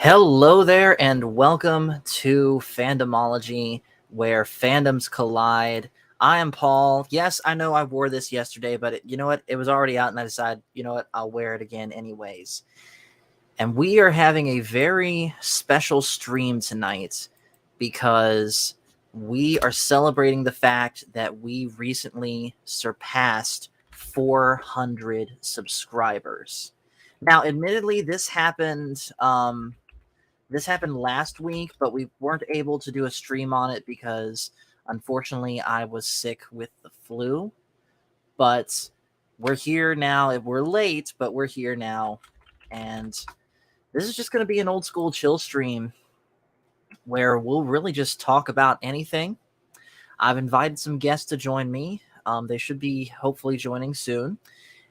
Hello there, and welcome to Fandomology, where fandoms collide. I am Paul. Yes, I know I wore this yesterday, but you know what? It was already out, and I decided, you know what? I'll wear it again anyways. And we are having a very special stream tonight because we are celebrating the fact that we recently surpassed 400 subscribers. Now, admittedly, this happened last week, but we weren't able to do a stream on it because unfortunately I was sick with the flu. But we're here now. We're late, but we're here now. And this is just going to be an old school chill stream where we'll really just talk about anything. I've invited some guests to join me. They should be hopefully joining soon.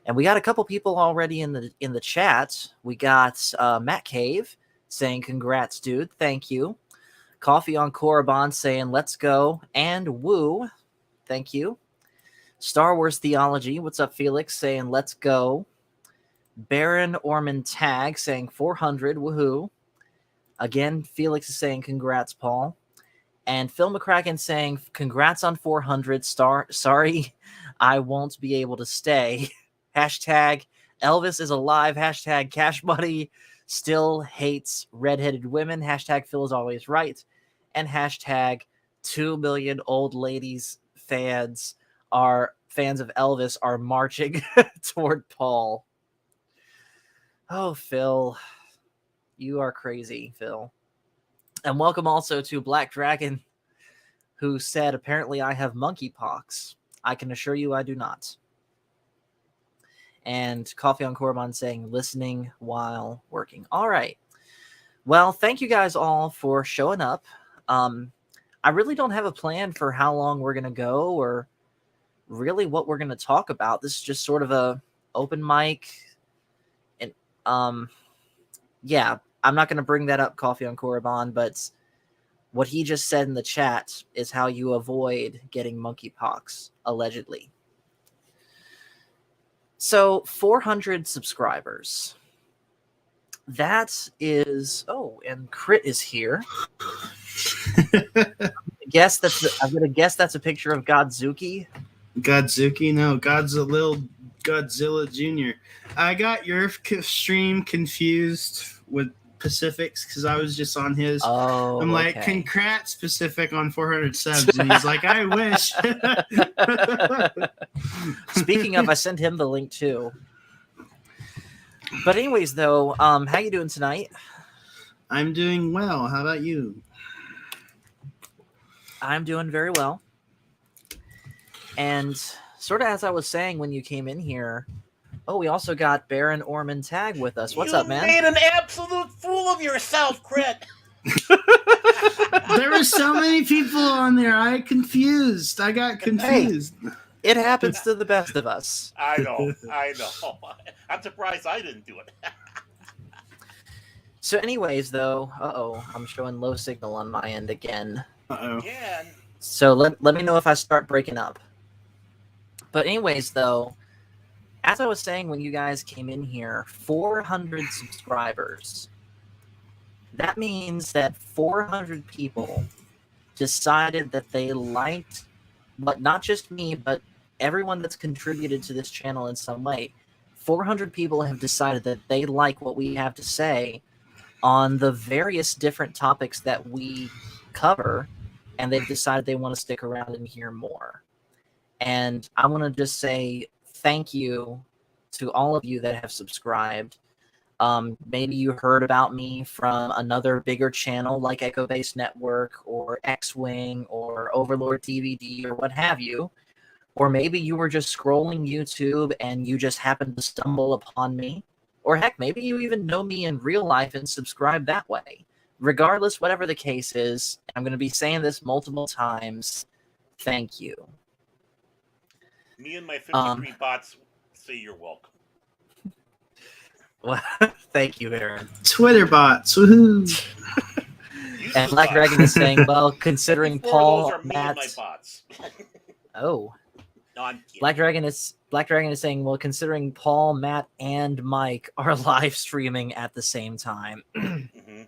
And we got a couple people already in the chat. We got Matt Cave saying, "Congrats, dude. Thank you." Coffee on Korriban saying, "Let's go." And Woo, thank you. Star Wars Theology, what's up, Felix? Saying, "Let's go." Baron Orman Tag saying 400, woohoo. Again, Felix is saying, "Congrats, Paul." And Phil McCracken saying, "Congrats on 400. Sorry, I won't be able to stay." Hashtag Elvis is alive. Hashtag Cash Money still hates redheaded women. Hashtag Phil is always right. And hashtag 2 million old ladies fans of Elvis are marching toward Paul. Oh, Phil, you are crazy, Phil. And welcome also to Black Dragon, who said, "Apparently I have monkeypox. I can assure you I do not." And Coffee on Korriban saying, "Listening while working." All right. Well, thank you guys all for showing up. I really don't have a plan for how long we're going to go or really what we're going to talk about. This is just sort of a open mic. And yeah, I'm not going to bring that up, Coffee on Korriban, but what he just said in the chat is how you avoid getting monkeypox, allegedly. So 400 subscribers. That is... Oh, and Crit is here. I'm gonna guess that's a picture of Godzuki. Godzuki? No, Godzilla Jr. I got your stream confused with Pacific's because I was just on his. Oh, I'm like, okay. "Congrats, Pacific, on 400 subs." And he's like, "I wish." Speaking of, I sent him the link too. But anyways, though, how you doing tonight? I'm doing well. How about you? I'm doing very well. And sort of as I was saying when you came in here, we also got Baron Orman Tag with us. What's up, man? You made an absolute fool of yourself, Crit. There were so many people on there. I got confused. Hey, it happens to the best of us. I know. I'm surprised I didn't do it. So anyways, though, I'm showing low signal on my end again. Yeah. So let me know if I start breaking up. But anyways, though, as I was saying when you guys came in here, 400 subscribers. That means that 400 people decided that they liked, but not just me, but everyone that's contributed to this channel in some way. 400 people have decided that they like what we have to say on the various different topics that we cover, and they've decided they want to stick around and hear more. And I want to just say thank you to all of you that have subscribed. Maybe you heard about me from another bigger channel like Echo Base Network or X-Wing or Overlord DVD or what have you. Or maybe you were just scrolling YouTube and you just happened to stumble upon me. Or heck, maybe you even know me in real life and subscribe that way. Regardless, whatever the case is, I'm going to be saying this multiple times, thank you. Me and my 53 bots say you're welcome. Well, thank you, Aaron. Twitter bots, woohoo! And Black Dragon is saying, well, considering Paul, those are me Matt... and my bots. Oh. No, I'm kidding. Black Dragon is saying, well, considering Paul, Matt, and Mike are live streaming at the same time. Mm-hmm.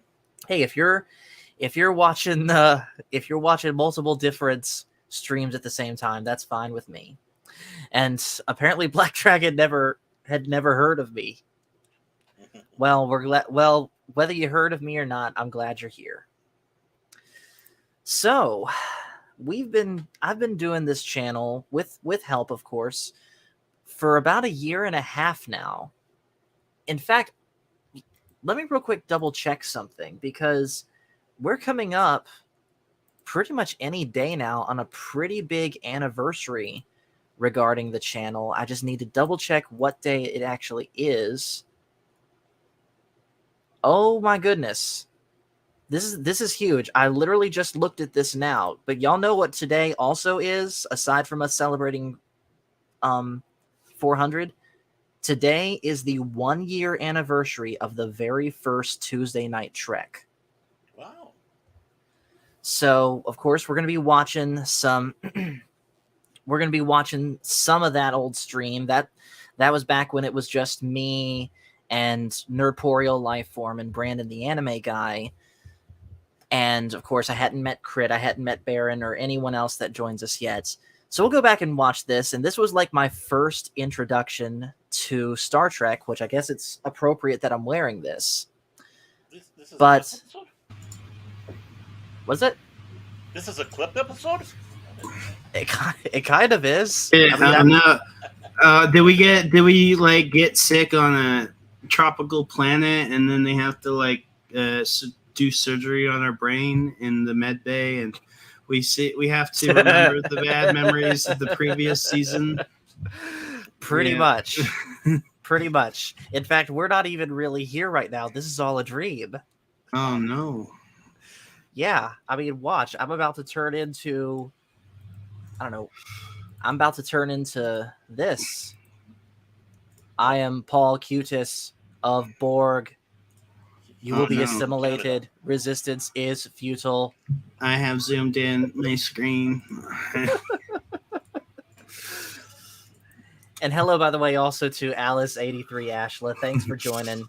hey, if you're watching multiple different streams at the same time, that's fine with me. And apparently Black Dragon had never heard of me. Well, we're glad. Well, whether you heard of me or not, I'm glad you're here. So, I've been doing this channel with help, of course, for about a year and a half now. In fact, let me real quick double check something, because we're coming up pretty much any day now on a pretty big anniversary regarding the channel. I just need to double check what day it actually is. Oh my goodness. This is huge. I literally just looked at this now, but y'all know what today also is, aside from us celebrating 400? Today is the 1 year anniversary of the very first Tuesday Night Trek. Wow. So, of course, we're going to be watching some we're going to be watching some of that old stream. That was back when it was just me and Nerdporial Lifeform and Brandon the Anime Guy. And, of course, I hadn't met Crit, I hadn't met Baron, or anyone else that joins us yet. So we'll go back and watch this. And this was like my first introduction to Star Trek, which I guess it's appropriate that I'm wearing this. This is but a clip episode? Was it? This is a clip episode? It kind of is. Yeah, I mean, did we like get sick on a tropical planet and then they have to like do surgery on our brain in the med bay, and we have to remember the bad memories of the previous season? Pretty much. Pretty much. In fact, we're not even really here right now. This is all a dream. Oh no. Yeah, I mean, watch. I'm about to turn into, I don't know. I'm about to turn into this. I am Paul Cutis of Borg. You will be assimilated. Resistance is futile. I have zoomed in my screen. And hello, by the way, also to Alice83 Ashla. Thanks for joining.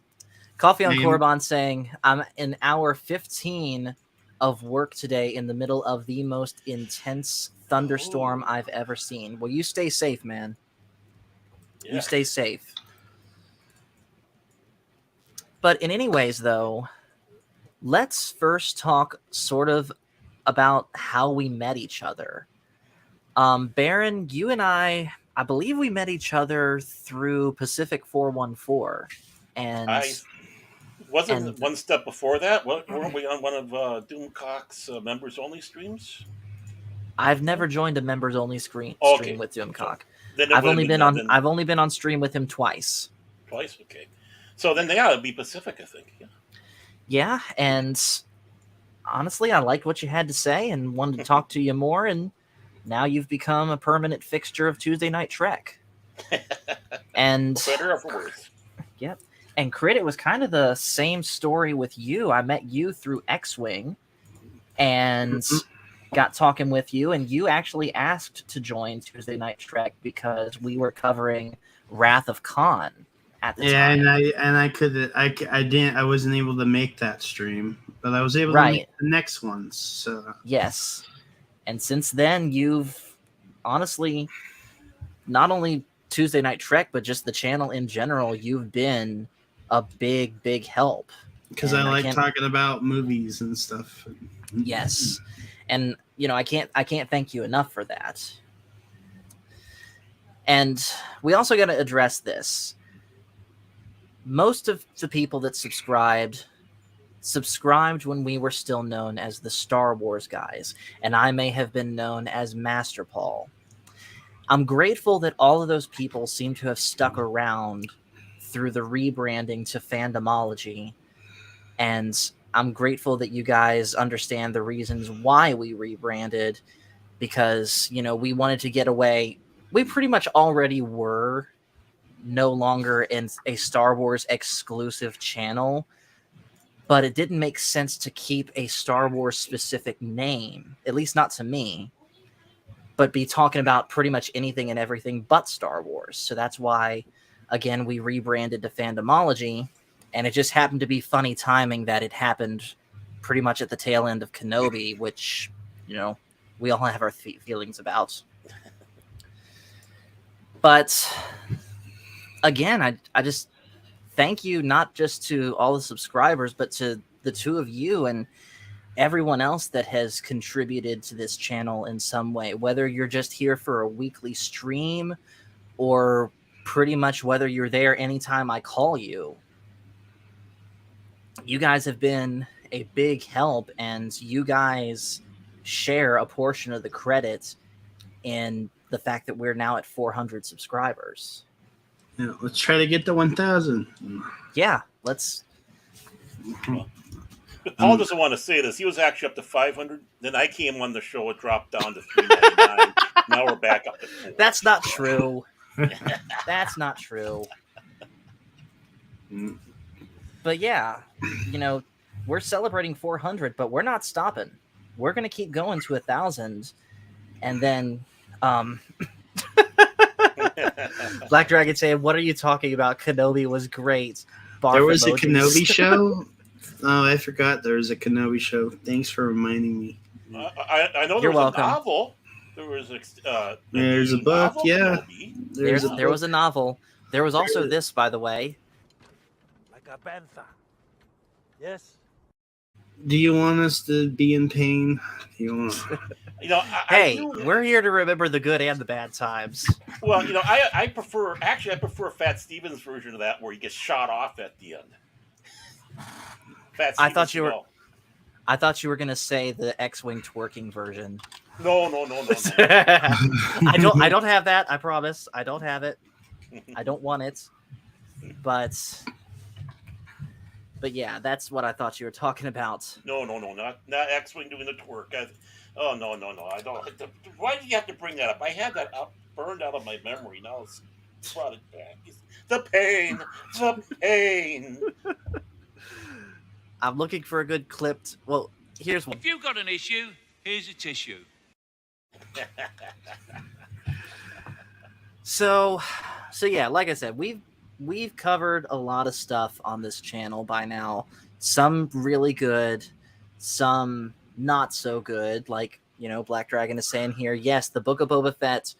Coffee on Korban saying, I'm in hour 15 of work today in the middle of the most intense thunderstorm I've ever seen. Well, you stay safe, man. Yeah. You stay safe. But in any ways, though, let's first talk sort of about how we met each other. Baron, you and I believe we met each other through Pacific 414. And I wasn't one step before that. Weren't we on one of Doomcock's members-only streams? I've never joined a members-only stream with Doomcock. So I've only been on stream with him twice. Twice, okay. So then, yeah, it'd be Pacific, I think. Yeah, and honestly, I liked what you had to say and wanted to talk to you more, and now you've become a permanent fixture of Tuesday Night Trek. And for better or for worse. Yep. And Crit, it was kind of the same story with you. I met you through X-Wing and got talking with you, and you actually asked to join Tuesday Night Trek because we were covering Wrath of Khan at the time. I wasn't able to make that stream, but I was able to make the next ones. So yes. And since then, you've honestly, not only Tuesday Night Trek, but just the channel in general, you've been a big, big help. Because I like talking about movies and stuff. Yes. And, you know, I can't thank you enough for that. And we also got to address this. Most of the people that subscribed when we were still known as the Star Wars guys, and I may have been known as Master Paul. I'm grateful that all of those people seem to have stuck around through the rebranding to Fandomology, and I'm grateful that you guys understand the reasons why we rebranded, because, you know, we wanted to get away. We pretty much already were no longer in a Star Wars exclusive channel, but it didn't make sense to keep a Star Wars specific name, at least not to me, but be talking about pretty much anything and everything but Star Wars. So that's why, again, we rebranded to Fandomology, and it just happened to be funny timing that it happened pretty much at the tail end of Kenobi, which, you know, we all have our feelings about. But again, I just thank you, not just to all the subscribers, but to the two of you and everyone else that has contributed to this channel in some way, whether you're just here for a weekly stream or pretty much whether you're there anytime I call you. You guys have been a big help, and you guys share a portion of the credit in the fact that we're now at 400 subscribers. Yeah, let's try to get to 1,000. Yeah, let's. Paul doesn't want to say this. He was actually up to 500. Then I came on the show. It dropped down to 399. Now we're back up to 4. That's not true. That's not true. But yeah, you know, we're celebrating 400, but we're not stopping. We're going to keep going to 1,000. And then Black Dragon saying, what are you talking about? Kenobi was great. There was emojis. A Kenobi show? Oh, I forgot there was a Kenobi show. Thanks for reminding me. I know there was a novel. There was there's a book, yeah. There was a novel. There was also this, by the way. Like a panther. Yes. Do you want us to be in pain? Hey, we're here to remember the good and the bad times. Well, I prefer Fat Stevens' version of that, where he gets shot off at the end. I thought you were going to say the X-Wing twerking version. No. I don't have that. I promise. I don't have it. I don't want it. But yeah, that's what I thought you were talking about. No, not X-Wing doing the twerk. No. I don't. Why did you have to bring that up? I had that burned out of my memory. Now it's brought it back. The pain. I'm looking for a good clipped. Well, here's one. If you've got an issue, here's a tissue. So yeah, like I said, we've covered a lot of stuff on this channel by now. Some really good, some not so good. Like, Black Dragon is saying here, yes, the Book of Boba Fett,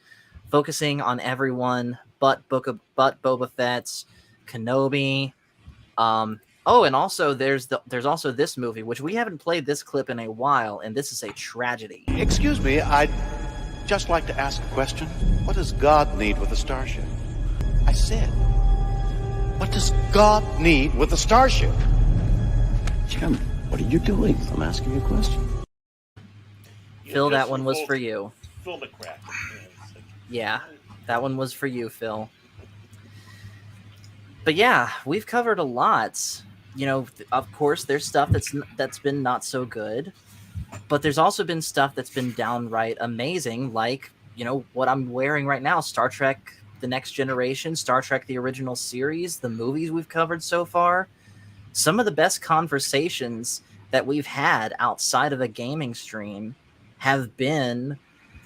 focusing on everyone but Boba Fett, Kenobi. Oh, and also there's also this movie, which we haven't played this clip in a while, and this is a tragedy. Excuse me, I'd just like to ask a question. What does God need with a starship? I said, what does God need with a starship? Jim, what are you doing? I'm asking you a question. Phil, that one was for you. Phil McCracken. Yeah, that one was for you, Phil. But yeah, we've covered a lot. Of course, there's stuff that's been not so good, but there's also been stuff that's been downright amazing, like, what I'm wearing right now, Star Trek The Next Generation, Star Trek The Original Series, the movies we've covered so far. Some of the best conversations that we've had outside of a gaming stream have been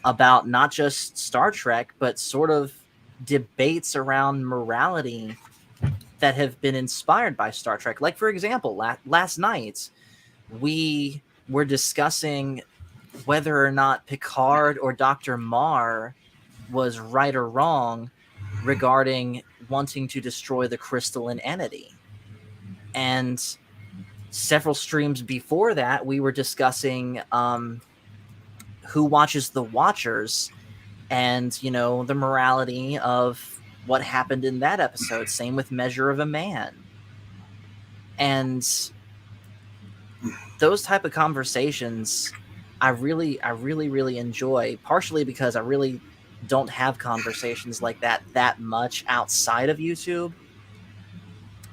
about not just Star Trek, but sort of debates around morality that have been inspired by Star Trek. Like, for example, last night, we were discussing whether or not Picard or Dr. Marr was right or wrong regarding wanting to destroy the crystalline entity. And several streams before that, we were discussing who watches the Watchers and, the morality of what happened in that episode. Same with Measure of a Man. And those type of conversations I really enjoy, partially because I really don't have conversations like that much outside of YouTube.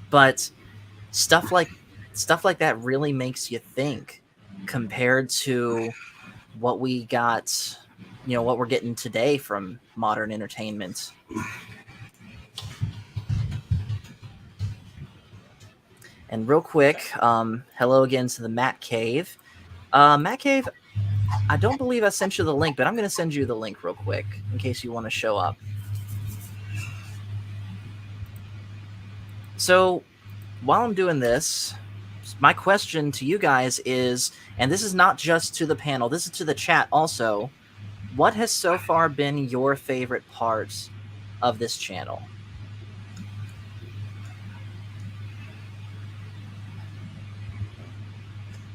But stuff like that really makes you think, compared to what we got, what we're getting today from modern entertainment. And real quick, hello again to the Matt Cave. Matt Cave, I don't believe I sent you the link, but I'm going to send you the link real quick in case you want to show up. So while I'm doing this, just my question to you guys is, and this is not just to the panel, this is to the chat also, what has so far been your favorite part of this channel?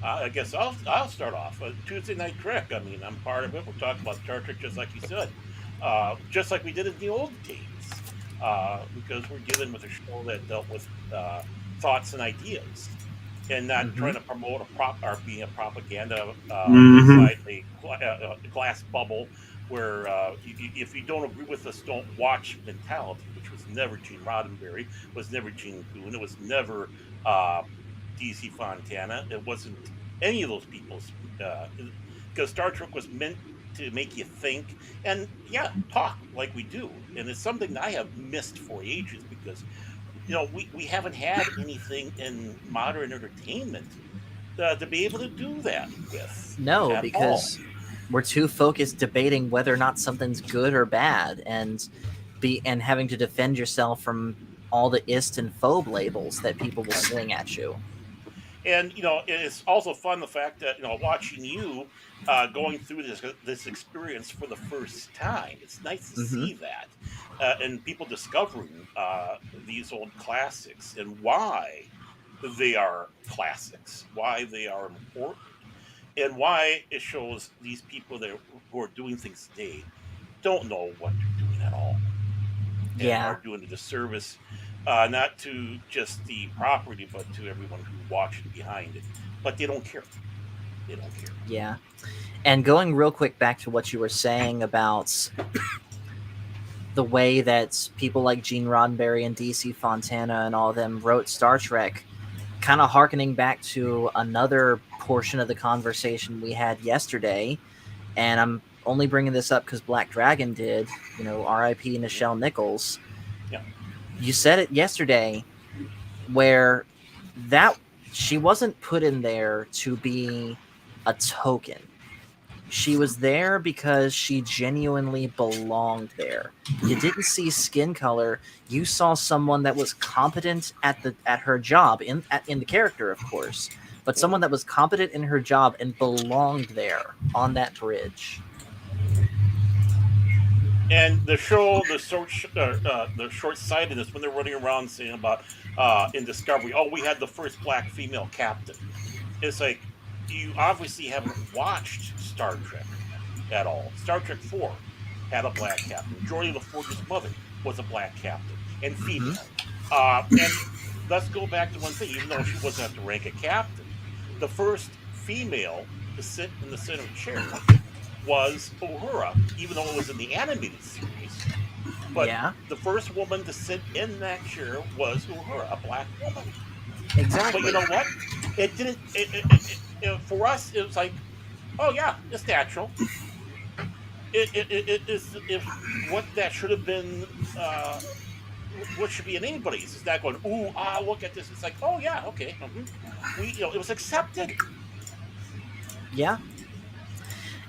I guess I'll start off. Tuesday Night Trek. I mean, I'm part of it. We're talking about Star Trek, just like you said, just like we did in the old days, because we're dealing with a show that dealt with thoughts and ideas, and not trying to promote or being a propaganda inside a glass bubble where if you don't agree with us, don't watch mentality, which was never Gene Roddenberry, was never Gene Kuhn, it was never DC Fontana. It wasn't any of those people's, because Star Trek was meant to make you think and talk like we do, and it's something that I have missed for ages because we haven't had anything in modern entertainment to be able to do that with. No, because we're too focused debating whether or not something's good or bad, and having to defend yourself from all the ist and phobe labels that people will sling at you. And it's also fun the fact that watching you going through this experience for the first time. It's nice to see that, and people discovering these old classics and why they are classics, why they are important, and why it shows these people who are doing things today don't know what they're doing at all. And are doing a disservice. Not to just the property, but to everyone who's watching behind it. But they don't care. They don't care. Yeah. And going real quick back to what you were saying about the way that people like Gene Roddenberry and DC Fontana and all of them wrote Star Trek, kind of hearkening back to another portion of the conversation we had yesterday. And I'm only bringing this up because Black Dragon did, R.I.P. Nichelle Nichols. Yeah. You said it yesterday where that she wasn't put in there to be a token. She was there because she genuinely belonged there. You didn't see skin color. You saw someone that was competent at her job in the character, of course, but someone that was competent in her job and belonged there on that bridge. And the short-sightedness when they're running around saying about in Discovery, we had the first black female captain. It's like, you obviously haven't watched Star Trek at all. Star Trek 4 had a black captain. Geordi LaForge's mother was a black captain and female. And let's go back to one thing. Even though she wasn't at the rank of captain, the first female to sit in the center chair was Uhura, even though it was in the animated series. But the first woman to sit in that chair was Uhura, a black woman. Exactly. But you know what? It didn't. For us, it was like, it's natural. It is if what that should have been. What should be in anybody's? It's not going, look at this. It's like, okay. It was accepted. Yeah.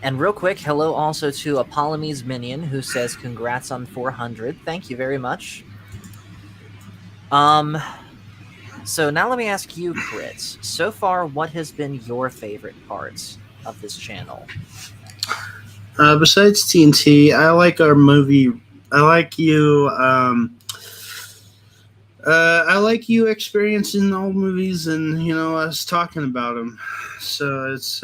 And real quick, hello also to Apollome's Minion, who says congrats on 400. Thank you very much. So now let me ask you, Crit. So far, what has been your favorite parts of this channel? Besides TNT, I like our movie. I like you. I like you experiencing old movies and us talking about them. So it's.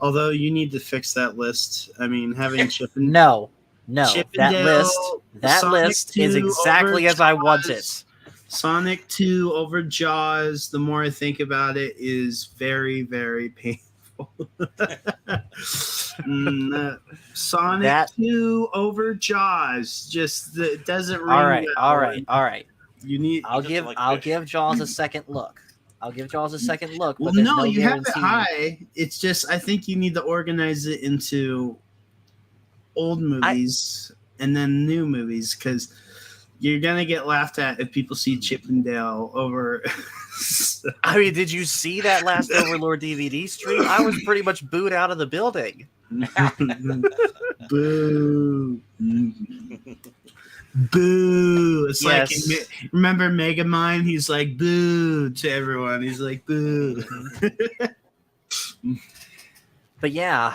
Although you need to fix that list. I mean, having No. That list is exactly as I want it. Sonic 2 over Jaws, the more I think about it, is very, very painful. Sonic 2 over Jaws just doesn't ring. All right. You need. I'll give Jaws a second look. But no, you have it high. It's just I think you need to organize it into old movies and then new movies because you're gonna get laughed at if people see Chippendale over. I mean, did you see that last Overlord DVD stream? I was pretty much booed out of the building. Boo. boo. It's like, Yes. remember Megamind? He's like, boo to everyone. He's like, boo. But yeah,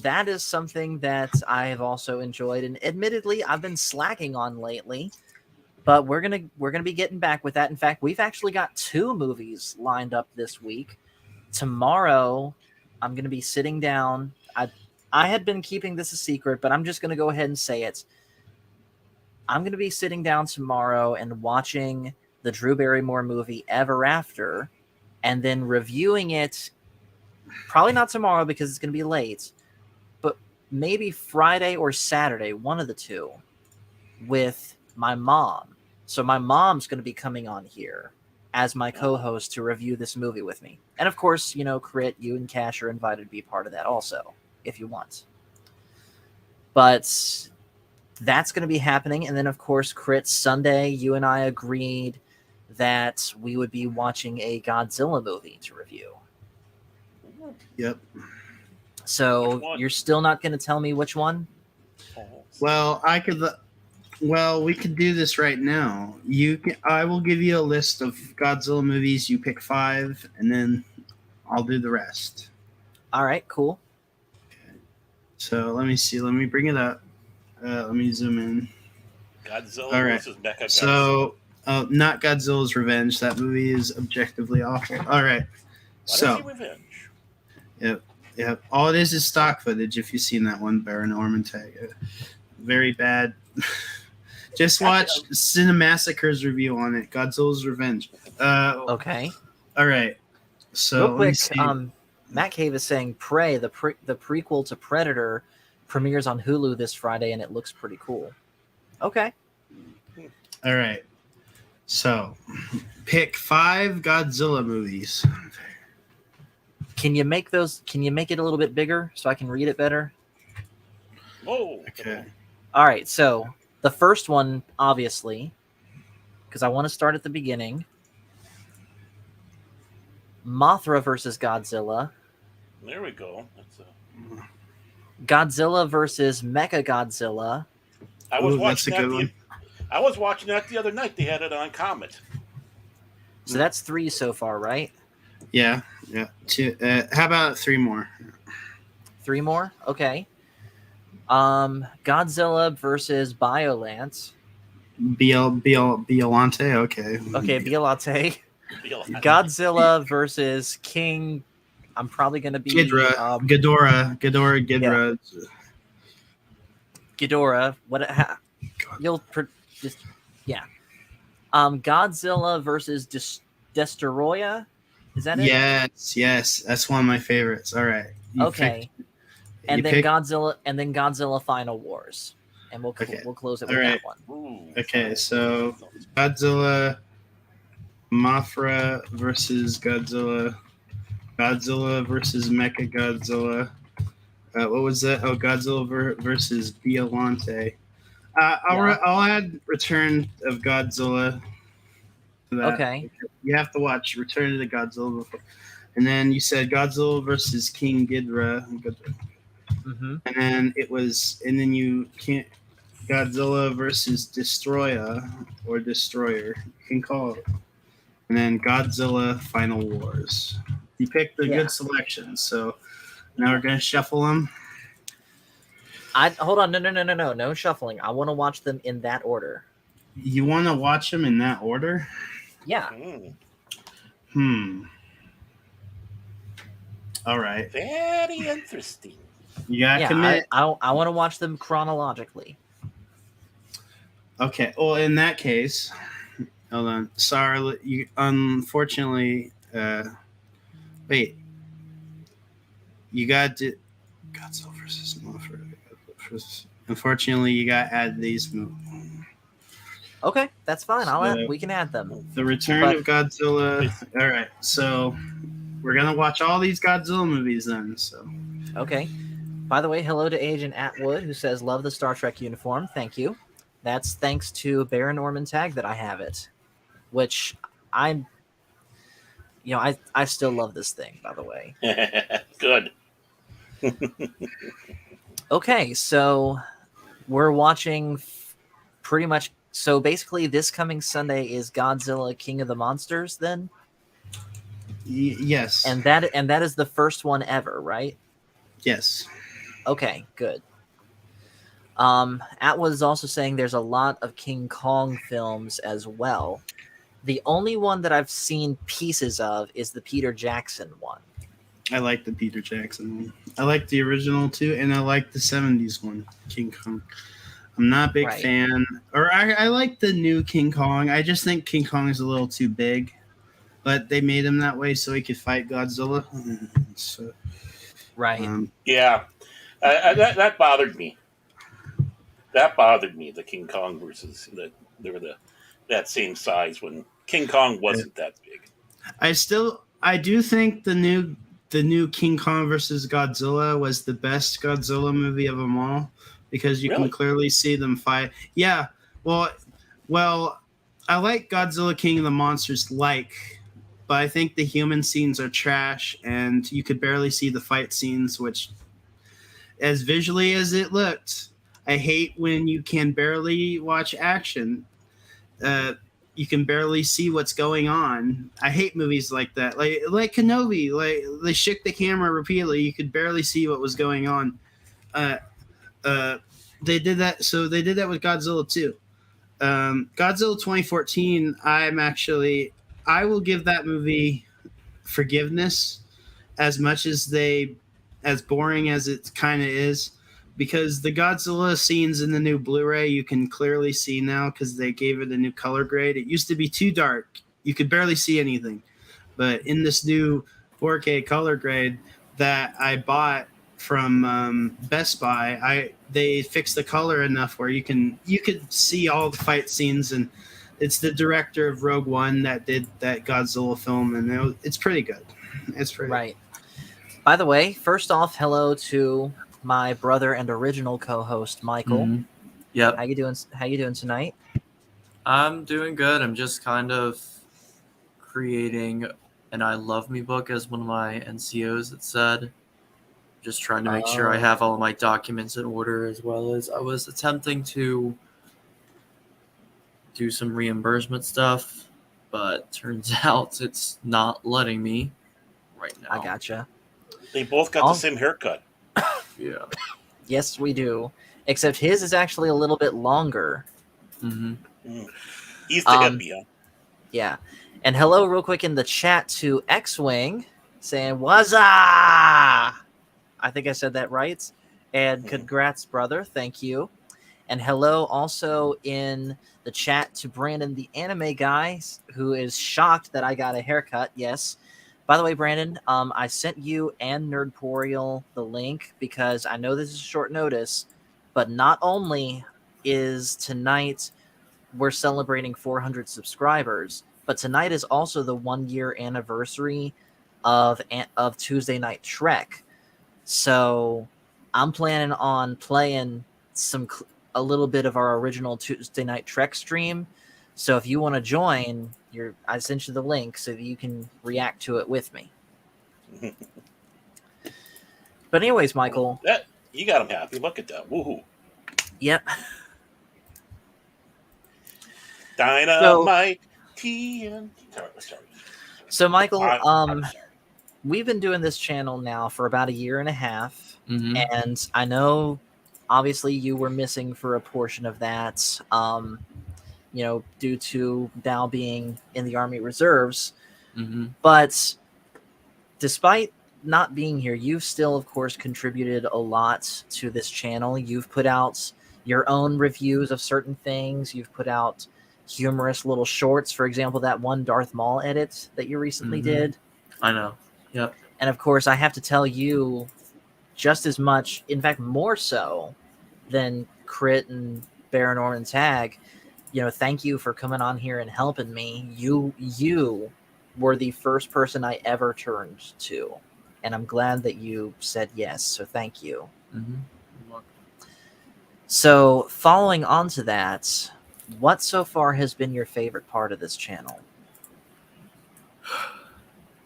that is something that I have also enjoyed, and admittedly, I've been slacking on lately. But we're gonna be getting back with that. In fact, we've actually got 2 movies lined up this week. Tomorrow, I'm gonna be sitting down. I had been keeping this a secret, but I'm just gonna go ahead and say it. I'm gonna be sitting down tomorrow and watching the Drew Barrymore movie Ever After, and then reviewing it. Probably not tomorrow because it's gonna be late, but maybe Friday or Saturday, one of the two, with my mom. So my mom's going to be coming on here as my co-host to review this movie with me. And of course, Crit, you and Cash are invited to be part of that also, if you want. But that's going to be happening. And then, of course, Crit, Sunday, you and I agreed that we would be watching a Godzilla movie to review. Yep. So you're still not going to tell me which one? Well, we could do this right now. I will give you a list of Godzilla movies. You pick 5, and then I'll do the rest. All right, cool. Okay. So let me see. Let me bring it up. Let me zoom in. Godzilla All right. versus Mechagodzilla. So, not Godzilla's Revenge. That movie is objectively awful. All right. Revenge. Yep. All it is stock footage. If you've seen that one, Baron Ormantag. Very bad. Just watch Cinemassacre's review on it. Godzilla's Revenge. Okay. All right. So real quick, Matt Cave is saying Prey, the prequel to Predator, premieres on Hulu this Friday, and it looks pretty cool. Okay. All right. So, pick 5 Godzilla movies. Can you make it a little bit bigger so I can read it better? Oh. Okay. All right. So the first one, obviously, because I want to start at the beginning. Mothra versus Godzilla. There we go. Godzilla versus Mechagodzilla. I was watching that the other night. They had it on Comet. So that's 3 so far, right? Yeah. 2. How about 3 more? 3 more? Okay. Godzilla versus Biolance. Biolante? Okay. Okay, Biolante. Godzilla versus King. I'm probably going to be... Ghidorah. Yeah. Ghidorah. Godzilla versus Destoroyah. Is that it? Yes. That's one of my favorites. All right. Godzilla Final Wars. And we'll close it with that one. Ooh, okay, so Godzilla, Mothra versus Godzilla, Godzilla versus Mechagodzilla. What was that? Oh, Godzilla versus Biolante. I'll add Return of Godzilla to that. Okay. You have to watch Return of the Godzilla before. And then you said Godzilla versus King Ghidorah. Mm-hmm. And then you can't Godzilla versus Destroyer. You can call it. And then Godzilla Final Wars. You picked the good selections, so now we're gonna shuffle them. Hold on, no shuffling. I want to watch them in that order. You want to watch them in that order? Yeah. All right. Very interesting. You gotta commit. I want to watch them chronologically. Okay. Well, in that case, hold on. Sorry, you unfortunately. Wait. You got to Godzilla versus Mothra. Unfortunately, you got to add these movies. Okay, that's fine. We can add them. The Return of Godzilla. All right, so we're gonna watch all these Godzilla movies then. So. Okay. By the way, hello to Agent Atwood, who says, "Love the Star Trek uniform." Thank you. That's thanks to Baron Ormantag that I have it, which I still love this thing. By the way. Good. Okay, so we're watching pretty much. So basically, this coming Sunday is Godzilla King of the Monsters, then, Yes. and that is the first one ever, right? Yes. Okay, good. Atwood is also saying there's a lot of King Kong films as well. The only one that I've seen pieces of is the Peter Jackson one. I like the Peter Jackson one. I like the original too, and I like the 70s one, King Kong. I'm not a big Right. fan. Or I like the new King Kong. I just think King Kong is a little too big. But they made him that way so he could fight Godzilla. So, Right. Yeah, that bothered me. That bothered me. The King Kong versus they were that same size when King Kong wasn't that big. I do think the new King Kong versus Godzilla was the best Godzilla movie of them all because you Really? can clearly see them fight. Yeah. Well, I like Godzilla King of the Monsters but I think the human scenes are trash and you could barely see the fight scenes, which as visually as it looked, I hate when you can barely watch action. You can barely see what's going on. I hate movies like that. Like Kenobi, like they shook the camera repeatedly. You could barely see what was going on. They did that. So they did that with Godzilla too. Godzilla 2014. I will give that movie forgiveness as much as boring as it kind of is. Because the Godzilla scenes in the new Blu-ray, you can clearly see now because they gave it a new color grade. It used to be too dark. You could barely see anything. But in this new 4K color grade that I bought from Best Buy, they fixed the color enough where you could see all the fight scenes. And it's the director of Rogue One that did that Godzilla film. And it's pretty good. It's pretty Right. By the way, first off, hello to my brother and original co-host Michael. Mhm. Yep. How you doing tonight? I'm doing good. I'm just kind of creating an I Love Me book as one of my NCOs that said. Just trying to make sure I have all of my documents in order, as well as I was attempting to do some reimbursement stuff, but turns out it's not letting me right now. I gotcha. They both got the same haircut. Yeah. Yes, we do. Except his is actually a little bit longer. Mm-hmm. He's the heavy, huh? Yeah. And hello real quick in the chat to X-Wing saying, "Wazza!" I think I said that right. And congrats, brother. Thank you. And hello also in the chat to Brandon, the anime guy, who is shocked that I got a haircut. Yes. By the way, Brandon, I sent you and Nerdporial the link because I know this is short notice, but not only is tonight we're celebrating 400 subscribers, but tonight is also the 1-year anniversary of Tuesday Night Trek. So I'm planning on playing a little bit of our original Tuesday Night Trek stream. So if you want to join, I sent you the link so that you can react to it with me. But anyways, Michael. You got him happy. Look at that. Woohoo. Yep. Dynamite TNT. Sorry. So, Michael, I'm sorry. We've been doing this channel now for about a year and a half. Mm-hmm. And I know, obviously, you were missing for a portion of that. Due to now being in the Army Reserves. Mm-hmm. But despite not being here, you've still, of course, contributed a lot to this channel. You've put out your own reviews of certain things. You've put out humorous little shorts. For example, that one Darth Maul edit that you recently did. I know. Yep. And, of course, I have to tell you just as much, in fact, more so than Crit and Baron Orman Tag, thank you for coming on here and helping me. You were the first person I ever turned to, and I'm glad that you said yes. So thank you. Mm-hmm. So following on to that, what so far has been your favorite part of this channel?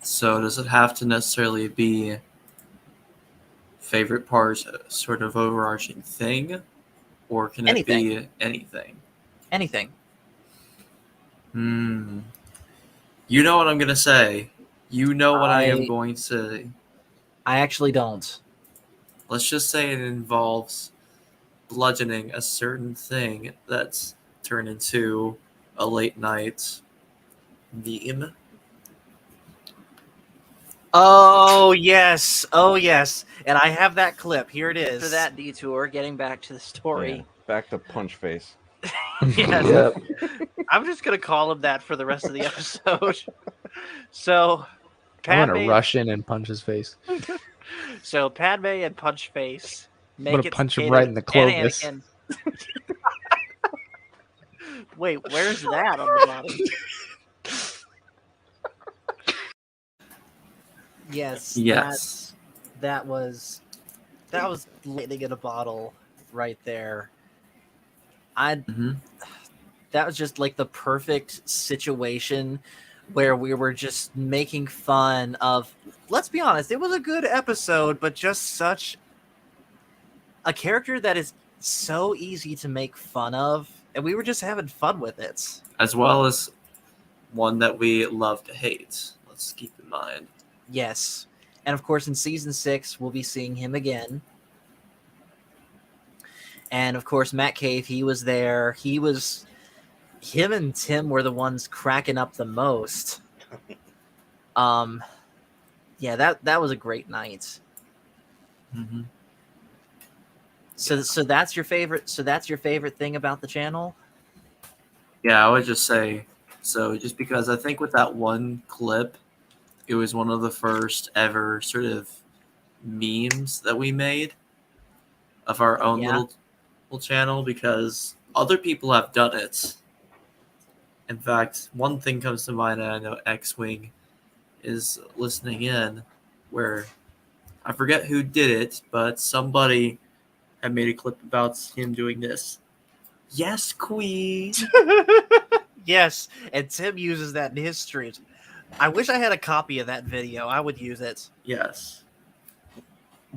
So does it have to necessarily be favorite part, sort of overarching thing, or can it be anything? Anything. You know what I'm gonna say. You know what I am going to say. I actually don't. Let's just say it involves bludgeoning a certain thing that's turned into a late night meme. Oh yes, and I have that clip. Here it is. For that detour, getting back to the story. Yeah, back to Punch Face. Yes. Yep. I'm just gonna call him that for the rest of the episode. So, I'm gonna Padme, rush in and punch his face. so Padme and Punch Face I'm make gonna it to punch him Kanan right in the and Clovis. Anakin. Wait, where's that on the bottom? Yes. Yes. That was lightning in a bottle right there. Mhm. That was just like the perfect situation where we were just making fun of, let's be honest, it was a good episode, but just such a character that is so easy to make fun of, and we were just having fun with it. As well as one that we love to hate. Let's keep in mind. Yes. And of course, in season 6, we'll be seeing him again. And of course, Matt Cave, he was there. Him and Tim were the ones cracking up the most. Yeah, that was a great night. Mm-hmm. So that's your favorite. So that's your favorite thing about the channel. Yeah, I would just say so. Just because I think with that one clip, it was one of the first ever sort of memes that we made of our own little channel, because other people have done it. In fact, one thing comes to mind, and I know X-Wing is listening in, where I forget who did it, but somebody had made a clip about him doing this. Yes, Queen. Yes, and Tim uses that in his streams. I wish I had a copy of that video. I would use it. Yes.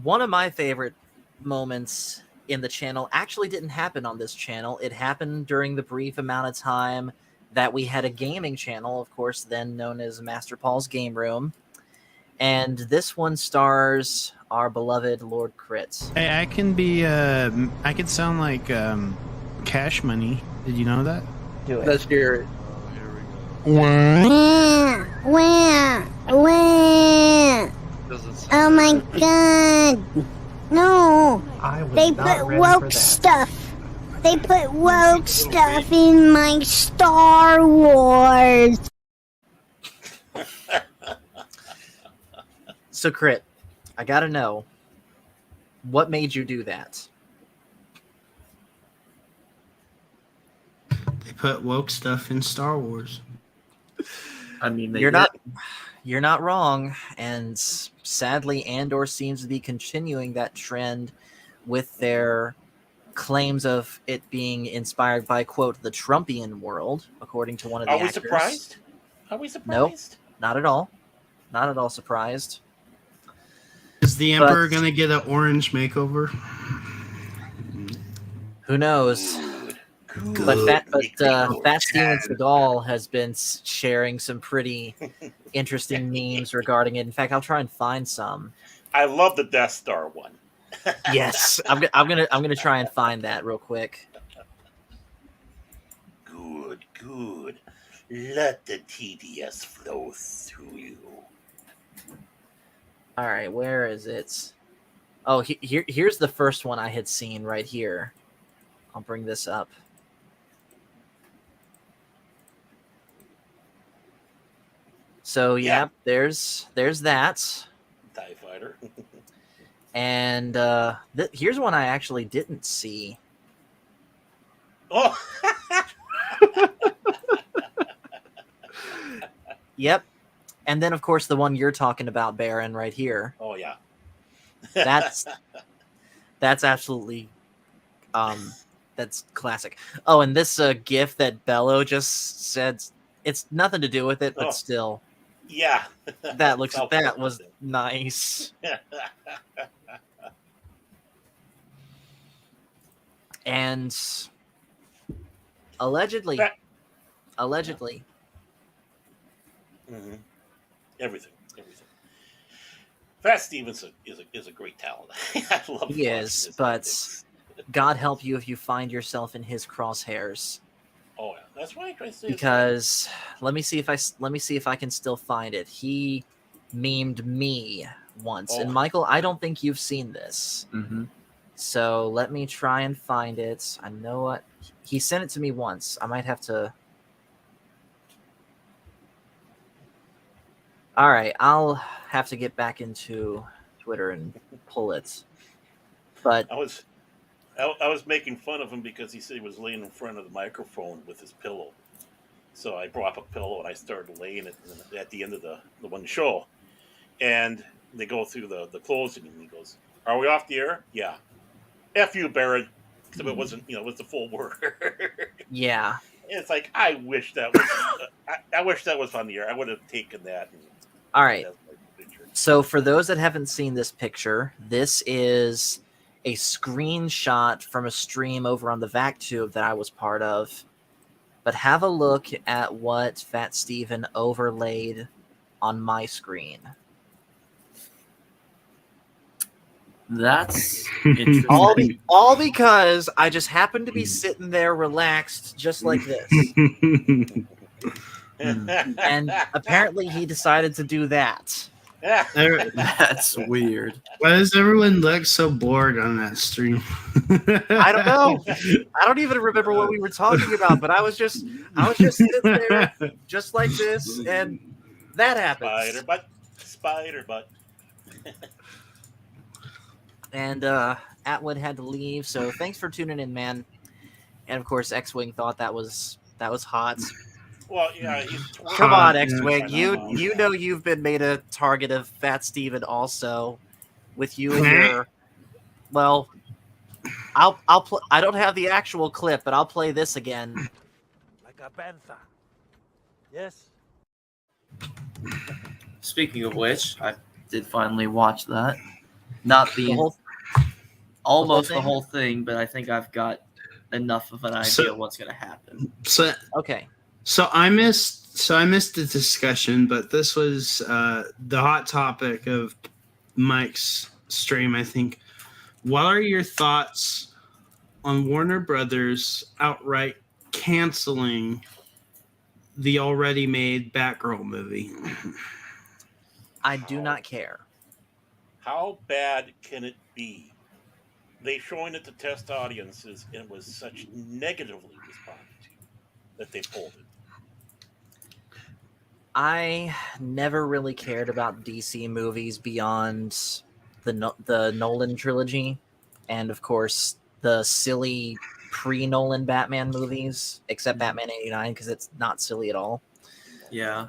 One of my favorite moments in the channel actually didn't happen on this channel. It happened during the brief amount of time that we had a gaming channel, of course, then known as Master Paul's Game Room. And this one stars our beloved Lord Crit. Hey, I can sound like Cash Money. Did you know that? Do it. Let's hear it. Oh my god. No. They put woke stuff. They put woke stuff in my Star Wars. So, Crit, I gotta know, what made you do that? They put woke stuff in Star Wars. I mean, You're not wrong, and sadly, Andor seems to be continuing that trend with their claims of it being inspired by, quote, the Trumpian world, according to one of the actors. Surprised? Are we surprised? Nope, not at all. Not at all surprised. Is the Emperor gonna get an orange makeover? Who knows? But Fat Steven Seagal has been sharing some pretty interesting memes regarding it. In fact, I'll try and find some. I love the Death Star one. Yes, I'm gonna try and find that real quick. Good. Let the TDS flow through you. All right, where is it? Oh, here's the first one I had seen right here. I'll bring this up. So yeah, there's that. TIE Fighter. And here's one I actually didn't see. Oh. Yep. And then, of course, the one you're talking about, Baron, right here. Oh yeah. That's absolutely that's classic. Oh, and this GIF that Bello just said, it's nothing to do with it, but still. Yeah. That was nice. And Allegedly. Fat- Allegedly. Mm-hmm. Everything. Fat Stevenson is a great talent. I love He is, but God help you if you find yourself in his crosshairs. Oh yeah, that's why I try to say. Because let me see if I can still find it. He memed me once, and Michael, I don't think you've seen this. Mm-hmm. So let me try and find it. I know what he sent it to me once. I might have to. All right, I'll have to get back into Twitter and pull it. But I was making fun of him because he said he was laying in front of the microphone with his pillow. So I brought up a pillow and I started laying it at the end of the one show. And they go through the closing and he goes, "Are we off the air?" "Yeah." "F you, Baron." Except it wasn't, it was the full word. Yeah. It's like, I wish that was I wish that was on the air. I would have taken that. All right. So for those that haven't seen this picture, this is a screenshot from a stream over on the VacTube that I was part of. But have a look at what Fat Steven overlaid on my screen. That's interesting. all because I just happened to be sitting there relaxed just like this. And apparently he decided to do that. That's weird. Why does everyone look so bored on that stream? I don't know. I don't even remember what we were talking about, but I was just sitting there just like this, and that happened. Spider butt. And Atwood had to leave, so thanks for tuning in, man. And of course, X-Wing thought that was hot. Well, yeah, come on, X-Wing. You know you've been made a target of Fat Steven also, with you and your. Well, I'll I don't have the actual clip, but I'll play this again. Like a panther. Yes. Speaking of which, I did finally watch that. Not almost the whole thing, but I think I've got enough of an idea of what's going to happen. Okay. So I missed the discussion, but this was the hot topic of Mike's stream, I think. What are your thoughts on Warner Brothers outright canceling the already made Batgirl movie? I do not care. How bad can it be? They showing it to test audiences and it was such negatively responded to that they pulled it. I never really cared about DC movies beyond the Nolan trilogy, and of course the silly pre-Nolan Batman movies, except Batman '89 because it's not silly at all. Yeah.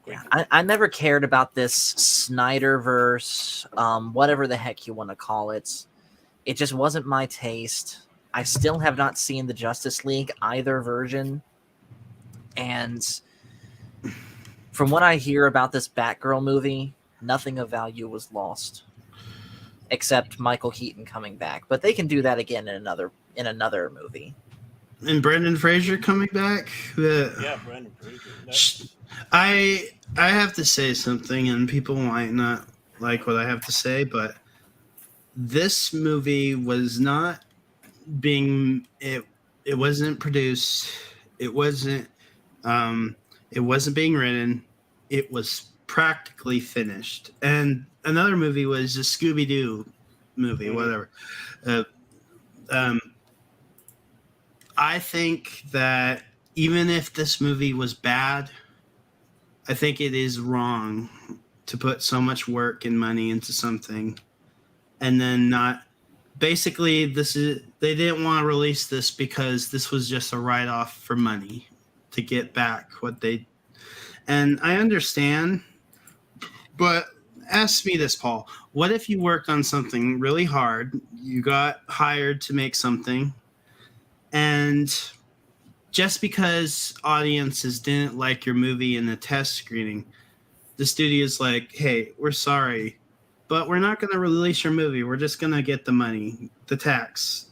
Yeah, I never cared about this Snyderverse, whatever the heck you want to call it. It just wasn't my taste. I still have not seen the Justice League either version, and from what I hear about this Batgirl movie, nothing of value was lost, except Michael Keaton coming back. But they can do that again in another movie. And Brendan Fraser coming back. Yeah, Brendan Fraser. I have to say something, and people might not like what I have to say, but this movie was not being it wasn't produced. It wasn't being written. It was practically finished. And another movie was a Scooby-Doo movie, whatever. I think that even if this movie was bad, I think it is wrong to put so much work and money into something and then not. Basically, they didn't want to release this because this was just a write-off for money to get back what they. And I understand, but ask me this, Paul. What if you worked on something really hard, you got hired to make something, and just because audiences didn't like your movie in the test screening, the studio's like, hey, we're sorry, but we're not going to release your movie. We're just going to get the money, the tax.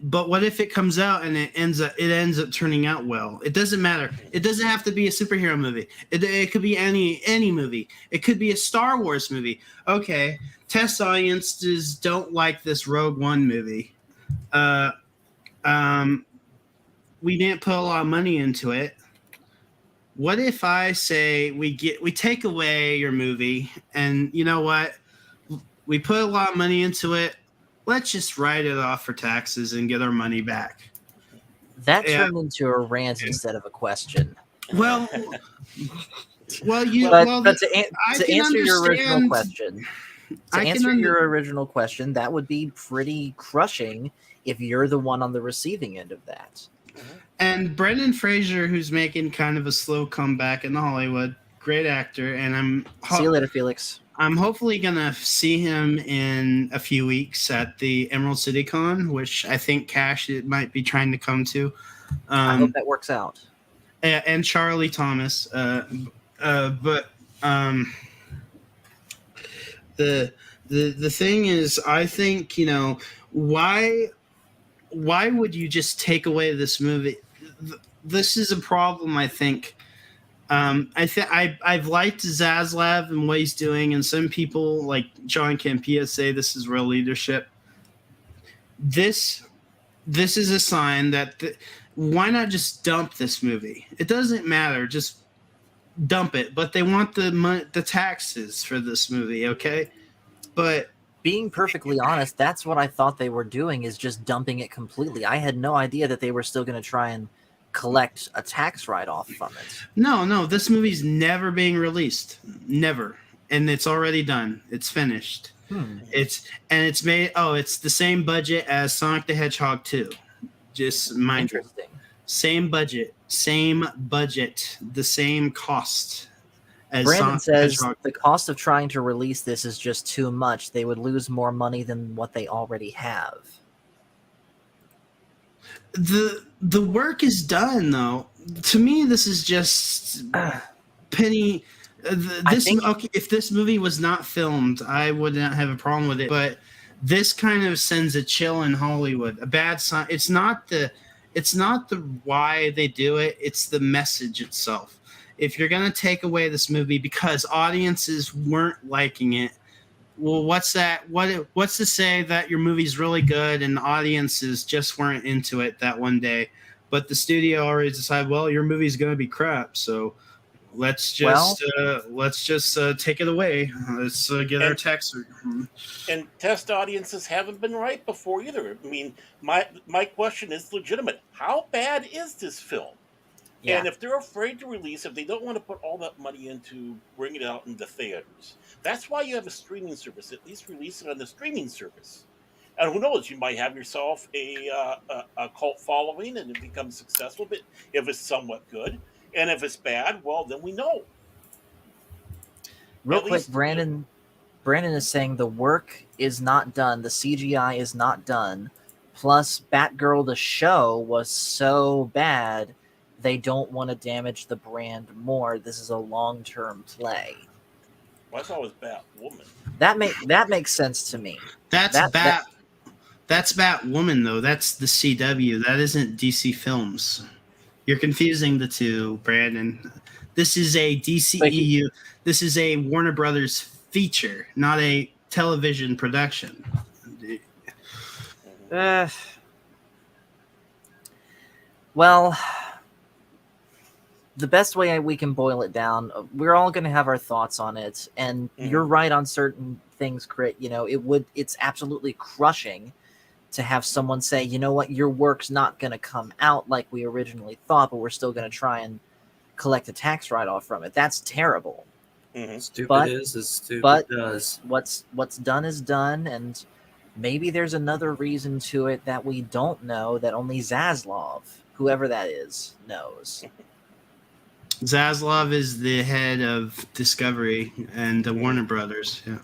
But what if it comes out and it ends up turning out well? It doesn't matter. It doesn't have to be a superhero movie. It could be any movie. It could be a Star Wars movie. Okay, test audiences don't like this Rogue One movie. We didn't put a lot of money into it. What if I say we take away your movie, and you know what? We put a lot of money into it. Let's just write it off for taxes and get our money back. That turned into a rant instead of a question. Well, to answer your original question, that would be pretty crushing if you're the one on the receiving end of that. And Brendan Fraser, who's making kind of a slow comeback in Hollywood, great actor, and see you later, Felix. I'm hopefully gonna see him in a few weeks at the Emerald City Con, which I think Cash might be trying to come to. I hope that works out. And Charlie Thomas, but the thing is, I think, you know, why would you just take away this movie? This is a problem, I think. I've liked Zaslav and what he's doing, and some people like John Campea say this is real leadership. This is a sign that why not just dump this movie? It doesn't matter, just dump it. But they want the taxes for this movie, okay? But being perfectly honest, that's what I thought they were doing, is just dumping it completely. I had no idea that they were still going to try and collect a tax write-off from it. No, this movie's never being released. Never. And it's already done. It's finished. It's made it's the same budget as Sonic the Hedgehog 2. Just mind you. Same budget, the same cost as Brandon Sonic says the Hedgehog. the cost of trying to release this is just too much. They would lose more money than what they already have. The work is done, though. To me, this is just penny. If this movie was not filmed, I would not have a problem with it. But this kind of sends a chill in Hollywood. A bad sign. It's not the why they do it. It's the message itself. If you're gonna take away this movie because audiences weren't liking it, well, what's that? What's to say that your movie's really good and the audiences just weren't into it that one day, but the studio already decided, well, your movie's going to be crap, so let's just take it away. Let's get our tax. And test audiences haven't been right before either. I mean, my question is legitimate. How bad is this film? Yeah. And if they're afraid to release, if they don't want to put all that money into bringing it out into theaters, that's why you have a streaming service. At least release it on the streaming service. And who knows, you might have yourself a cult following and it becomes successful. But if it's somewhat good, and if it's bad, well, then we know. Real quick, Brandon is saying the work is not done. The CGI is not done. Plus, Batgirl, the show, was so bad, they don't want to damage the brand more. This is a long-term play. Well, I thought it was Batwoman. That makes sense to me. That's Batwoman, though. That's the CW. That isn't DC Films. You're confusing the two, Brandon. This is a DCEU. This is a Warner Brothers feature, not a television production. Well, the best way we can boil it down, we're all going to have our thoughts on it, and you're right on certain things, Crit. You know, it's absolutely crushing to have someone say, you know what, your work's not going to come out like we originally thought, but we're still going to try and collect a tax write-off from it. That's terrible. Stupid is as stupid does. What's done is done, and maybe there's another reason to it that we don't know, that only Zaslav, whoever that is, knows. Zaslav is the head of Discovery and the Warner Brothers. Yeah.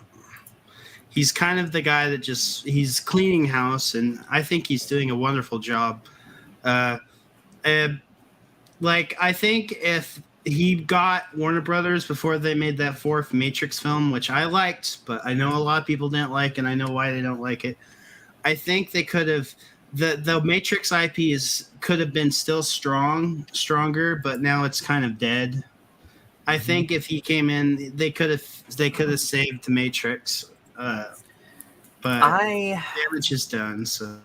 He's kind of the guy that he's cleaning house, and I think he's doing a wonderful job. I think if he got Warner Brothers before they made that fourth Matrix film, which I liked, but I know a lot of people didn't like, and I know why they don't like it. I think they could have the Matrix IP could have been still stronger, but now it's kind of dead. I think if he came in, they could have saved the Matrix, but damage is done. So,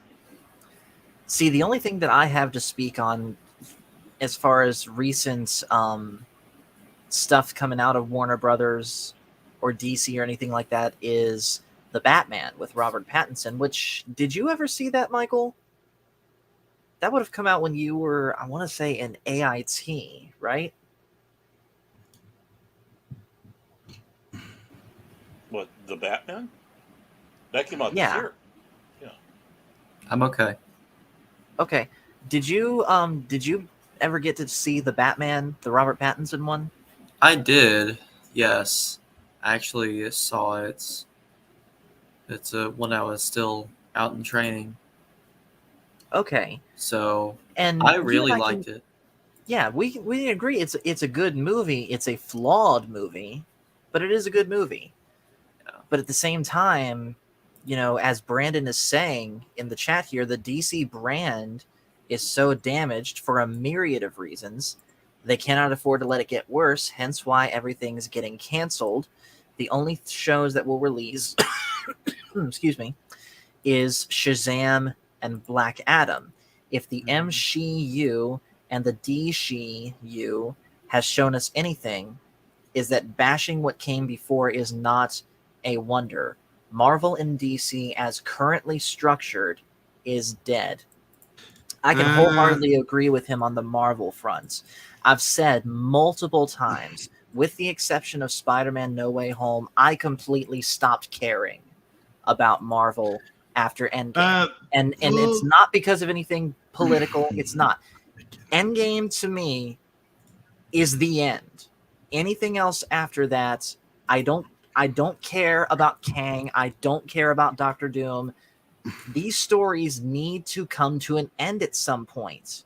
see, the only thing that I have to speak on, as far as recent stuff coming out of Warner Brothers or DC or anything like that, is the Batman with Robert Pattinson. Which, did you ever see that, Michael? That would have come out when you were, I want to say, an AIT, right? What, the Batman? That came out this year. Yeah. I'm okay. Okay. Did you ever get to see the Batman, the Robert Pattinson one? I did. Yes. I actually saw it. It's when I was still out in training. Okay. So, and I really liked it. Yeah, we agree. It's a good movie. It's a flawed movie, but it is a good movie. Yeah. But at the same time, you know, as Brandon is saying in the chat here, the DC brand is so damaged for a myriad of reasons. They cannot afford to let it get worse, hence why everything's getting canceled. The only shows that will release, excuse me, is Shazam and Black Adam. If the MCU and the DCU has shown us anything, is that bashing what came before is not a wonder. Marvel and DC, as currently structured, is dead. I can wholeheartedly agree with him on the Marvel front. I've said multiple times, with the exception of Spider-Man No Way Home, I completely stopped caring about Marvel after Endgame. And it's not because of anything political. It's not. Endgame, to me, is the end. Anything else after that, I don't care about Kang. I don't care about Doctor Doom. These stories need to come to an end at some point.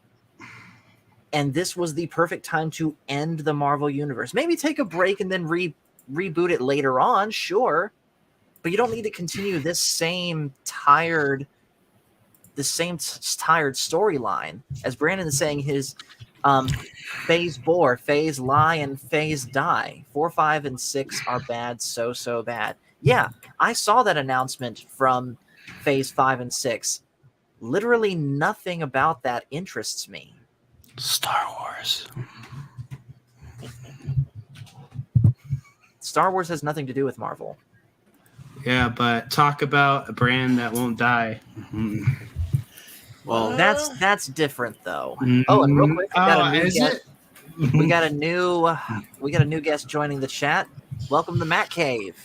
And this was the perfect time to end the Marvel Universe. Maybe take a break and then reboot it later on, sure. But you don't need to continue this same tired storyline. As Brandon is saying, his phase bore, phase lie, and phase die. 4, 5, and 6 are bad, so bad. Yeah, I saw that announcement from phase 5 and 6. Literally nothing about that interests me. Star Wars. Star Wars has nothing to do with Marvel. Yeah, but talk about a brand that won't die. Well, that's different though. Oh, and real quick, we got a new guest joining the chat. Welcome to Matt Cave.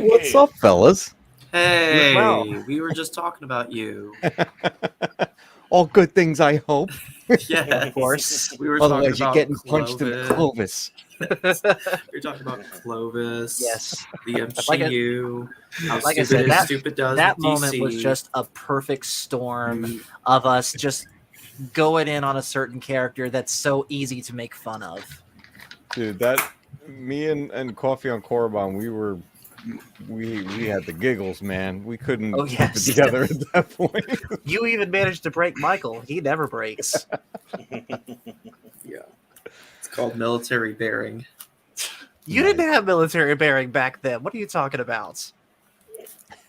What's up, fellas? Hey, well, we were just talking about you. All good things, I hope. Yeah, of course. We were Otherwise, talking about you're getting punched in the Clovis. You're talking about Clovis. Yes. The MCU. Like I said, that moment was just a perfect storm of us just going in on a certain character that's so easy to make fun of. Dude, me and Coffee on Korriban, we had the giggles, man. We couldn't keep it together at that point. You even managed to break Michael. He never breaks. Yeah. It's called military bearing. You didn't have military bearing back then. What are you talking about?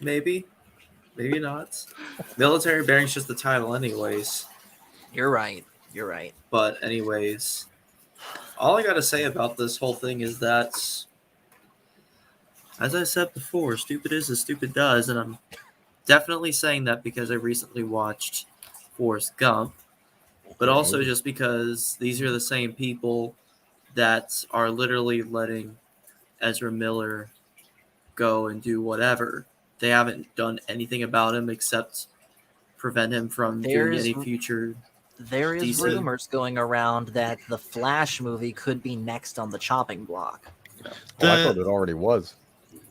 Maybe not. Military bearing's just the title anyways. You're right. But anyways, all I got to say about this whole thing is that, as I said before, stupid is as stupid does, and I'm definitely saying that because I recently watched Forrest Gump, but also just because these are the same people that are literally letting Ezra Miller go and do whatever. They haven't done anything about him except prevent him from doing any future. There is rumors going around that the Flash movie could be next on the chopping block. I thought it already was.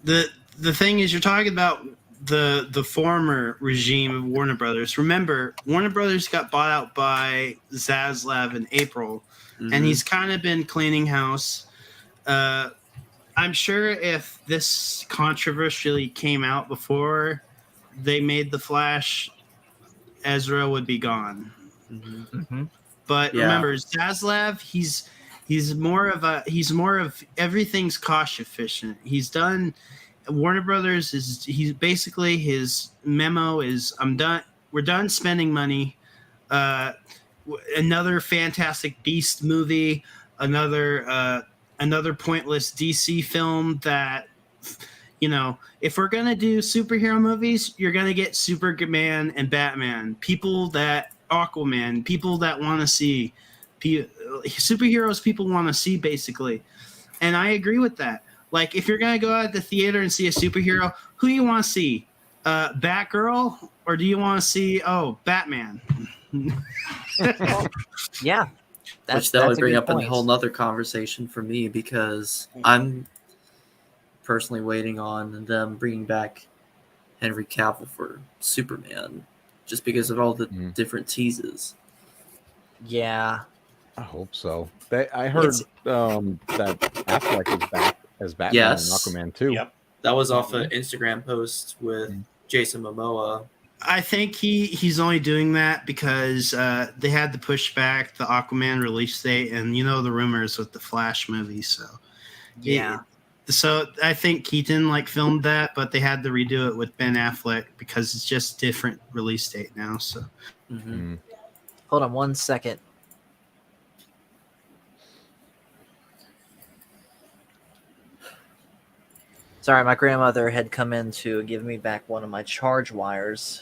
The thing is, you're talking about the former regime of Warner Brothers. Remember, Warner Brothers got bought out by Zaslav in April, and he's kind of been cleaning house. I'm sure if this controversially came out before they made the Flash Ezra would be gone. Mm-hmm. But Yeah. remember, Zaslav, he's more of everything's cost efficient. He's done Warner Brothers he's basically his memo is I'm done. We're done spending money. Another Fantastic Beast movie, another pointless DC film that, if we're going to do superhero movies, you're going to get Superman and Batman, Aquaman, people that want to see superheroes people want to see, basically. And I agree with that. Like, if you're going to go out to the theater and see a superhero, who do you want to see? Batgirl? Or do you want to see, Batman? Yeah. Which that would bring up a whole nother conversation for me, because I'm personally waiting on them bringing back Henry Cavill for Superman, just because of all the different teases. Yeah. I hope so. I heard that Affleck is back as Batman Yes. and Aquaman too. Yep. That was off an Instagram post with Jason Momoa. I think he's only doing that because they had to push back the Aquaman release date, and the rumors with the Flash movie. So yeah, so I think Keaton filmed that, but they had to redo it with Ben Affleck because it's just different release date now. So hold on one second. Sorry, my grandmother had come in to give me back one of my charge wires.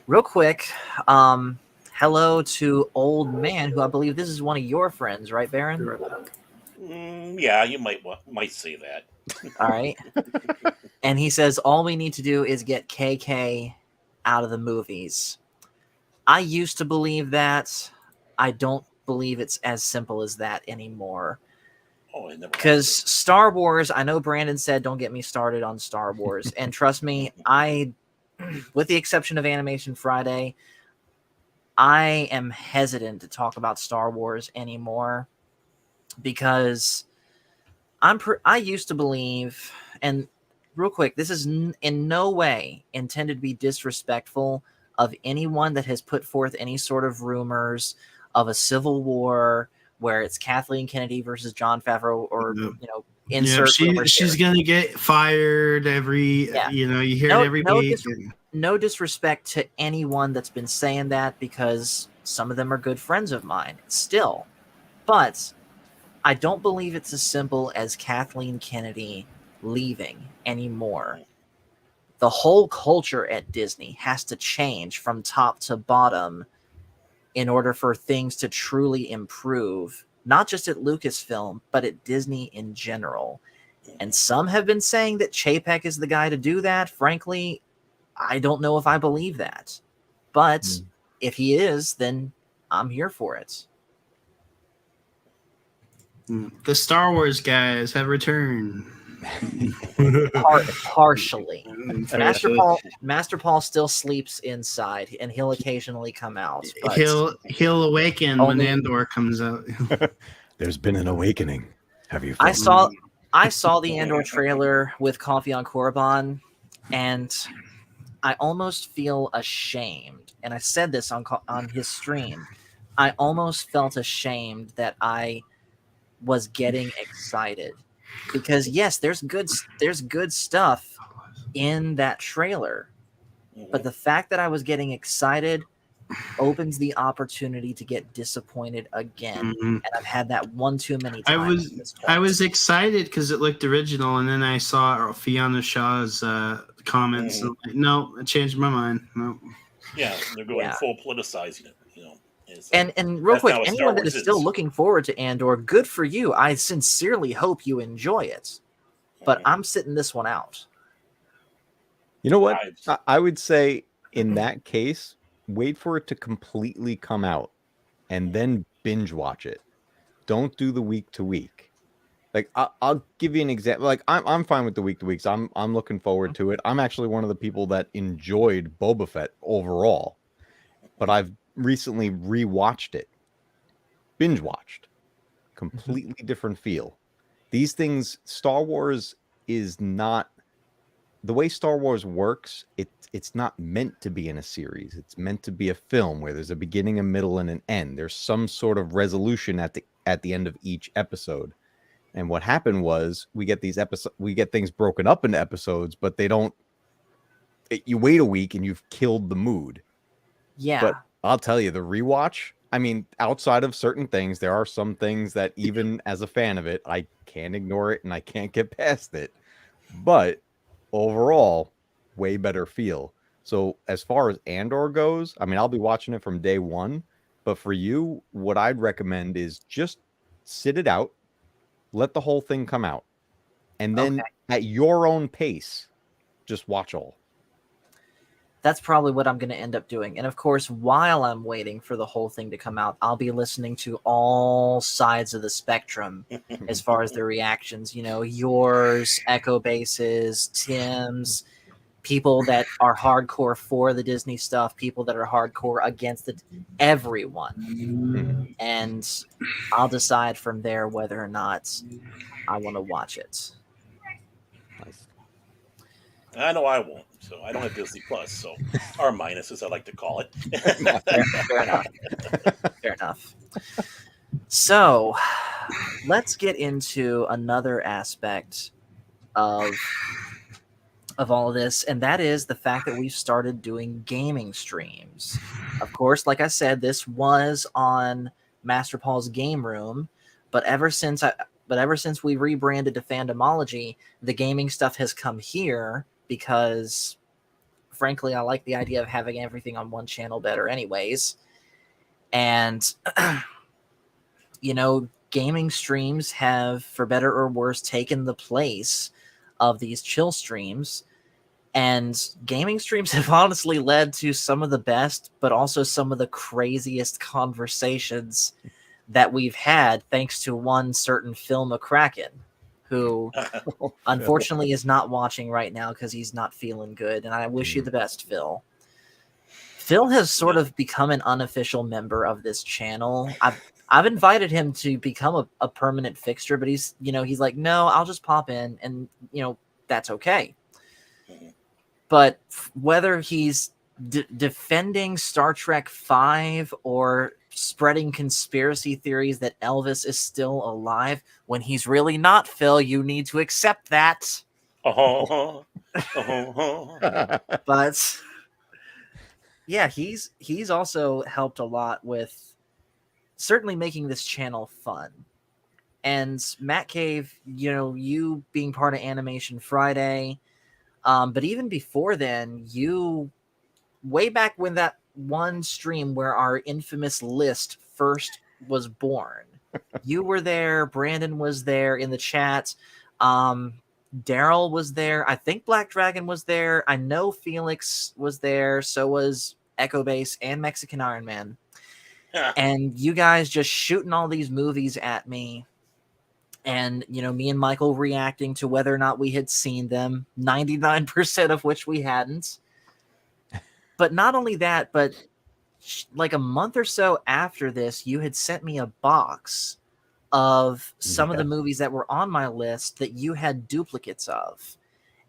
Real quick, hello to Old Man, who I believe this is one of your friends, right, Baron? Yeah, you might say that. All right. And he says, all we need to do is get KK out of the movies. I used to believe that. I don't believe it's as simple as that anymore. Because Star Wars, I know Brandon said, don't get me started on Star Wars. And trust me, with the exception of Animation Friday, I am hesitant to talk about Star Wars anymore because I used to believe, and real quick, this is in no way intended to be disrespectful of anyone that has put forth any sort of rumors of a civil war where it's Kathleen Kennedy versus Jon Favreau, or insert. She's gonna get fired every. You hear it every week. No disrespect to anyone that's been saying that, because some of them are good friends of mine still, but I don't believe it's as simple as Kathleen Kennedy leaving anymore. The whole culture at Disney has to change from top to bottom in order for things to truly improve, not just at Lucasfilm, but at Disney in general. And some have been saying that Chapek is the guy to do that. Frankly, I don't know if I believe that. But if he is, then I'm here for it. The Star Wars guys have returned. Partially. Master Paul still sleeps inside, and he'll occasionally come out. But he'll awaken when Andor comes out. There's been an awakening. Have you? I saw the Andor trailer with Coffee on Korriban, and I almost feel ashamed. And I said this on his stream. I almost felt ashamed that I was getting excited. Because yes, there's good stuff in that trailer, but the fact that I was getting excited opens the opportunity to get disappointed again, and I've had that one too many times. I was excited because it looked original, and then I saw Fiona Shaw's comments. And no, I changed my mind. No. Yeah, they're going full politicizing it. And real quick, anyone that is still looking forward to Andor, good for you. I sincerely hope you enjoy it. But I'm sitting this one out. You know what? I would say in that case, wait for it to completely come out and then binge watch it. Don't do the week to week. Like I'll give you an example. Like I'm fine with the week to weeks. I'm looking forward to it. I'm actually one of the people that enjoyed Boba Fett overall, but I've recently rewatched it, binge watched, completely different feel. These things, Star Wars is not the way Star Wars works, it's not meant to be in a series. It's meant to be a film where there's a beginning, a middle, and an end. There's some sort of resolution at the end of each episode. And what happened was we get things broken up into episodes, but they don't. You wait a week and you've killed the mood. Yeah. But I'll tell you, the rewatch. I mean, outside of certain things, there are some things that even as a fan of it, I can't ignore it and I can't get past it. But overall, way better feel. So as far as Andor goes, I mean, I'll be watching it from day one. But for you, what I'd recommend is just sit it out, let the whole thing come out, and then at your own pace, just watch all. That's probably what I'm going to end up doing. And of course, while I'm waiting for the whole thing to come out, I'll be listening to all sides of the spectrum as far as the reactions. You know, yours, Echo Base's, Tim's, people that are hardcore for the Disney stuff, people that are hardcore against it, everyone. And I'll decide from there whether or not I want to watch it. Nice. I know I won't. So I don't have Disney Plus, so or minus, as I like to call it. Fair enough. Fair enough. So let's get into another aspect of all of this, and that is the fact that we've started doing gaming streams. Of course, like I said, this was on Master Paul's Game Room, but ever since we rebranded to Fandomology, the gaming stuff has come here. Because, frankly, I like the idea of having everything on one channel better anyways. And, you know, gaming streams have, for better or worse, taken the place of these chill streams. And gaming streams have honestly led to some of the best, but also some of the craziest conversations that we've had, thanks to one certain Phil McCracken, who unfortunately is not watching right now because he's not feeling good. And I wish you the best, Phil. Phil has sort of become an unofficial member of this channel. I've invited him to become a permanent fixture, but he's like, no, I'll just pop in, and that's okay. But whether he's defending Star Trek V or spreading conspiracy theories that Elvis is still alive when he's really not, Phil, you need to accept that. But yeah, he's also helped a lot with certainly making this channel fun. And Matt Cave, you being part of Animation Friday, but even before then, you way back when that one stream where our infamous list first was born, you were there, Brandon was there in the chat, Daryl was there, I think Black Dragon was there, I know Felix was there, so was Echo Base and Mexican Iron Man. And you guys just shooting all these movies at me, and me and Michael reacting to whether or not we had seen them, 99% of which we hadn't. But not only that, but like a month or so after this, you had sent me a box of some of the movies that were on my list that you had duplicates of.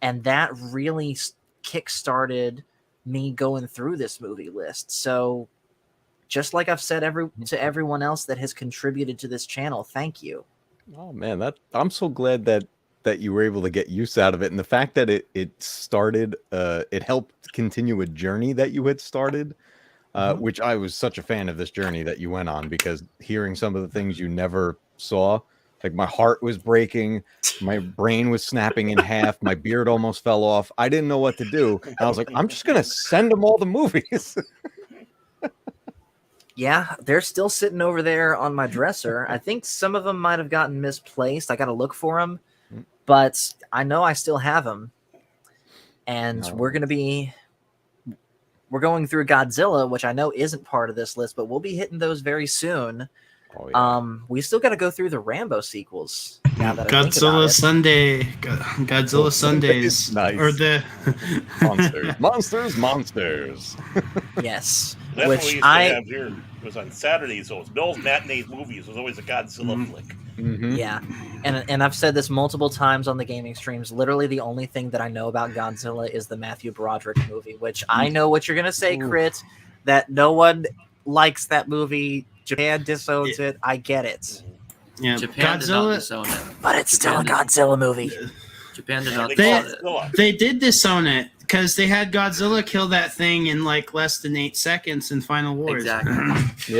And that really kick-started me going through this movie list. So just like I've said to everyone else that has contributed to this channel, thank you. Oh, man, I'm so glad that you were able to get use out of it. And the fact that it started, it helped continue a journey that you had started, which I was such a fan of this journey that you went on, because hearing some of the things you never saw, like my heart was breaking, my brain was snapping in half, my beard almost fell off. I didn't know what to do. And I was like, I'm just going to send them all the movies. Yeah, they're still sitting over there on my dresser. I think some of them might have gotten misplaced. I got to look for them. But I know I still have them, and we're going through Godzilla, which I know isn't part of this list, but we'll be hitting those very soon. Oh, yeah. We still got to go through the Rambo sequels. Now that Godzilla Sunday, Godzilla Sundays, nice. Or the monsters. Yes, that's which what we used to have here. It was on Saturdays. So it was Bill's Matinee Movies. It was always a Godzilla flick. Yeah, and I've said this multiple times on the gaming streams. Literally, the only thing that I know about Godzilla is the Matthew Broderick movie, which I know what you're gonna say, Crit. That no one likes that movie. Japan disowns it. I get it. Yeah, Japan did not disown it. But it's still a Godzilla movie. Japan did not They, disown it. they did disown it because they had Godzilla kill that thing in like less than 8 seconds in Final Wars. Yeah.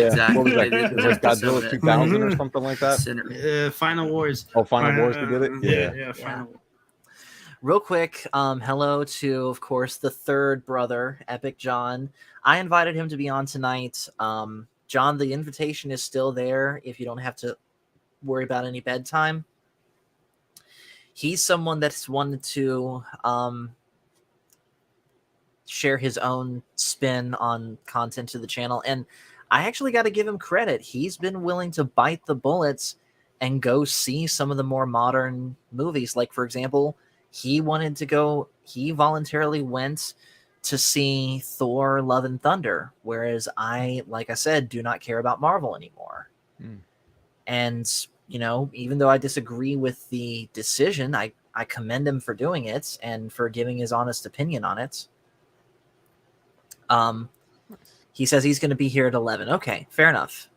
Exactly. What was that? They It was like Godzilla 2000 or something like that? Final Wars. Oh, Final Wars, they did it? Yeah, Final Wars. Real quick, hello to, of course, the third brother, Epic John. I invited him to be on tonight. John, the invitation is still there if you don't have to worry about any bedtime. He's someone that's wanted to share his own spin on content to the channel, and I actually got to give him credit. He's been willing to bite the bullets and go see some of the more modern movies. Like, for example, he voluntarily went to see Thor Love and Thunder, whereas I, like I said, do not care about Marvel anymore. And, you know, even though I disagree with the decision, I commend him for doing it and for giving his honest opinion on it. He says he's going to be here at 11. Okay, fair enough.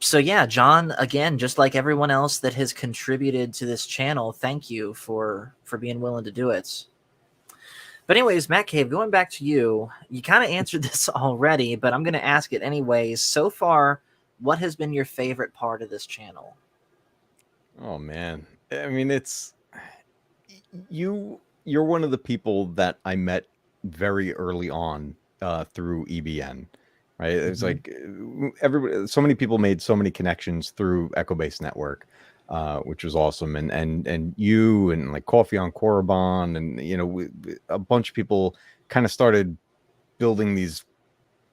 So yeah, John, again, just like everyone else that has contributed to this channel, thank you for being willing to do it. But anyways, Matt Cave, going back to you, you kind of answered this already, but I'm going to ask it anyways. So far, what has been your favorite part of this channel? Oh man, I mean, it's you're one of the people that I met very early on through EBN, right? It's like everybody, so many people made so many connections through Echo Base Network, which was awesome, and you and like Coffee on Korriban, and you know, a bunch of people kind of started building these.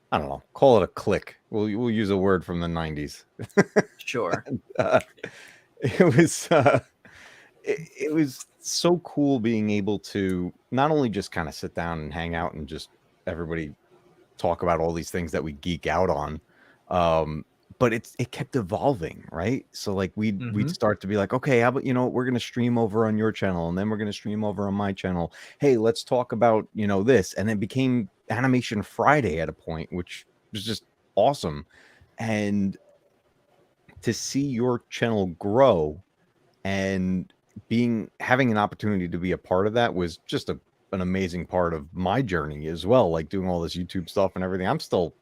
I don't know, call it a clique. We'll use a word from the 90s. Sure. And, it was so cool being able to not only just kind of sit down and hang out and just everybody talk about all these things that we geek out on, but it kept evolving, right? So like we'd start to be like, okay, how about, you know, we're going to stream over on your channel, and then we're going to stream over on my channel. Hey, let's talk about, you know, this. And it became Animation Friday at a point, which was just awesome. And to see your channel grow and having an opportunity to be a part of that was just an amazing part of my journey as well. Like doing all this YouTube stuff and everything. I'm still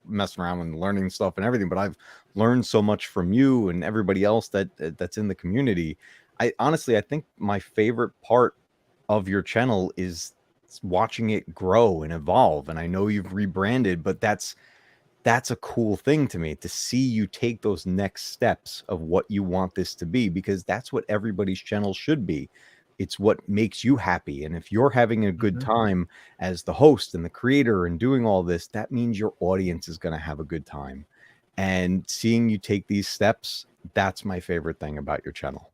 messing around and learning stuff and everything, but I've learned so much from you and everybody else that's in the community. I think my favorite part of your channel is watching it grow and evolve. And I know you've rebranded, but that's a cool thing to me, to see you take those next steps of what you want this to be, because that's what everybody's channel should be. It's what makes you happy. And if you're having a good time as the host and the creator and doing all this, that means your audience is going to have a good time. And seeing you take these steps, that's my favorite thing about your channel.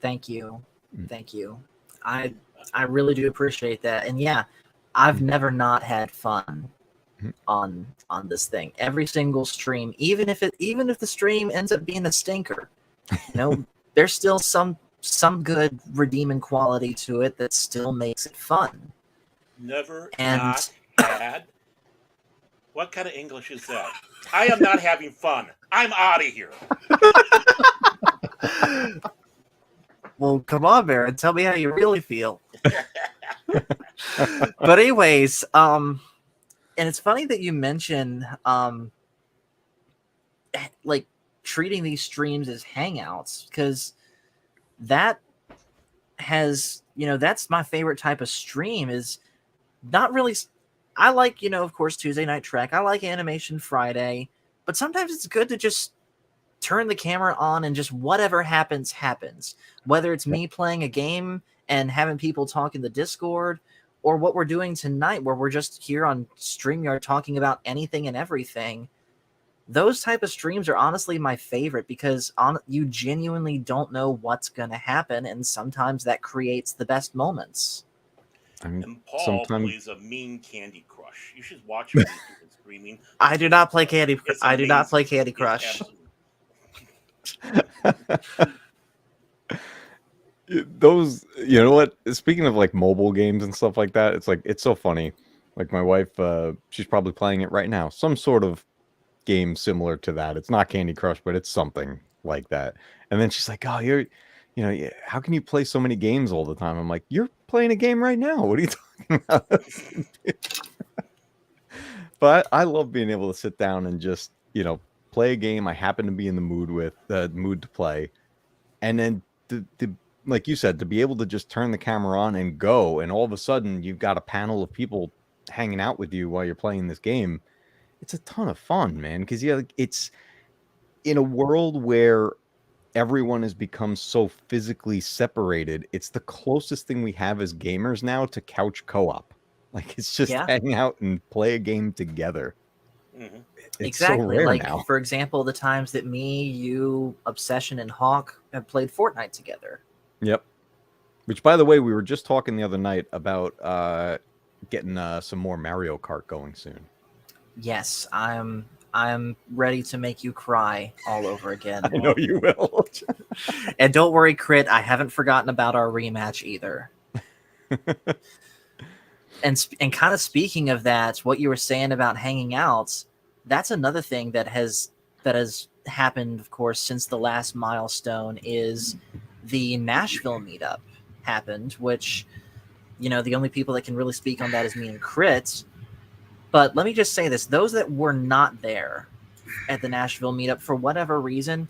Thank you. Thank you. I really do appreciate that. And yeah, I've never not had fun on this thing. Every single stream, even if the stream ends up being a stinker, you know, there's still some good redeeming quality to it that still makes it fun. Never and not had. What kind of English is that? I am not having fun. I'm out of here. Well, come on, Baron. Tell me how you really feel. But anyways, and it's funny that you mention like treating these streams as hangouts, because that has, you know, that's my favorite type of stream. Is not really, I like, you know, of course, Tuesday Night Trek. I like Animation Friday, but sometimes it's good to just turn the camera on and just whatever happens, happens. Whether it's me playing a game and having people talk in the Discord, or what we're doing tonight where we're just here on StreamYard talking about anything and everything. Those type of streams are honestly my favorite, because you genuinely don't know what's going to happen, and sometimes that creates the best moments. I mean, And Paul plays a mean Candy Crush. You should watch him screaming. I do not play Candy Crush. I do not play Candy Crush. Those, you know what? Speaking of like mobile games and stuff like that, it's like it's so funny. Like my wife, she's probably playing it right now. Some sort of game similar to that. It's not Candy Crush, but it's something like that. And then she's like, "Oh, how can you play so many games all the time?" I'm like, "You're playing a game right now. What are you talking about?" But I love being able to sit down and just, play a game I happen to be in the mood to play, and then the like you said, to be able to just turn the camera on and go, and all of a sudden you've got a panel of people hanging out with you while you're playing this game. It's a ton of fun, man, because it's in a world where everyone has become so physically separated. It's the closest thing we have as gamers now to couch co-op. Like, it's just hang out and play a game together. Mm-hmm. It's exactly. so rare like now. For example, the times that me, you, Obsession, and Hawk have played Fortnite together. Yep. Which, by the way, we were just talking the other night about getting some more Mario Kart going soon. Yes, I'm ready to make you cry all over again. I know you will. And don't worry, Crit, I haven't forgotten about our rematch either. And kind of speaking of that, what you were saying about hanging out, that's another thing that has happened, of course, since the last milestone is the Nashville meetup happened, which, the only people that can really speak on that is me and Crit. But let me just say this. Those that were not there at the Nashville meetup, for whatever reason,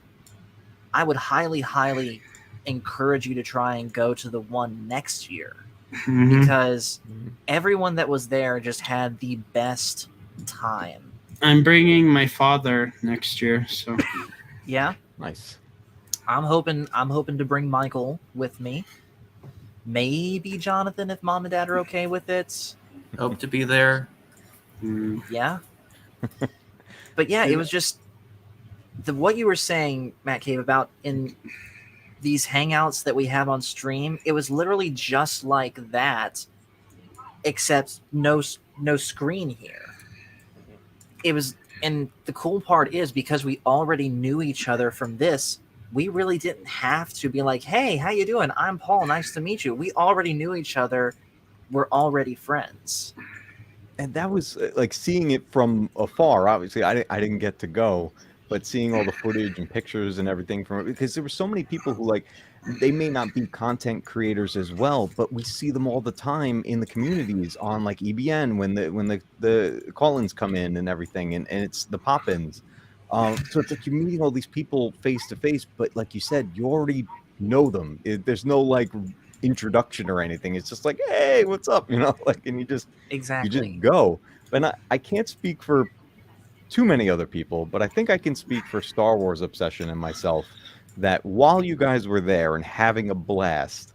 I would highly, highly encourage you to try and go to the one next year. Mm-hmm. Because everyone that was there just had the best time. I'm bringing my father next year, so yeah, nice. I'm hoping to bring Michael with me. Maybe Jonathan if Mom and Dad are okay with it. Hope to be there. Yeah, but yeah, it was just what you were saying, Matt Cave, about in these hangouts that we have on stream. It was literally just like that, except no screen here. It was, and the cool part is because we already knew each other from this, we really didn't have to be like, "Hey, how you doing? I'm Paul. Nice to meet you." We already knew each other. We're already friends. And that was like seeing it from afar. Obviously, I didn't get to go, but seeing all the footage and pictures and everything from it, because there were so many people who, like, they may not be content creators as well, but we see them all the time in the communities on like EBN when the call-ins come in and everything, and it's the pop-ins. So it's like you're meeting all these people face to face, but like you said, you already know them. There's no like introduction or anything. It's just like, "Hey, what's up?" Like, and you just go. And I can't speak for too many other people, but I think I can speak for Star Wars Obsession and myself that while you guys were there and having a blast,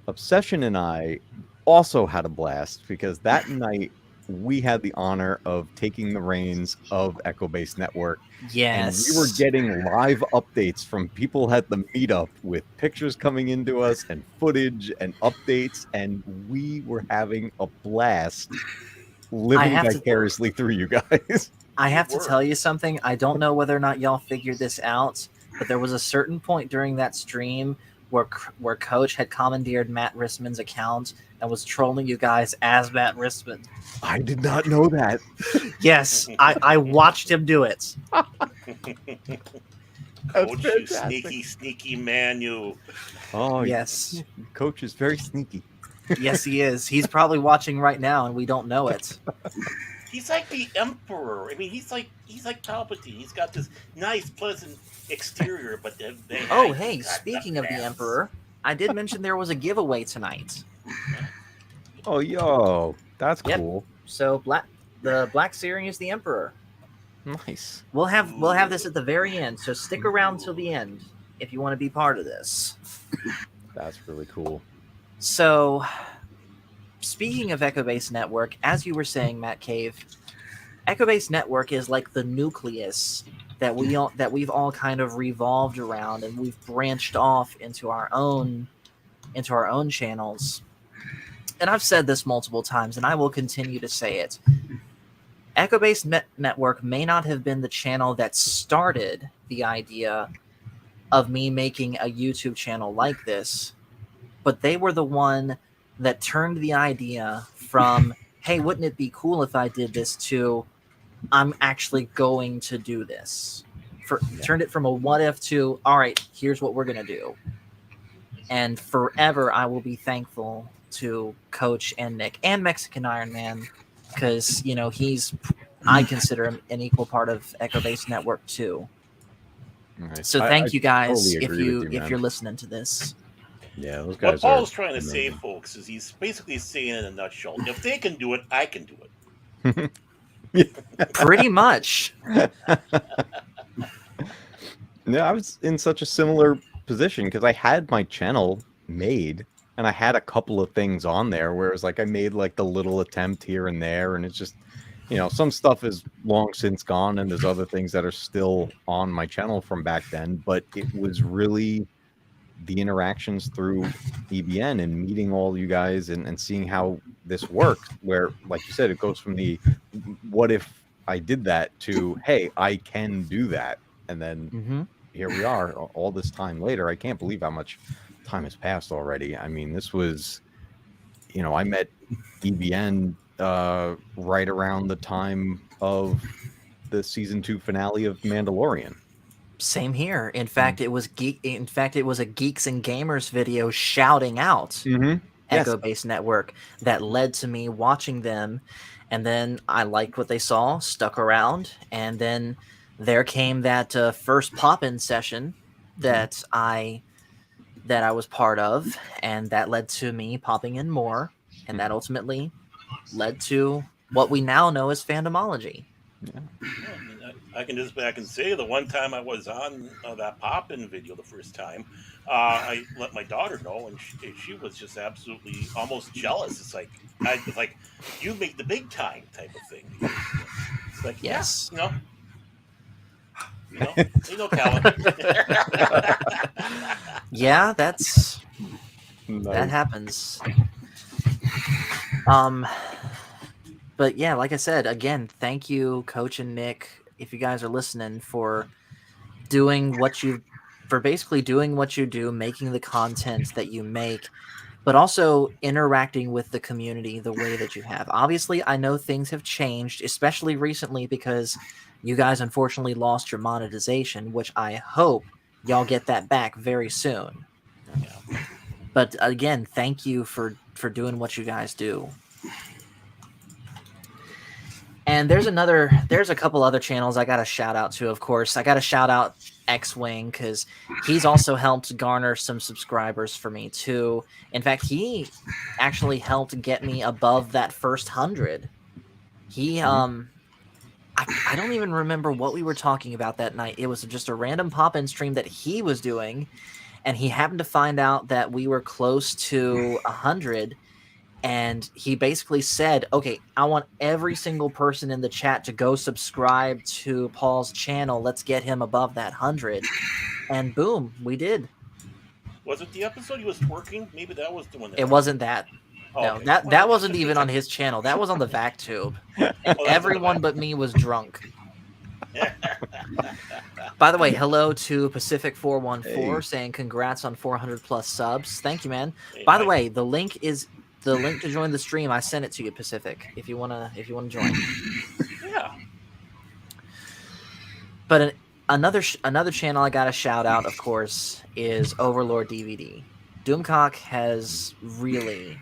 Obsession and I also had a blast because that night we had the honor of taking the reins of Echo Base Network. Yes. And we were getting live updates from people at the meetup with pictures coming into us and footage and updates, and we were having a blast living vicariously through you guys. I have to tell you something. I don't know whether or not y'all figured this out, but there was a certain point during that stream where Coach had commandeered Matt Rissman's account and was trolling you guys as Matt Rissman. I did not know that. Yes, I watched him do it. Coach, you sneaky man, you. Oh, yes. Coach is very sneaky. Yes, he is. He's probably watching right now, and we don't know it. He's like the Emperor. I mean, he's like Palpatine. He's got this nice, pleasant exterior, but then hey, speaking of the Emperor, I did mention there was a giveaway tonight. Oh, yo, that's cool. So the Black Searing is the Emperor. Nice. We'll have this at the very end, so stick around till the end if you want to be part of this. That's really cool. So, speaking of Echo Base Network, as you were saying, Matt Cave, Echo Base Network is like the nucleus that we've all kind of revolved around, and we've branched off into our own channels. And I've said this multiple times, and I will continue to say it. Echo Base Network may not have been the channel that started the idea of me making a YouTube channel like this, but they were the one that turned the idea from, hey, wouldn't it be cool if I did this, to I'm actually going to do this. Turned it from a what if to, all right, here's what we're going to do. And forever I will be thankful to Coach and Nick and Mexican Iron Man, because, you know, I consider him an equal part of Echo Base Network too. Nice. So thank you guys totally agree with you, if you're listening to this. Yeah, those What guys Paul's are trying to say, amazing. folks, is he's basically saying in a nutshell, if they can do it, I can do it. Pretty much. Yeah, I was in such a similar position because I had my channel made and I had a couple of things on there where it was like I made like the little attempt here and there, and it's just, you know, some stuff is long since gone and there's other things that are still on my channel from back then, but it was really the interactions through EBN and meeting all you guys and seeing how this works, where, like you said, it goes from the what if I did that to, hey, I can do that. And then here we are all this time later. I can't believe how much time has passed already. I mean, this was, you know, I met EBN right around the time of the season 2 finale of Mandalorian. Same here. In fact, it was a Geeks and Gamers video shouting out Echo Base Network that led to me watching them, and then I liked what they saw, stuck around, and then there came that first pop-in session that I was part of, and that led to me popping in more, and that ultimately led to what we now know as fandomology. Yeah. I can just back and say the one time I was on that pop-in video the first time, I let my daughter know, and she was just absolutely almost jealous. It's like, I was like, you make the big time type of thing. It's like, yes, you know talent. Yeah, that happens. But yeah, like I said, again, thank you, Coach and Nick, if you guys are listening, for basically doing what you do, making the content that you make, but also interacting with the community the way that you have. Obviously, I know things have changed, especially recently, because you guys unfortunately lost your monetization, which I hope y'all get that back very soon. Yeah. But again, thank you for doing what you guys do. And there's a couple other channels I got to shout out to, of course. I got to shout out X-Wing, because he's also helped garner some subscribers for me too. In fact, he actually helped get me above that first 100. He I don't even remember what we were talking about that night. It was just a random pop-in stream that he was doing, and he happened to find out that we were close to 100. And he basically said, okay, I want every single person in the chat to go subscribe to Paul's channel. Let's get him above that 100. And boom, we did. Was it the episode he was twerking? Maybe that was the one. It wasn't that. Oh, no, okay. that wasn't even on his channel. That was on the VacTube. And everyone but me was drunk. By the way, hello to Pacific414 saying congrats on 400 plus subs. Thank you, man. By the way, the link to join the stream, I sent it to you, Pacific, if you wanna join. Yeah. But another channel I gotta shout out, of course, is Overlord DVD. Doomcock has really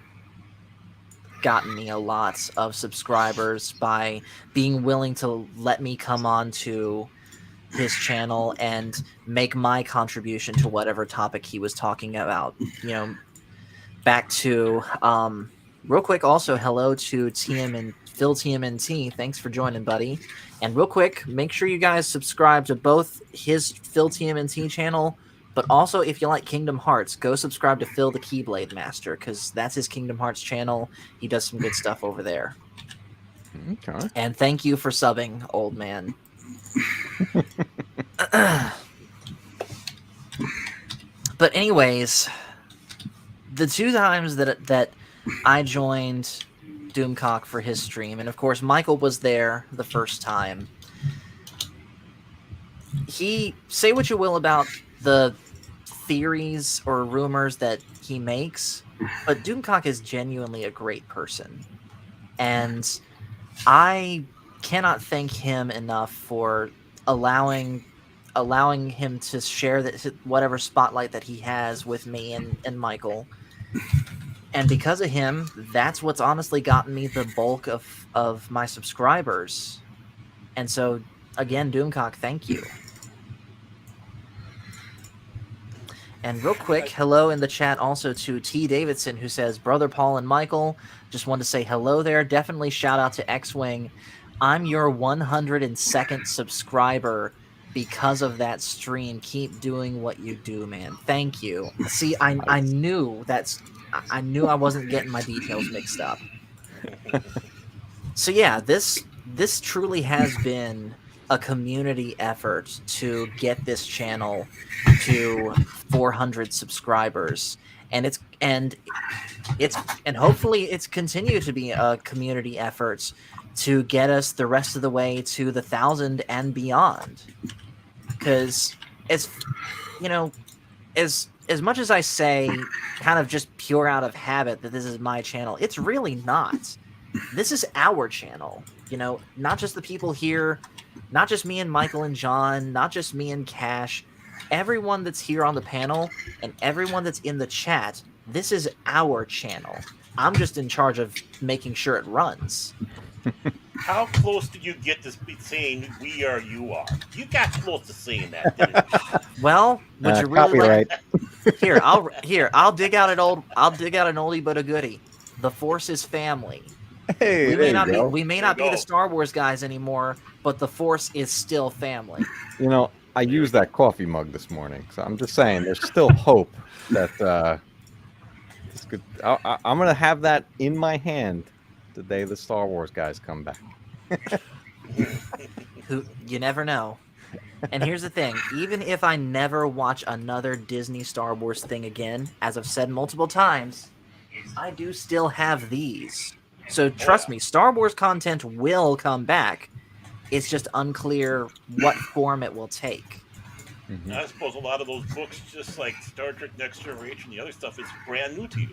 gotten me a lot of subscribers by being willing to let me come on to his channel and make my contribution to whatever topic he was talking about. You know, back to real quick, also hello to TM and Phil TMNT. Thanks for joining, buddy. And real quick, make sure you guys subscribe to both his Phil TMNT channel, but also if you like Kingdom Hearts, go subscribe to Phil the Keyblade Master, because that's his Kingdom Hearts channel. He does some good stuff over there. Okay. And thank you for subbing, old man. But anyways, the two times that I joined Doomcock for his stream, and of course Michael was there the first time. He, say what you will about the theories or rumors that he makes, but Doomcock is genuinely a great person, and I cannot thank him enough for allowing him to share that whatever spotlight that he has with me and Michael. And because of him, that's what's honestly gotten me the bulk of my subscribers. And so, again, Doomcock, thank you. And real quick, hello in the chat also to T. Davidson, who says, Brother Paul and Michael, just want to say hello there. Definitely shout out to X-Wing. I'm your 102nd subscriber because of that stream. Keep doing what you do, man. Thank you. See, I knew I wasn't getting my details mixed up. So yeah, this truly has been a community effort to get this channel to 400 subscribers, and hopefully it's continued to be a community effort to get us the rest of the way to the 1,000 and beyond. Because as much as I say, kind of just pure out of habit, that this is my channel, it's really not. This is our channel. Not just the people here, not just me and Michael and John, not just me and Cash, everyone that's here on the panel and everyone that's in the chat. This is our channel. I'm just in charge of making sure it runs. How close did you get to saying "we are, you are"? You got close to saying that, didn't you? Well, would you really copyright. I'll dig out an oldie but a goodie. The Force is family. Hey, we may not be go. the Star Wars guys anymore, but the Force is still family. I used that coffee mug this morning, so I'm just saying there's still hope that this could. I'm gonna have that in my hand the day the Star Wars guys come back. Who you never know. And here's the thing, even if I never watch another Disney Star Wars thing again, as I've said multiple times, I do still have these. So trust me, Star Wars content will come back. It's just unclear what form it will take. Mm-hmm. I suppose a lot of those books, just like Star Trek Next Generation, the other stuff, is brand new to you.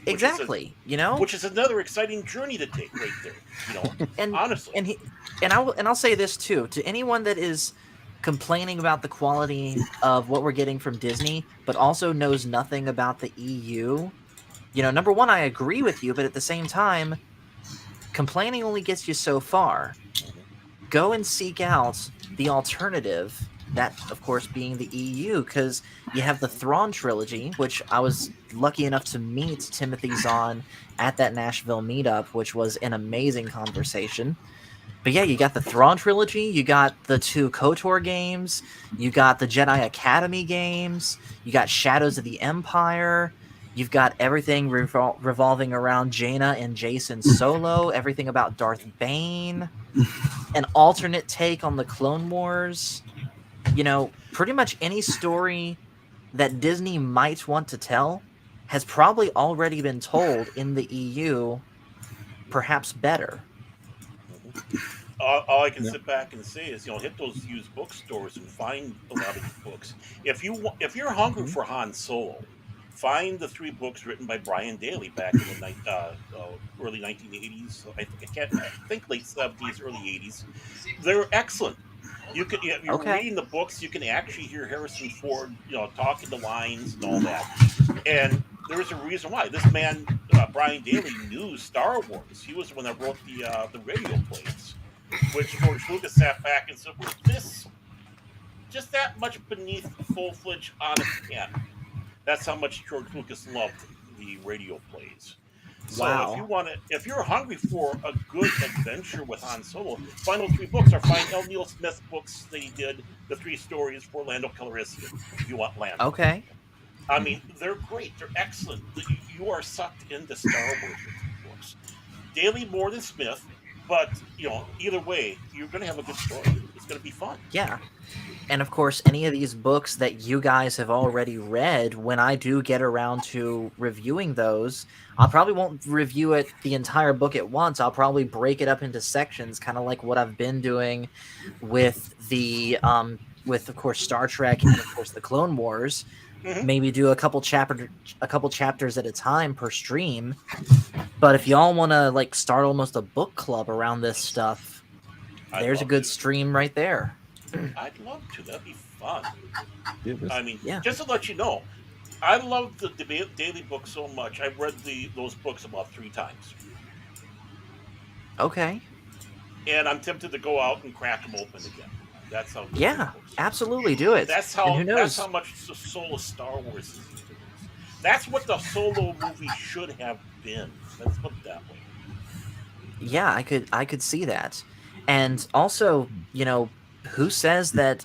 Exactly, which is another exciting journey to take right there. And honestly, I'll say this too to anyone that is complaining about the quality of what we're getting from Disney, but also knows nothing about the EU. Number one, I agree with you, but at the same time, complaining only gets you so far. Go and seek out the alternative. That, of course, being the EU, because you have the Thrawn trilogy, which I was lucky enough to meet Timothy Zahn at that Nashville meetup, which was an amazing conversation. But yeah, you got the Thrawn trilogy, you got the 2 KOTOR games, you got the Jedi Academy games, you got Shadows of the Empire, you've got everything revolving around Jaina and Jason Solo, everything about Darth Bane, an alternate take on the Clone Wars. Pretty much any story that Disney might want to tell has probably already been told in the EU, perhaps better. All I can sit back and say is, hit those used bookstores and find a lot of these books. If you're hungry for Han Solo, find the 3 books written by Brian Daley back in the early 1980s. I think late 70s, early 80s. They're excellent. If you're reading the books, you can actually hear Harrison Ford, talking the lines and all that. And there is a reason why. This man, Brian Daley, knew Star Wars. He was the one that wrote the radio plays, which George Lucas sat back and said, "Was this just that much beneath full-fledged honest canon?" That's how much George Lucas loved the radio plays. So if you're hungry for a good adventure with Han Solo, find those 3 books, or find L. Neil Smith's books that he did, the 3 stories for Lando Calrissian, if you want Lando. Okay. I mean, they're great. They're excellent. You are sucked into Star Wars with these books. Daley more than Smith, but, either way, you're going to have a good story. It's going to be fun. Yeah. And of course, any of these books that you guys have already read, when I do get around to reviewing those, I probably won't review it the entire book at once. I'll probably break it up into sections, kind of like what I've been doing with the with of course Star Trek and of course the Clone Wars. Maybe do a couple chapters at a time per stream. But if y'all want to like start almost a book club around this stuff, there's a good stream right there. I'd love to. That'd be fun. Yeah, I mean, just to let you know, I love the daily book so much. I've read those books about 3 times. Okay. And I'm tempted to go out and crack them open again. That's how. Yeah, absolutely do it. That's how. That's how much the soul of Star Wars is. That's what the Solo movie should have been. Let's put it that way. Yeah, I could see that. And also, you know, who says that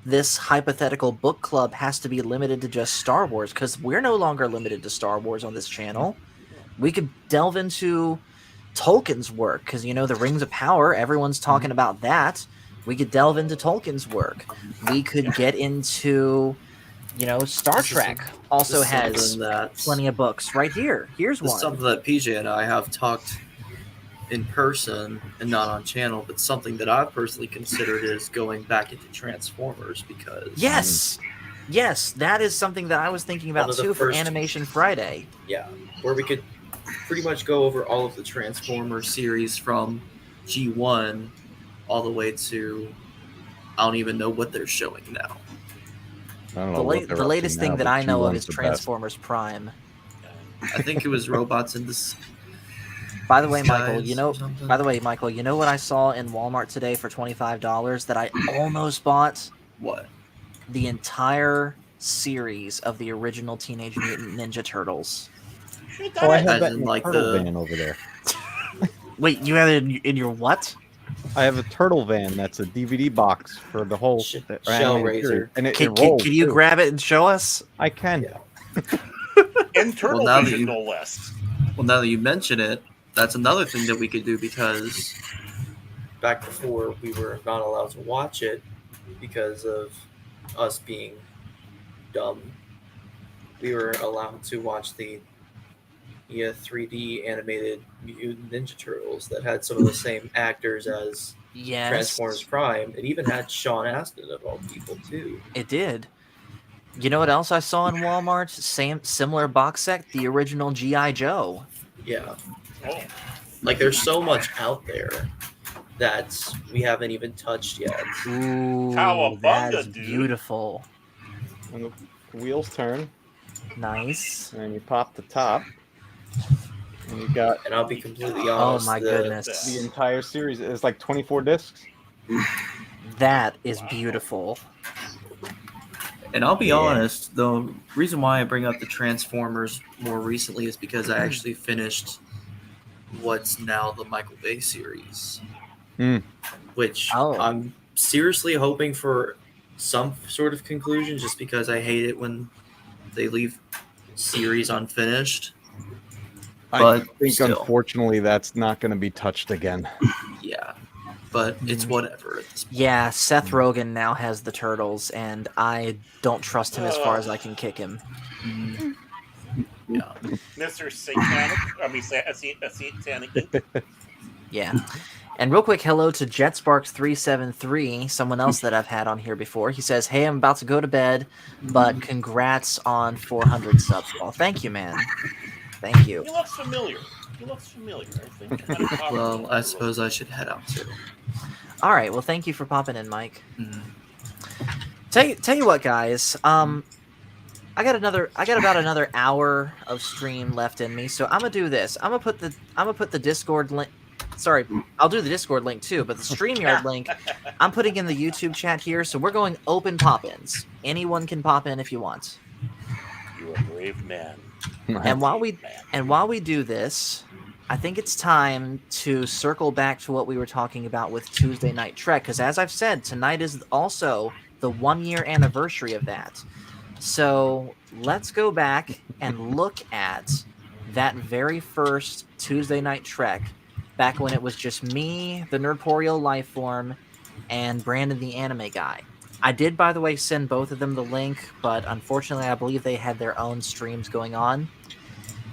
this hypothetical book club has to be limited to just Star Wars? Because we're no longer limited to Star Wars on this channel. We could delve into Tolkien's work, because, you know, the Rings of Power, everyone's talking about that. We could delve into Tolkien's work. We could get into, you know, Star Trek also has plenty of books right here. Here's one. Something that PJ and I have talked in person and not on channel, but something that I've personally considered is going back into Transformers, because yes, that is something that I was thinking about too for Animation Friday. Yeah, where we could pretty much go over all of the Transformers series from G1 all the way to I don't even know what they're showing now. I don't know the latest thing that I know of is Transformers Prime. I think it was Robots in this. By the way, Michael, you know what I saw in Walmart today for $25 that I almost bought? What? The entire series of the original Teenage Mutant Ninja Turtles. Oh, I have that in like the van over there. Wait, you have it in your what? I have a turtle van that's a DVD box for the whole Shellraiser. And it can rolls, you grab it and show us? I can. Yeah. And turtle vision, no less. Well, now that you mention it, that's another thing that we could do, because back before we were not allowed to watch it because of us being dumb, we were allowed to watch the 3D animated Mutant Ninja Turtles that had some of the same actors as Transformers Prime. It even had Sean Astin of all people too. It did. You know what else I saw in Walmart? Similar box set, the original G.I. Joe. Yeah. Like, there's so much out there that we haven't even touched yet. Ooh, that is beautiful. And the wheels turn. Nice. And you pop the top. And you got... And I'll be completely honest. Oh my goodness. The entire series is like 24 discs. That is beautiful. And I'll be honest, the reason why I bring up the Transformers more recently is because I actually finished what's now the Michael Bay series, which I'm seriously hoping for some sort of conclusion, just because I hate it when they leave series unfinished. I think unfortunately that's not going to be touched again. Yeah, but it's whatever at this point. Yeah, Seth Rogen now has the Turtles, and I don't trust him as far as I can kick him. Yeah. Mr. Satanic. I mean, Satanic. Yeah. And real quick, hello to JetSparks373, someone else that I've had on here before. He says, "Hey, I'm about to go to bed, but congrats on 400 subs." Well, thank you, man. Thank you. He looks familiar. I think. Well, I suppose I should head out too. All right. Well, thank you for popping in, Mike. Tell you what, guys. I got about another hour of stream left in me, so I'm gonna do this. I'm gonna put the Discord link. Sorry, I'll do the Discord link too, but the StreamYard link I'm putting in the YouTube chat here. So we're going open pop-ins. Anyone can pop in if you want. You're a brave man. And while we do this, I think it's time to circle back to what we were talking about with Tuesday Night Trek, because as I've said, tonight is also the 1-year anniversary of that. So let's go back and look at that very first Tuesday Night Trek, back when it was just me, the Nerdporeal Lifeform, and Brandon the Anime Guy. I did, by the way, send both of them the link, but unfortunately I believe they had their own streams going on.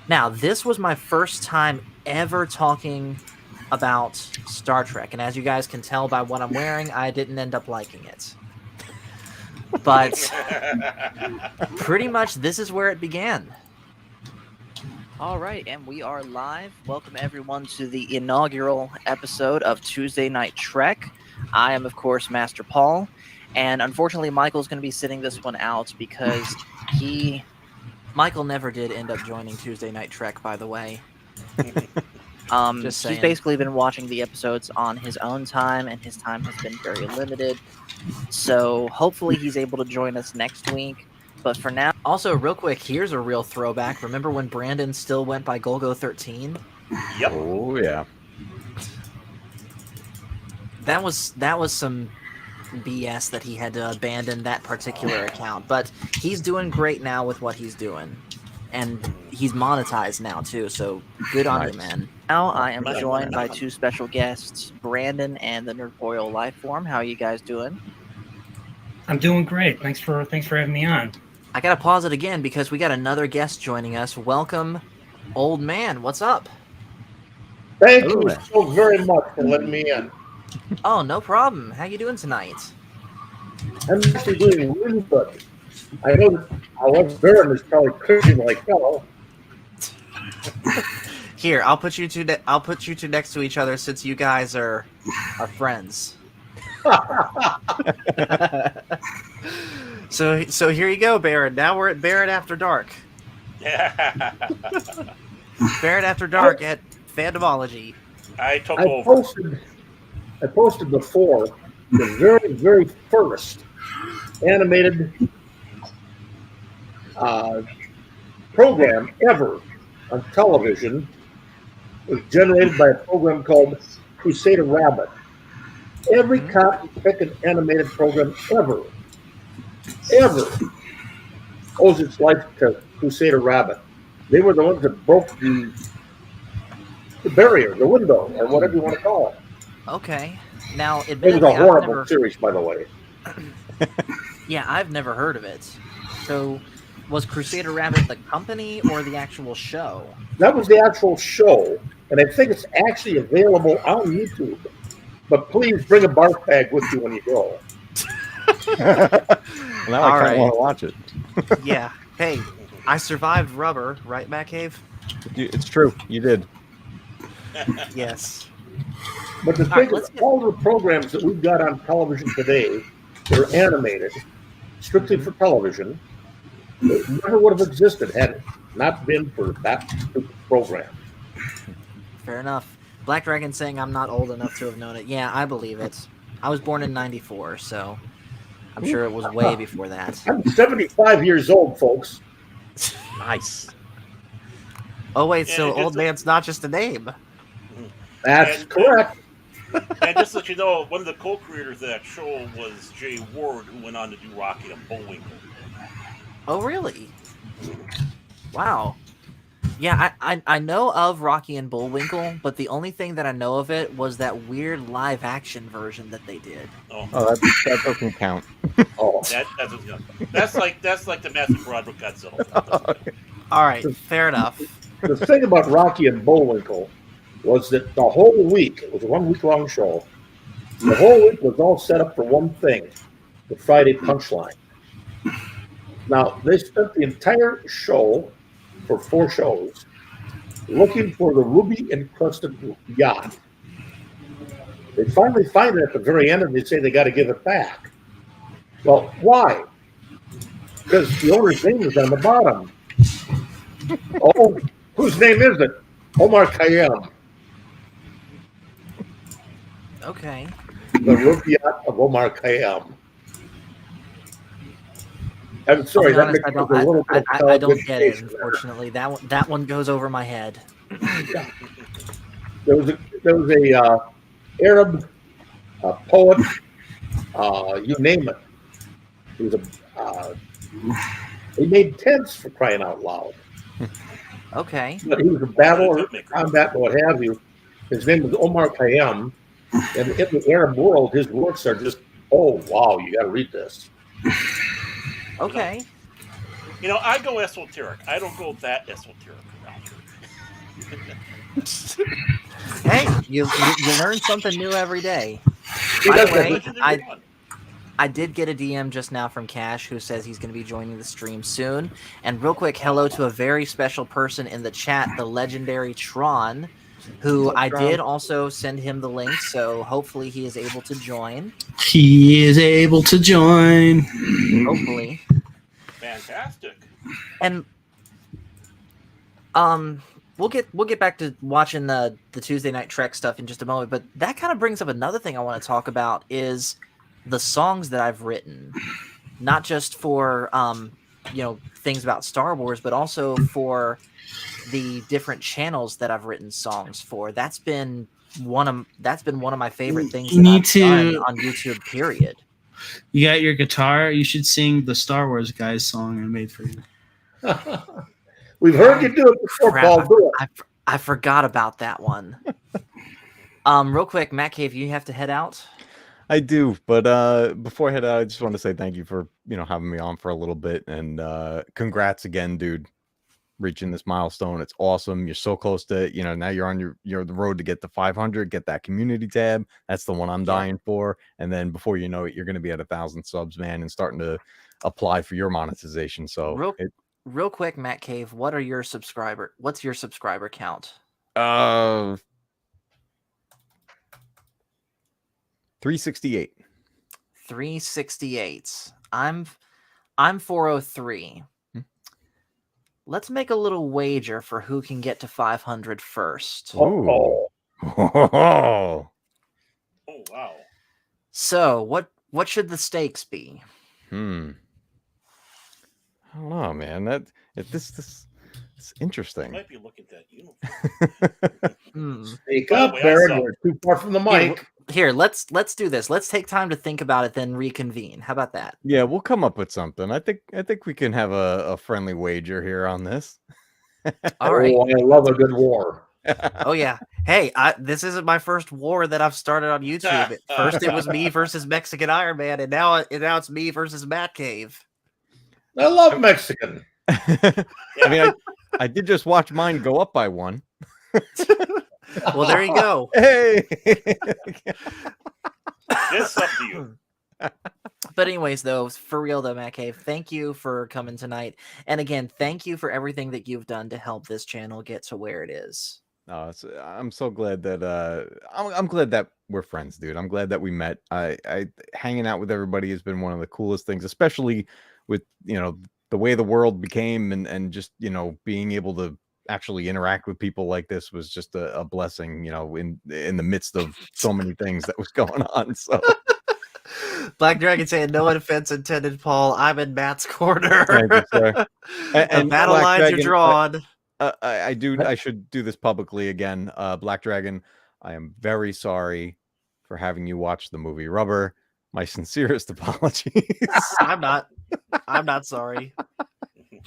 Now, this was my first time ever talking about Star Trek, and as you guys can tell by what I'm wearing, I didn't end up liking it. But pretty much this is where it began. All right, and we are live. Welcome everyone to the inaugural episode of Tuesday Night Trek. I am, of course, Master Paul, and unfortunately, Michael's going to be sitting this one out because Michael never did end up joining Tuesday Night Trek, by the way. He's basically been watching the episodes on his own time, and his time has been very limited. So hopefully he's able to join us next week. But for now... Also, real quick, here's a real throwback. Remember when Brandon still went by Golgo 13? Yep. Oh, yeah. That was some BS that he had to abandon that particular account. But he's doing great now with what he's doing. And he's monetized now, too, so good on you, man. Now I am joined by two special guests, Brandon and the Nerd Royal Lifeform. How are you guys doing? I'm doing great. Thanks for having me on. I gotta pause it again because we got another guest joining us. Welcome, Old Man. What's up? Thank you so very much for letting me in. Oh, no problem. How you doing tonight? I'm actually doing really good. I know that our Baron is probably cringing like hell. Here, I'll put you two next to each other since you guys are friends. So here you go, Baron. Now we're at Baron After Dark. Yeah. Baron After Dark at Fandomology. I posted before the very, very first animated program ever on television was generated by a program called Crusader Rabbit. Every cotton picking animated program ever owes its life to Crusader Rabbit. They were the ones that broke the barrier, the window, or whatever you want to call it. Okay. Now, it was a horrible series, by the way. Yeah, I've never heard of it. So, was Crusader Rabbit the company or the actual show? That was the actual show, and I think it's actually available on YouTube. But please bring a barf bag with you when you go. Now I kind of want to watch it. Yeah. Hey, I survived rubber, right, Matt Cave? It's true. You did. Yes. But the thing is, all the programs that we've got on television today that are animated, strictly for television, it never would have existed had it not been for that program. Fair enough. Black Dragon saying I'm not old enough to have known it. Yeah, I believe it. I was born in '94, so I'm sure it was way before that. I'm 75 years old, folks. Nice. Oh, wait, so Old Man's not just a name. That's correct. And just to let you know, one of the co-creators of that show was Jay Ward, who went on to do Rocky and Bullwinkle. Oh, really? Wow. Yeah, I know of Rocky and Bullwinkle, but the only thing that I know of it was that weird live-action version that they did. Oh, that doesn't count. Oh, that's like the Matthew Broderick Godzilla. All right, fair enough. The thing about Rocky and Bullwinkle was that the whole week, it was a 1 week long show, the whole week was all set up for one thing, the Friday punchline. Now, they spent the entire show, for 4 shows, looking for the ruby-encrusted yacht. They finally find it at the very end, and they say they got to give it back. Well, why? Because the owner's name is on the bottom. Oh, whose name is it? Omar Khayyam. Okay. The ruby yacht of Omar Khayyam. I'm sorry, that makes I don't get it, unfortunately. That one goes over my head. There was a Arab poet, you name it. He was he made tents, for crying out loud. Okay. But he was a battler, combat, what have you. His name was Omar Khayyam, and in the Arab world, his works are just, oh wow, you got to read this. Okay. You know, I go esoteric. I don't go that esoteric around here. Hey, you learn something new every day. By the way, I did get a DM just now from Cash who says he's going to be joining the stream soon. And real quick, hello to a very special person in the chat, the legendary Tron, who I did also send him the link, so hopefully he is able to join. He is able to join. Hopefully. Fantastic. And we'll get back to watching the Tuesday Night Trek stuff in just a moment, but that kind of brings up another thing I want to talk about is the songs that I've written, not just for things about Star Wars, but also for the different channels that I've written songs for. That's been one of my favorite things that I've done on YouTube, period. You got your guitar, you should sing the Star Wars guys song I made for you. We've heard you do it before, Paul. Do it. I forgot about that one. Real quick, Matt Cave, you have to head out. I do, but before I head out, I just want to say thank you for having me on for a little bit, and congrats again, dude, reaching this milestone. It's awesome. You're so close to now you're on the road to get to 500. Get that community tab. That's the one I'm dying for, and then before you know it, you're going to be at 1,000 subs, man, and starting to apply for your monetization. So real quick, Matt Cave, what's your subscriber count? 368. 368. I'm 403. Let's make a little wager for who can get to 500 first. Oh wow. So what should the stakes be? I don't know, man. This it's interesting. I might be looking at that uniform. Speak up, Baron. We're too far from the mic. Here, let's do this. Let's take time to think about it, then reconvene. How about that? Yeah, we'll come up with something. I think we can have a friendly wager here on this. All right. Oh, I love a good war. Oh yeah. Hey, this isn't my first war that I've started on YouTube. First it was me versus Mexican Iron Man, and now it's me versus Matt Cave. I love Mexican. I mean, I did just watch mine go up by 1. Well, there you go. Hey. It's up to you. But anyways, though, for real though, Matt Cave, thank you for coming tonight. And again, thank you for everything that you've done to help this channel get to where it is. I'm so glad that I'm glad that we're friends, dude. I'm glad that we met. I hanging out with everybody has been one of the coolest things, especially with the way the world became and just being able to actually interact with people like this was just a blessing, in the midst of so many things that was going on. So Black Dragon saying, no offense intended, Paul. I'm in Matt's corner. Thank you, sir. And battle Black lines Dragon, are drawn. I should do this publicly again. Black Dragon, I am very sorry for having you watch the movie Rubber. My sincerest apologies. I'm not sorry.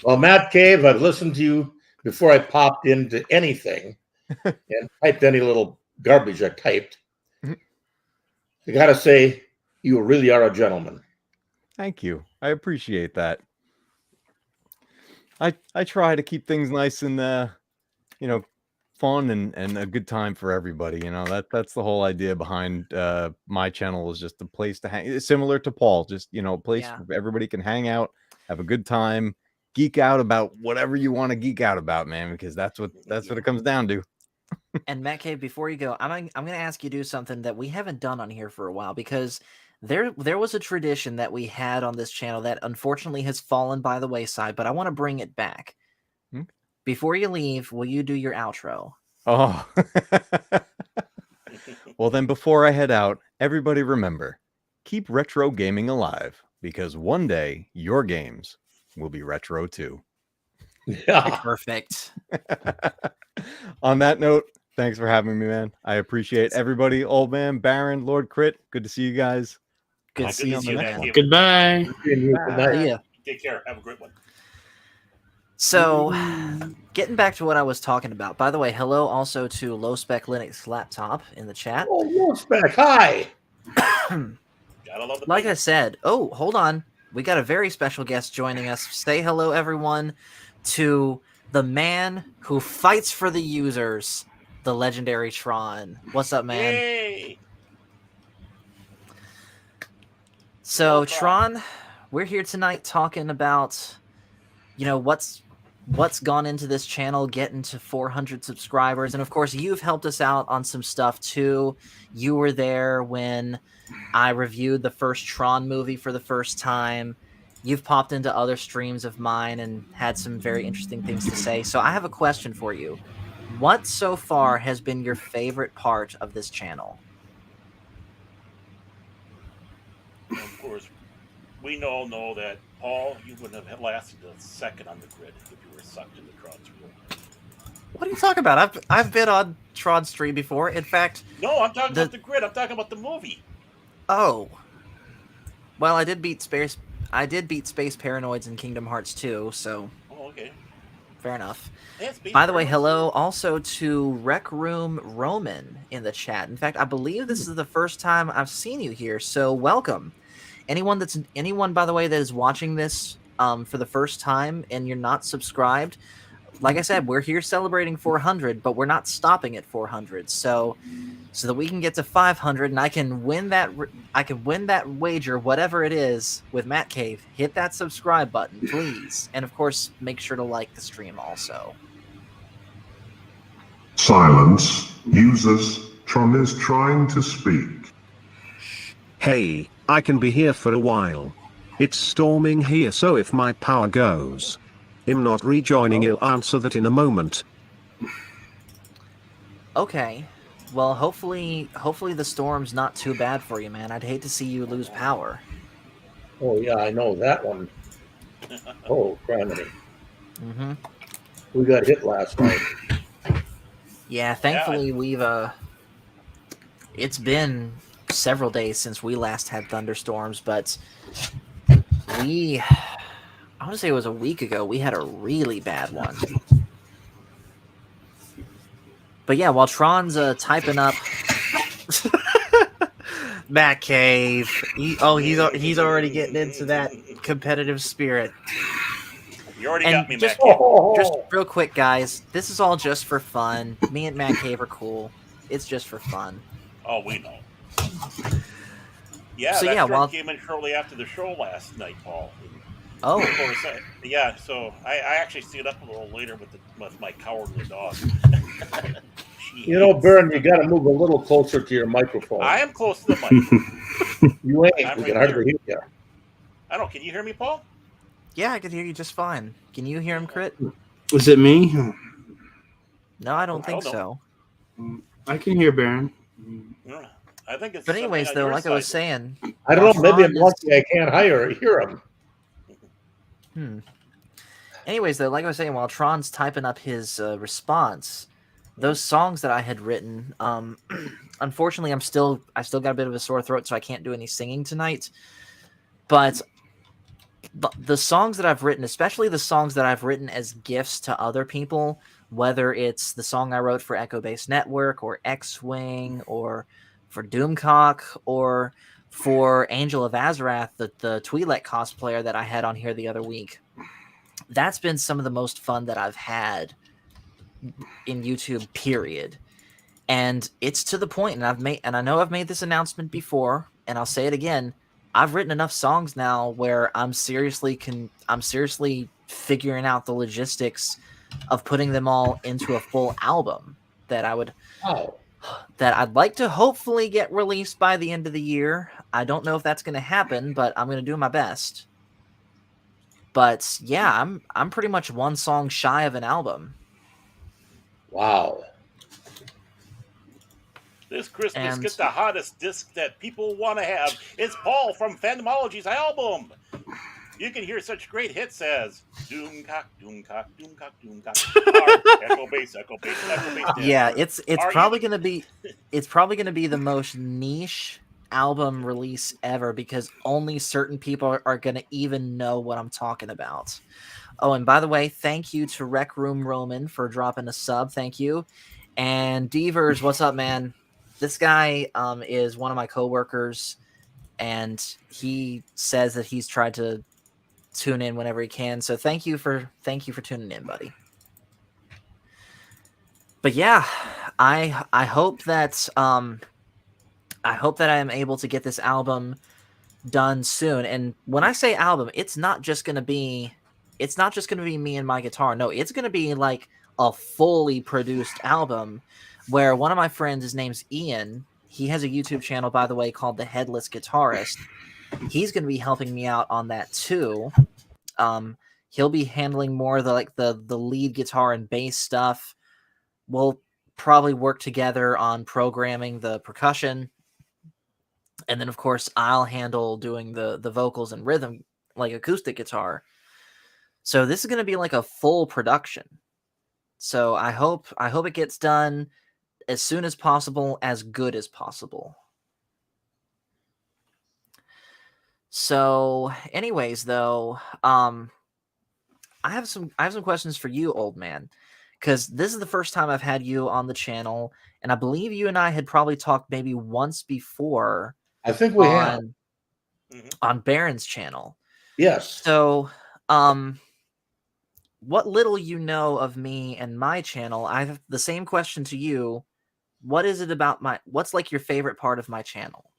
Well, Matt Cave, I've listened to you before I popped into anything and typed any little garbage I typed. I gotta say, you really are a gentleman. Thank you. I appreciate that. I try to keep things nice and fun and a good time for everybody. That's the whole idea behind my channel, is just a place to hang. It's similar to Paul, just a place where everybody can hang out, have a good time, geek out about whatever you want to geek out about, man, because that's what it comes down to. And Matt Cave, before you go, I'm going to ask you to do something that we haven't done on here for a while, because there was a tradition that we had on this channel that unfortunately has fallen by the wayside, but I want to bring it back. Before you leave, will you do your outro? Oh. Well, then before I head out, everybody remember, keep retro gaming alive, because one day your games will be retro too. Yeah. Perfect. On that note, thanks for having me, man. I appreciate everybody. Old Man, Baron, Lord Crit. Good to see you guys. Good to see you, man. Goodbye. Yeah. Take care. Have a great one. So, getting back to what I was talking about. By the way, hello also to Low Spec Linux Laptop in the chat. Oh, Low Spec, hi. Like I said, hold on. We got a very special guest joining us. Say hello, everyone, to the man who fights for the users, the legendary Tron. What's up, man? Yay. So Tron, we're here tonight talking about, what's gone into this channel, getting to 400 subscribers, and of course you've helped us out on some stuff too. You were there when I reviewed the first Tron movie for the first time. You've popped into other streams of mine and had some very interesting things to say. So I have a question for you. What so far has been your favorite part of this channel? Of course, we all know that, Paul, you wouldn't have lasted a second on the grid if you were sucked into Tron's wheel. What are you talking about? I've been on Tron stream before. In fact, no, I'm talking about the grid. I'm talking about the movie. Oh, well, I did beat Space Paranoids in Kingdom Hearts 2, so. Oh, okay. Fair enough. Yeah, by the way, hello also to Rec Room Roman in the chat. In fact, I believe this is the first time I've seen you here, so welcome. Anyone, by the way, that is watching this for the first time and you're not subscribed, like I said, we're here celebrating 400, but we're not stopping at 400. So that we can get to 500 and I can win that wager, whatever it is, with Matt Cave. Hit that subscribe button, please. And of course, make sure to like the stream also. Silence. Users, Tron is trying to speak. Hey, I can be here for a while. It's storming here, so if my power goes, I'm not rejoining. I'll answer that in a moment. Okay. Well, hopefully the storm's not too bad for you, man. I'd hate to see you lose power. Oh, yeah, I know that one. Oh, criminy. Mm-hmm. We got hit last night. Yeah, thankfully we've, it's been several days since we last had thunderstorms, but I want to say it was a week ago, we had a really bad one. But yeah, while Tron's typing up Matt Cave, he's already getting into that competitive spirit. You already got me, just, Matt Cave. Just real quick, guys, this is all just for fun. Me and Matt Cave are cool. It's just for fun. Oh, we know. Yeah, so, that came in shortly after the show last night, Paul. Oh. Of course, yeah, so I actually stayed up a little later with my cowardly dog. You know, Baron, you got to move a little closer to your microphone. I am close to the mic. You ain't. We can hardly hear you. I don't. Can you hear me, Paul? Yeah, I can hear you just fine. Can you hear him, Crit? Was it me? No, I don't think so. I can hear Baron. I think it's. But anyways, though, like I was saying, I don't know. Maybe I'm lucky. I can't hear him. Anyways, though, like I was saying, while Tron's typing up his response, those songs that I had written, unfortunately, I still got a bit of a sore throat, so I can't do any singing tonight. But the songs that I've written, especially the songs that I've written as gifts to other people, whether it's the song I wrote for Echo Base Network or X-Wing or for Doomcock or for Angel of Azarath, the Twi'lek cosplayer that I had on here the other week. That's been some of the most fun that I've had in YouTube, period. And it's to the point, and I know I've made this announcement before, and I'll say it again. I've written enough songs now where I'm seriously figuring out the logistics of putting them all into a full album that I'd like to hopefully get released by the end of the year. I don't know if that's going to happen, but I'm going to do my best. But yeah, I'm pretty much one song shy of an album. Wow. This Christmas, get the hottest disc that people want to have. It's Paul from Phantomology's album. You can hear such great hits as Doomcock, Doomcock, Doomcock, Doomcock, Echo Base, Echo Base, Echo Base. Yeah, it's probably gonna be the most niche album release ever because only certain people are gonna even know what I'm talking about. Oh, and by the way, thank you to Rec Room Roman for dropping a sub. Thank you. And Devers, what's up, man? This guy is one of my coworkers, and he says that he's tried to tune in whenever he can. So thank you for tuning in, buddy. But yeah, I hope that I am able to get this album done soon. And when I say album, it's not just gonna be me and my guitar. No, it's gonna be like a fully produced album where one of my friends, his name's Ian. He has a YouTube channel, by the way, called The Headless Guitarist. He's gonna be helping me out on that too. He'll be handling more of the lead guitar and bass stuff. We'll probably work together on programming the percussion. And then, of course, I'll handle doing the vocals and rhythm, like acoustic guitar. So this is going to be like a full production. So I hope it gets done as soon as possible, as good as possible. So, anyways, though, I have some questions for you, old man, because this is the first time I've had you on the channel, and I believe you and I had probably talked maybe once before. I think we have on Baron's channel. Yes. So, what little you know of me and my channel, I have the same question to you. What is it about what's like your favorite part of my channel?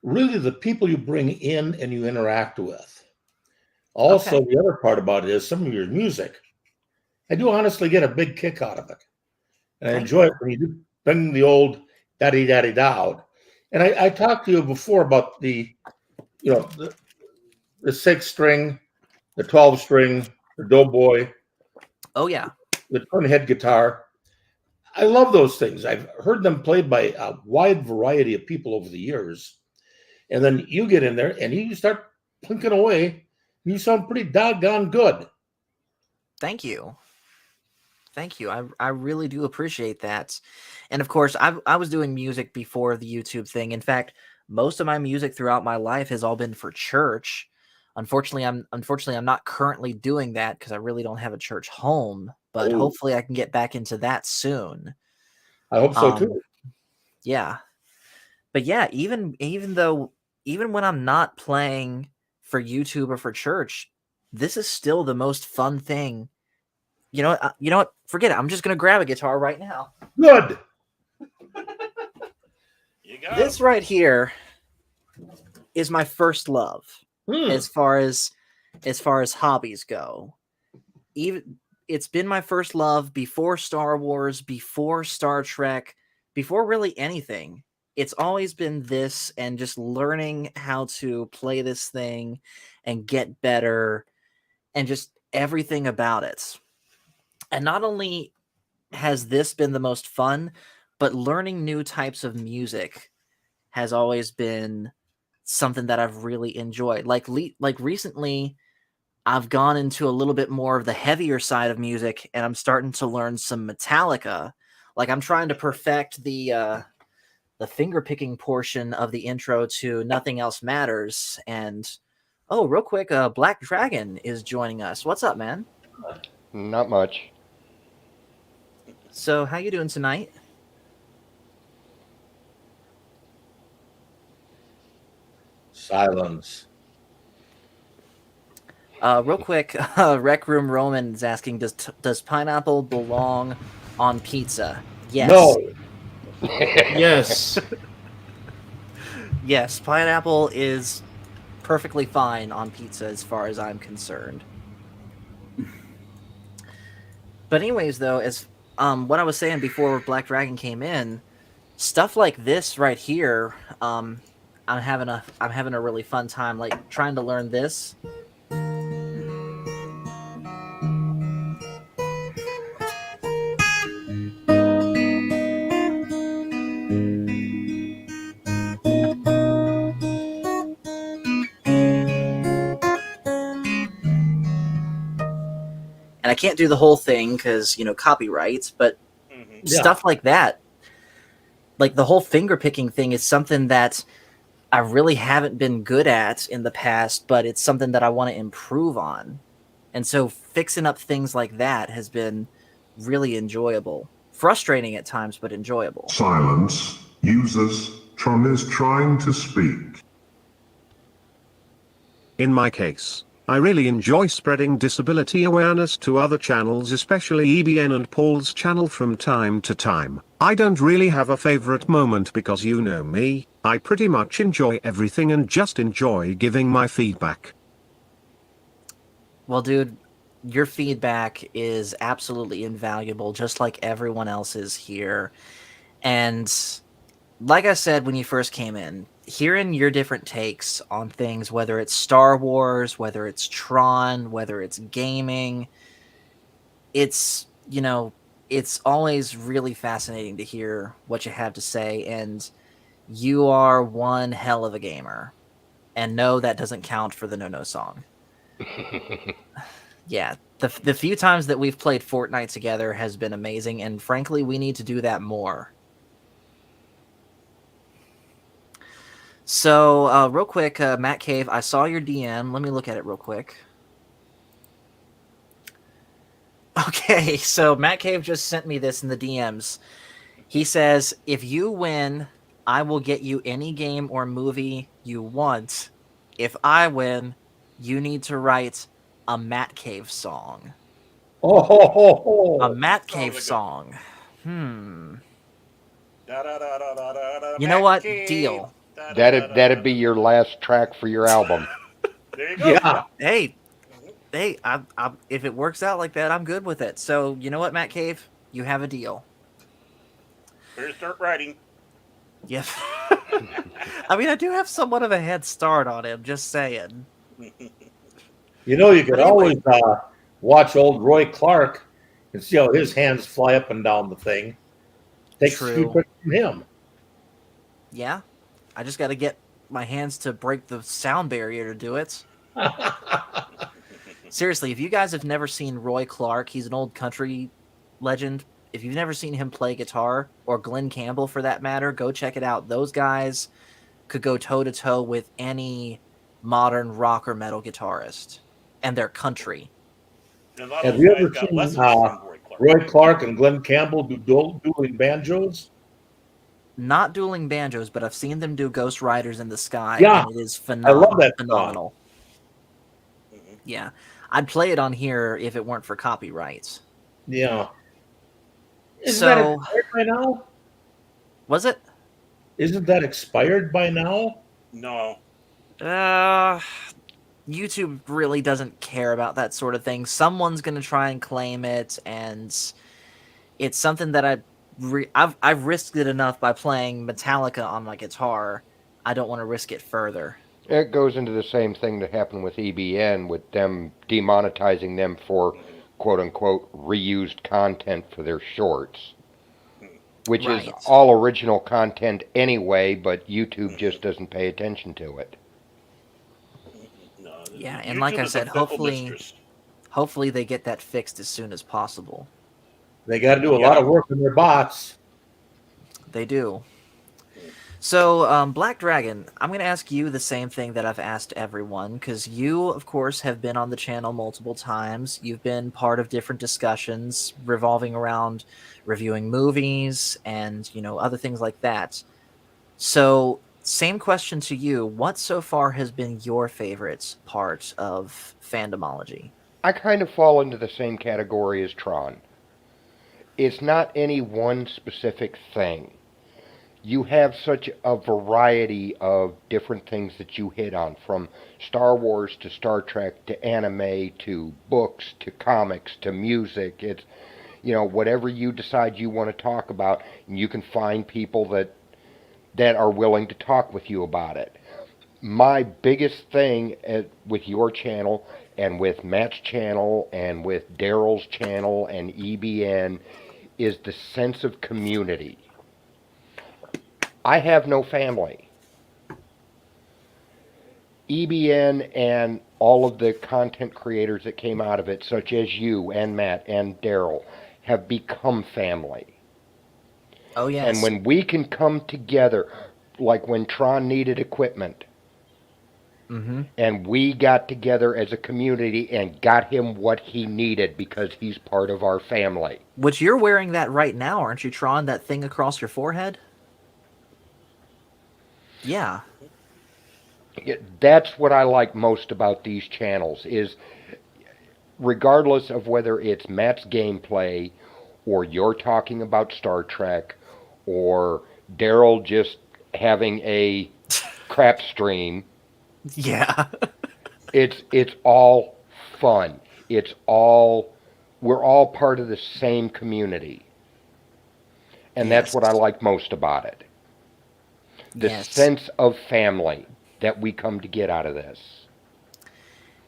Really, the people you bring in and you interact with. Also, Okay. the other part about it is some of your music. I do honestly get a big kick out of it. And I enjoy it when you do bring the old daddy-daddy-down. And I talked to you before about the 6-string, the 12-string, the doughboy. Oh, yeah. The twin head guitar. I love those things. I've heard them played by a wide variety of people over the years. And then you get in there and you start plinking away. You sound pretty doggone good. Thank you. Thank you. I really do appreciate that. And of course, I was doing music before the YouTube thing. In fact, most of my music throughout my life has all been for church. Unfortunately, I'm not currently doing that because I really don't have a church home. But hopefully, I can get back into that soon. I hope so too. Yeah, but yeah, even when I'm not playing for YouTube or for church, this is still the most fun thing. You know what? Forget it. I'm just gonna grab a guitar right now. Good. This right here is my first love as far as hobbies go. It's been my first love before Star Wars, before Star Trek, before really anything. It's always been this and just learning how to play this thing and get better and just everything about it. And not only has this been the most fun, but learning new types of music has always been something that I've really enjoyed. Like recently, I've gone into a little bit more of the heavier side of music, and I'm starting to learn some Metallica. Like I'm trying to perfect the finger picking portion of the intro to Nothing Else Matters. And oh, real quick, Black Dragon is joining us. What's up, man? Not much. So how you doing tonight? Silence. Real quick, Rec Room Roman is asking, does pineapple belong on pizza? Yes. No. Yes. Yes, pineapple is perfectly fine on pizza as far as I'm concerned. But anyways, though, as what I was saying before Black Dragon came in, stuff like this right here, I'm having a really fun time, like trying to learn this. And I can't do the whole thing because, copyrights, but stuff like that. Like the whole finger picking thing is something that I really haven't been good at in the past, but it's something that I want to improve on. And so fixing up things like that has been really enjoyable. Frustrating at times, but enjoyable. Silence. Users. Tron is trying to speak. In my case, I really enjoy spreading disability awareness to other channels, especially EBN and Paul's channel from time to time. I don't really have a favorite moment because you know me, I pretty much enjoy everything and just enjoy giving my feedback. Well, dude, your feedback is absolutely invaluable, just like everyone else's here. And like I said when you first came in, hearing your different takes on things, whether it's Star Wars, whether it's Tron, whether it's gaming, it's, it's always really fascinating to hear what you have to say. And you are one hell of a gamer. And no, that doesn't count for the No song. Yeah, the few times that we've played Fortnite together has been amazing, and frankly, we need to do that more. So, real quick, Matt Cave, I saw your DM. Let me look at it real quick. Okay, so Matt Cave just sent me this in the DMs. He says, if you win, I will get you any game or movie you want. If I win, you need to write a Matt Cave song. A Matt Cave song. You know what? Deal. That'd be your last track for your album. There you go. Yeah. Hey, I, if it works out like that, I'm good with it. So, you know what, Matt Cave? You have a deal. Better start writing. Yeah. I mean, I do have somewhat of a head start on him, just saying. You know, you could always watch old Roy Clark and see how his hands fly up and down the thing. Takes a few tricks from him. Yeah. I just got to get my hands to break the sound barrier to do it. Seriously, if you guys have never seen Roy Clark, he's an old country legend. If you've never seen him play guitar, or Glenn Campbell for that matter, go check it out. Those guys could go toe-to-toe with any modern rock or metal guitarist. And they're country. Have you ever seen Roy Clark and Glenn Campbell do dueling banjos? Not dueling banjos, but I've seen them do Ghost Riders in the Sky. Yeah, and it is I love that phenomenal. Yeah, I'd play it on here if it weren't for copyrights. Yeah. Isn't that expired by now? Was it? Isn't that expired by now? No. YouTube really doesn't care about that sort of thing. Someone's going to try and claim it, and it's something that I've risked it enough by playing Metallica on my guitar. I don't want to risk it further. It goes into the same thing that happened with EBN, with them demonetizing them for quote-unquote reused content for their shorts, which is all original content anyway, but YouTube just doesn't pay attention to it. Yeah, and like I said, hopefully they get that fixed as soon as possible. They got to do a lot of work on their bots. They do. So, Black Dragon, I'm going to ask you the same thing that I've asked everyone, because you, of course, have been on the channel multiple times. You've been part of different discussions revolving around reviewing movies and, other things like that. So, same question to you. What so far has been your favorite part of fandomology? I kind of fall into the same category as Tron. It's not any one specific thing. You have such a variety of different things that you hit on, from Star Wars to Star Trek to anime to books to comics to music. It's, whatever you decide you want to talk about, and you can find people that are willing to talk with you about it. My biggest thing with your channel and with Matt's channel and with Daryl's channel and EBN is the sense of community. I have no family. EBN and all of the content creators that came out of it, such as you and Matt and Daryl, have become family. Oh, yes. And when we can come together, like when Tron needed equipment, and we got together as a community and got him what he needed because he's part of our family. Which you're wearing that right now, aren't you, Tron? That thing across your forehead? Yeah. That's what I like most about these channels, is regardless of whether it's Matt's gameplay or you're talking about Star Trek or Daryl just having a crap stream. Yeah. It's all fun. We're all part of the same community. And that's what I like most about it. The sense of family that we come to get out of this.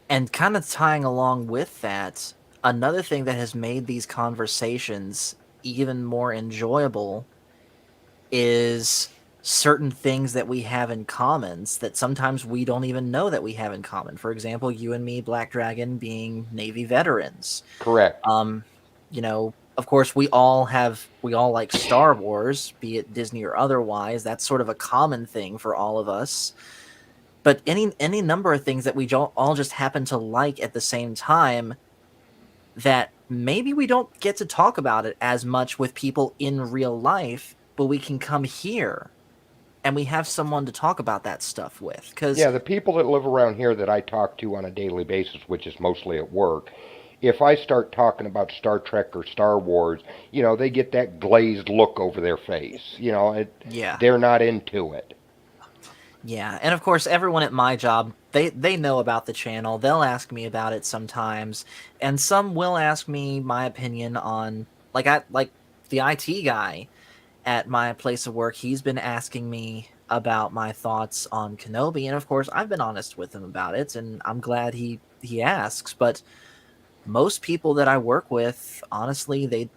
And kind of tying along with that, another thing that has made these conversations even more enjoyable is certain things that we have in common that sometimes we don't even know that we have in common. For example, you and me, Black Dragon, being Navy veterans. Correct. You know, of course, we all like Star Wars, be it Disney or otherwise. That's sort of a common thing for all of us. But any number of things that we all just happen to like at the same time that maybe we don't get to talk about it as much with people in real life, but we can come here and we have someone to talk about that stuff with. Yeah, the people that live around here that I talk to on a daily basis, which is mostly at work, if I start talking about Star Trek or Star Wars, you know, they get that glazed look over their face. You know, they're not into it. Yeah, and of course, everyone at my job, they know about the channel. They'll ask me about it sometimes, and some will ask me my opinion on, like the IT guy at my place of work. He's been asking me about my thoughts on Kenobi, and of course, I've been honest with him about it, and I'm glad he asks. But most people that I work with, honestly, they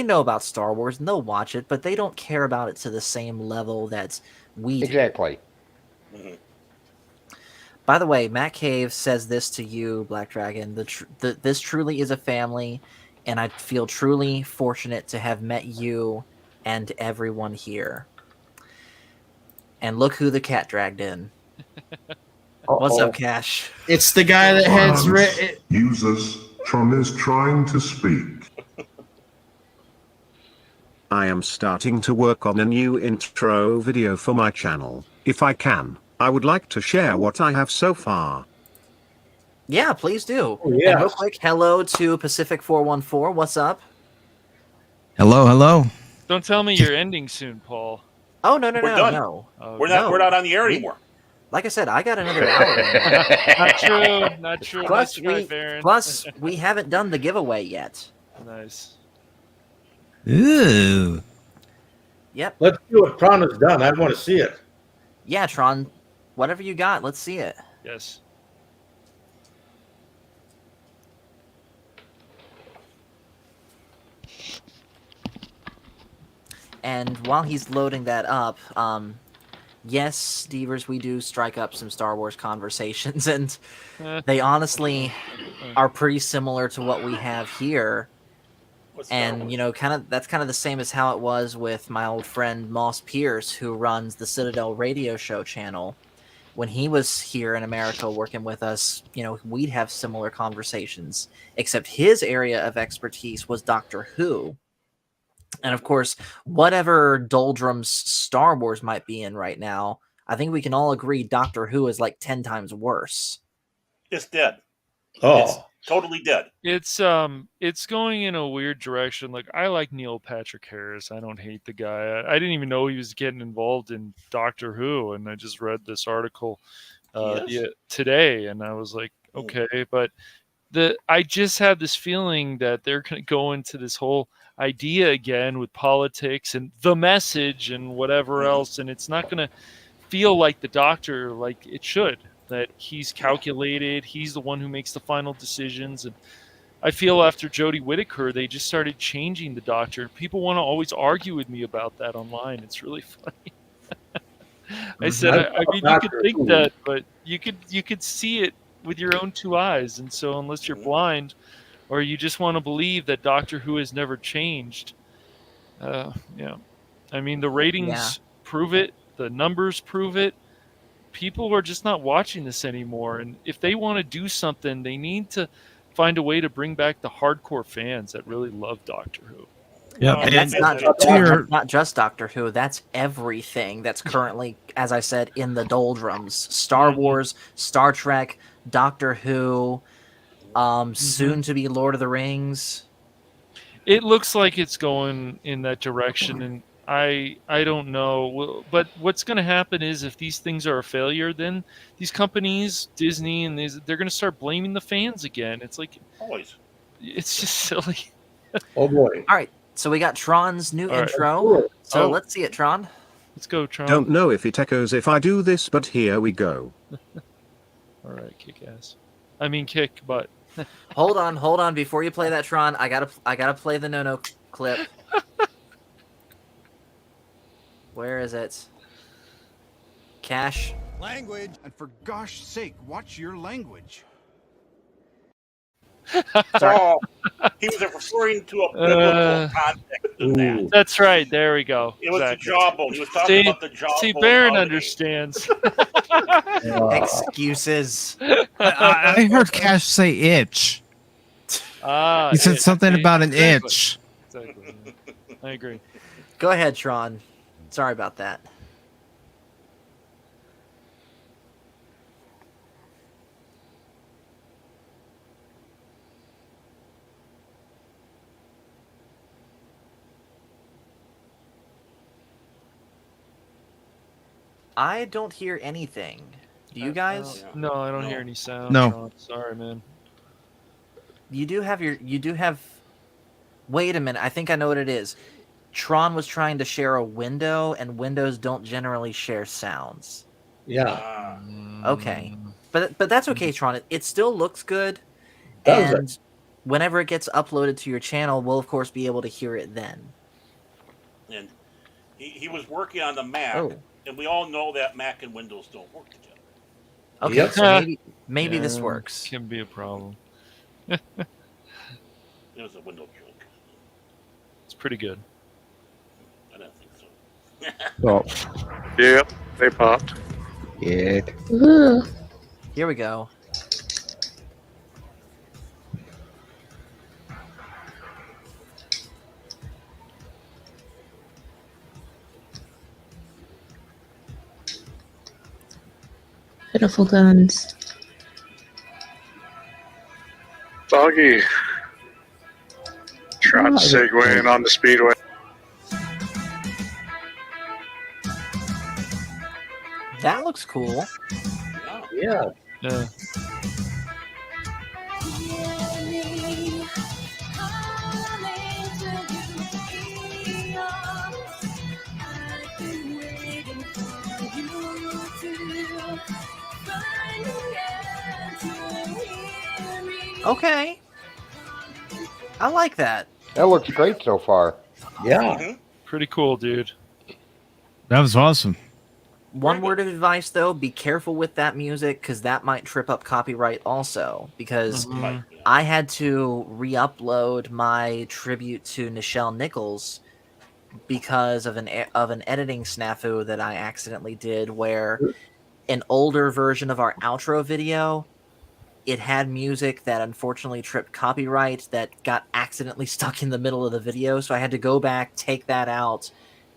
know about Star Wars and they'll watch it, but they don't care about it to the same level that we do. Exactly. Mm-hmm. By the way, Matt Cave says this to you, Black Dragon. This truly is a family, and I feel truly fortunate to have met you and everyone here. And look who the cat dragged in. What's up, Cash? It's the guy that has Users, Tron is trying to speak. I am starting to work on a new intro video for my channel. If I can, I would like to share what I have so far. Yeah, please do. Oh, yeah. And real quick, hello to Pacific 414. What's up? Hello. Don't tell me you're ending soon, Paul. Oh, no. We're done. No. We're not on the air anymore. Like I said, I got another hour. Not true. Plus, we haven't done the giveaway yet. Nice. Ooh. Yep. Let's see what Tron has done. I want to see it. Yeah, Tron, whatever you got, let's see it. Yes. And while he's loading that up, yes, Devers, we do strike up some Star Wars conversations, and they honestly are pretty similar to what we have here. And, you know, that's kind of the same as how it was with my old friend Moss Pierce, who runs the Citadel radio show channel. When he was here in America working with us, you know, we'd have similar conversations, except his area of expertise was Doctor Who. And of course, whatever doldrums Star Wars might be in right now, I think we can all agree Doctor Who is like 10 times worse. It's dead. Oh. It's totally dead. It's going in a weird direction. Like, I like Neil Patrick Harris. I don't hate the guy. I didn't even know he was getting involved in Doctor Who, and I just read this article today, and I was like, okay. But I just had this feeling that they're going to go into this whole idea again with politics and the message and whatever else, and it's not going to feel like the Doctor like it should. That he's calculated, he's the one who makes the final decisions. And I feel after Jodie Whittaker, they just started changing the Doctor. People want to always argue with me about that online. It's really funny. I said, I mean, you could think that, but you could see it with your own two eyes. And so unless you're blind or you just want to believe that Doctor Who has never changed, I mean, the ratings prove it, the numbers prove it. People are just not watching this anymore, and if they want to do something, they need to find a way to bring back the hardcore fans that really love Doctor Who. Yeah, and that's not just Doctor Who. That's everything that's currently, as I said, in the doldrums. Star Wars, Star Trek, Doctor Who, soon to be Lord of the Rings. It looks like it's going in that direction, and I don't know. But what's going to happen is if these things are a failure, then these companies, Disney and they're going to start blaming the fans again. It's like always. It's just silly. Oh boy! All right, so we got Tron's new All right. intro. So Oh. let's see it, Tron. Let's go, Tron. Don't know if it echoes if I do this, but here we go. All right, kick ass. I mean, kick butt. hold on. Before you play that, Tron, I gotta play the no clip. Where is it? Cash. Language, and for gosh sake, watch your language. Oh, he was referring to a biblical context of that. That's right. There we go. It was Exactly. the jawbone. He was talking about the jawbone. See, Baron understands. Excuses. I heard Cash say itch. Ah, He said itch. something about an Exactly. itch. Exactly. I agree. Go ahead, Tron. Sorry about that. I don't hear anything. Do you guys? No, I don't hear any sound. No. Tron. Sorry, man. You do have. Wait a minute. I think I know what it is. Tron was trying to share a window, and windows don't generally share sounds. Yeah. Okay, but that's okay, Tron. It still looks good, Does it? and whenever it gets uploaded to your channel, we'll of course be able to hear it then. And he was working on the Mac, Oh. and we all know that Mac and Windows don't work together. Okay, Yep. so maybe Yeah, this works. Can be a problem. It was a window joke. It's pretty good. I don't think so. Oh. Yep, they popped. Yeah. Here we go. Pitiful guns. Doggy. Trying to segue in on the speedway. That looks cool. Yeah. Yeah. Okay. I like that. That looks great so far. Yeah. Pretty cool, dude. That was awesome. One word of advice, though, be careful with that music, because that might trip up copyright also, because I had to re-upload my tribute to Nichelle Nichols because of an editing snafu that I accidentally did, where an older version of our outro video, it had music that unfortunately tripped copyright that got accidentally stuck in the middle of the video, so I had to go back, take that out,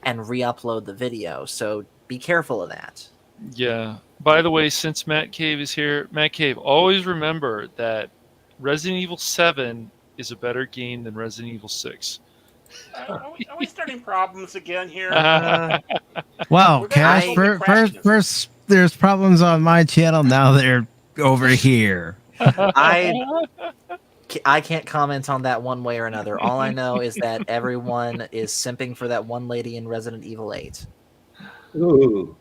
and re-upload the video. So be careful of that. Yeah. By the way, since Matt Cave is here, Matt Cave, always remember that Resident Evil 7 is a better game than Resident Evil 6. Are we starting problems again here? Well, We're gonna Cash, go with first there's problems on my channel. Now they're over here. I can't comment on that one way or another. All I know is that everyone is simping for that one lady in Resident Evil 8. Ooh.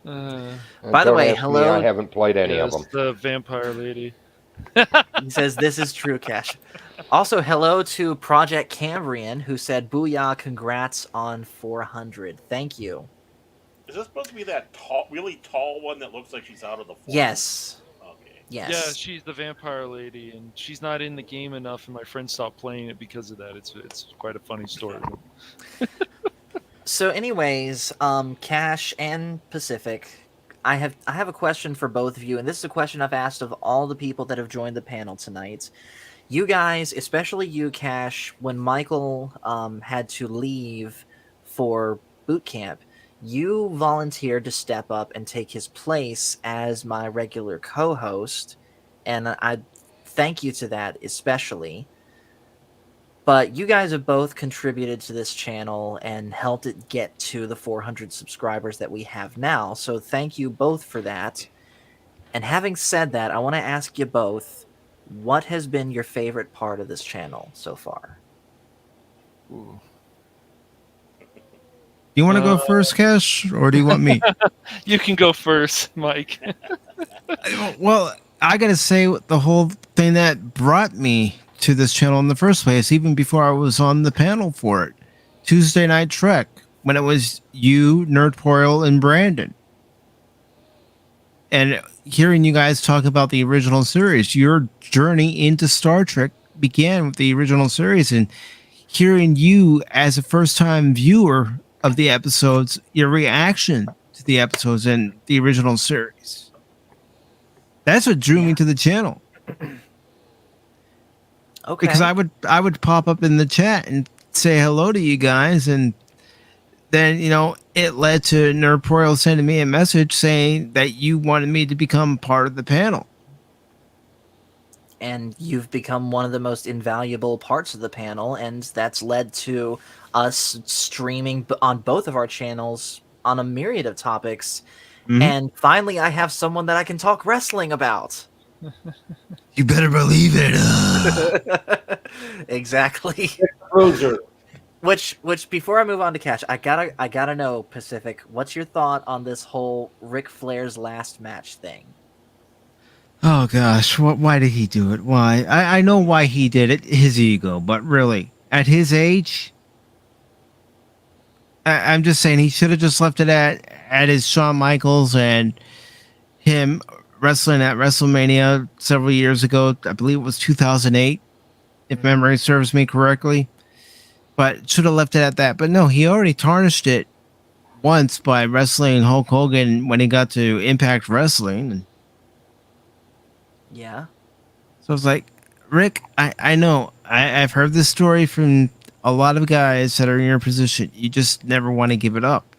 By the Don't way, ask me, hello. I haven't played any of Yes, them. the vampire lady. He says this is true, Cash. Also, hello to Project Cambrian, who said, "Booyah! Congrats on 400. Thank you." Is this supposed to be that tall, really tall one that looks like she's out of the forest? Yes. Okay. Yes. Yeah, she's the vampire lady, and she's not in the game enough, and my friend stopped playing it because of that. It's quite a funny story. So, anyways, Cash and Pacific, I have a question for both of you, and this is a question I've asked of all the people that have joined the panel tonight. You guys, especially you, Cash, when Michael had to leave for boot camp, you volunteered to step up and take his place as my regular co-host, and I thank you to that especially. But you guys have both contributed to this channel and helped it get to the 400 subscribers that we have now. So thank you both for that. And having said that, I want to ask you both, what has been your favorite part of this channel so far? Ooh. You want to go first, Cash, or do you want me? You can go first, Mike. Well, I gotta say, the whole thing that brought me to this channel in the first place, even before I was on the panel for it, Tuesday Night Trek, when it was you, Nerdpoil, and Brandon. And hearing you guys talk about the original series, your journey into Star Trek began with the original series, and hearing you as a first-time viewer of the episodes, your reaction to the episodes in the original series. That's what drew me to the channel. Okay. Because I would pop up in the chat and say hello to you guys, and then it led to Nerdpoil sending me a message saying that you wanted me to become part of the panel. And you've become one of the most invaluable parts of the panel, and that's led to us streaming on both of our channels on a myriad of topics. Mhm. And finally, I have someone that I can talk wrestling about. You better believe it. Exactly. Cruiser. Which before I move on to Cash, I gotta know, Pacific, what's your thought on this whole Ric Flair's last match thing? Oh gosh, why did he do it? Why? I know why he did it, his ego, but really, at his age, I'm just saying he should have just left it at his Shawn Michaels and him wrestling at WrestleMania several years ago. I believe it was 2008, if memory serves me correctly. But should have left it at that. But no, he already tarnished it once by wrestling Hulk Hogan when he got to Impact Wrestling. And yeah. so I was like, Rick, I know. I've heard this story from a lot of guys that are in your position. You just never want to give it up.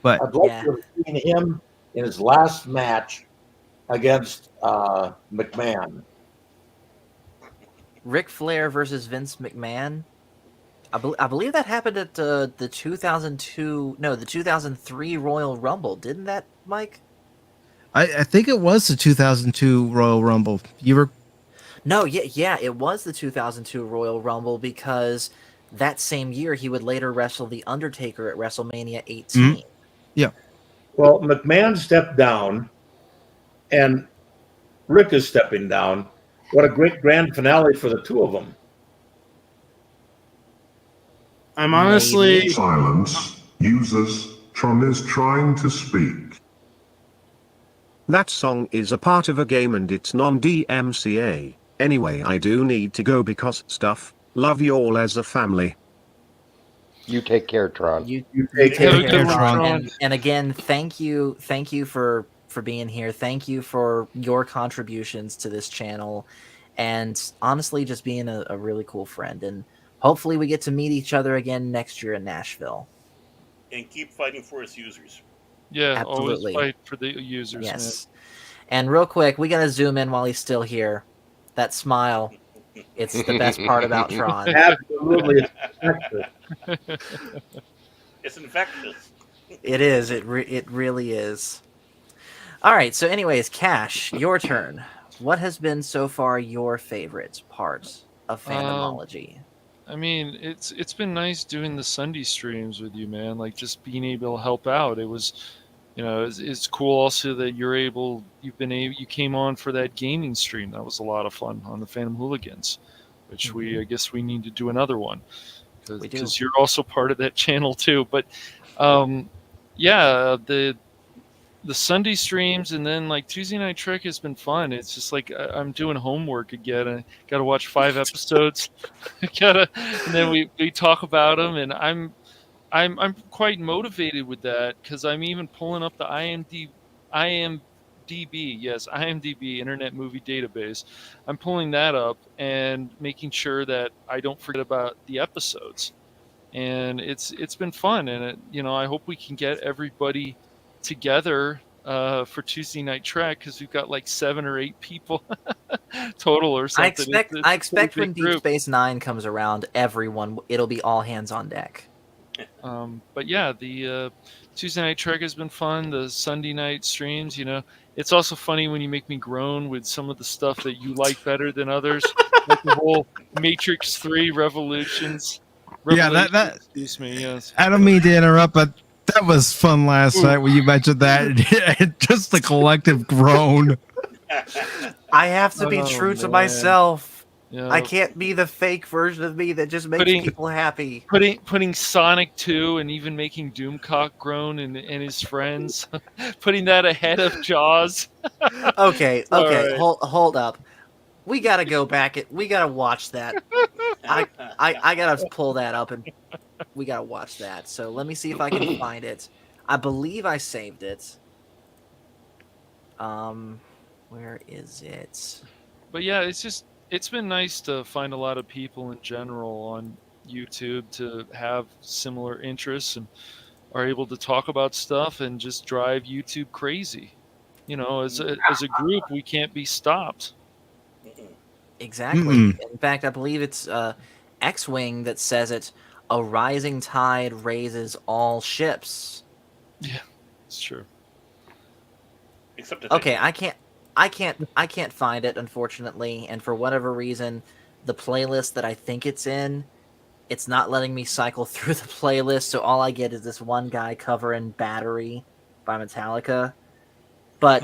But I'd like to have seen him in his last match against McMahon. Ric Flair versus Vince McMahon. I believe that happened at the 2003 Royal Rumble, didn't that, Mike? I think it was the 2002 Royal Rumble. You were... No, yeah, it was the 2002 Royal Rumble because that same year he would later wrestle The Undertaker at WrestleMania 18. Mm-hmm. Yeah. Well, McMahon stepped down, and Rick is stepping down. What a great grand finale for the two of them. I'm honestly... Silence. Users, Tron is trying to speak. That song is a part of a game and it's non-DMCA. Anyway, I do need to go because stuff. Love you all as a family. You take care, Tron. You take care, Tron. And again, thank you for being here. Thank you for your contributions to this channel, and honestly, just being a really cool friend. And hopefully, we get to meet each other again next year in Nashville. And keep fighting for us users. Yeah, absolutely. Always fight for the users. Yes. Man. And real quick, we gotta zoom in while he's still here. That smile. It's the best part about Tron. Absolutely. It's infectious. It is. It really is. All right. So anyways, Cash, your turn. What has been so far your favorite part of Fandomology? I mean, it's been nice doing the Sunday streams with you, man. Like just being able to help out. It was, it's cool also that you came on for that gaming stream. That was a lot of fun on the Phantom Hooligans, which I guess we need to do another one because you're also part of that channel too. But yeah, the Sunday streams and then like Tuesday Night Trek has been fun. It's just like I'm doing homework again. I got to watch 5 episodes. And then we talk about them, and I'm quite motivated with that because I'm even pulling up the IMDb, Internet Movie Database. I'm pulling that up and making sure that I don't forget about the episodes. And it's been fun, and I hope we can get everybody together for Tuesday Night Trek because we've got like 7 or 8 people total or something. I It's a pretty expect when big Deep group. Space Nine comes around, it'll be all hands on deck. But yeah, the Tuesday Night Trek has been fun. The Sunday night streams, it's also funny when you make me groan with some of the stuff that you like better than others, like the whole Matrix 3 Revolutions. Yeah, that Excuse me. Yes. I don't mean to interrupt, but that was fun last night when you mentioned that. Just the collective groan. I have to be true to myself. Yeah. I can't be the fake version of me that just makes people happy. Putting Sonic 2 and even making Doomcock groan and his friends, putting that ahead of Jaws. Okay, Right. hold up. We gotta go back. We gotta watch that. I gotta pull that up and we gotta watch that. So let me see if I can find it. I believe I saved it. Where is it? But yeah, it's been nice to find a lot of people in general on YouTube to have similar interests and are able to talk about stuff and just drive YouTube crazy. As a group, we can't be stopped. Exactly. In fact, I believe it's X-Wing that says it. A rising tide raises all ships. Yeah, it's true. Except Okay, I can't find it, unfortunately, and for whatever reason, the playlist that I think it's in, it's not letting me cycle through the playlist, so all I get is this one guy covering Battery by Metallica. But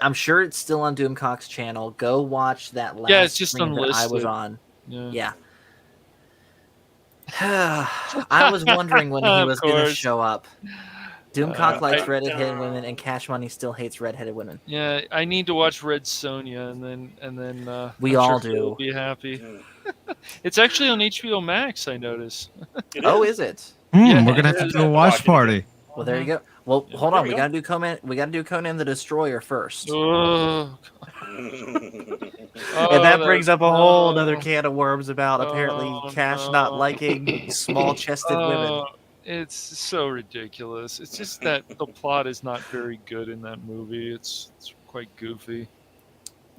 I'm sure it's still on Doomcock's channel. Go watch that last it's just stream that I was unlisted. on. Yeah. I was wondering when he Of was going to course. show up. Doomcock likes I- redheaded women, and Cash Money still hates redheaded women. Yeah, I need to watch Red Sonja, and then We I'm all sure Phil will do. be happy. It's actually on HBO Max, I notice. Is it? Yeah, We're gonna it have to is. do a watch party. Well, there you go. Well, hold There on. we We go. gotta do Conan. We gotta do Conan the Destroyer first. Oh, And that brings up a whole other can of worms about apparently Oh, Cash no. not liking small-chested women. It's so ridiculous. It's just that the plot is not very good in that movie. It's quite goofy.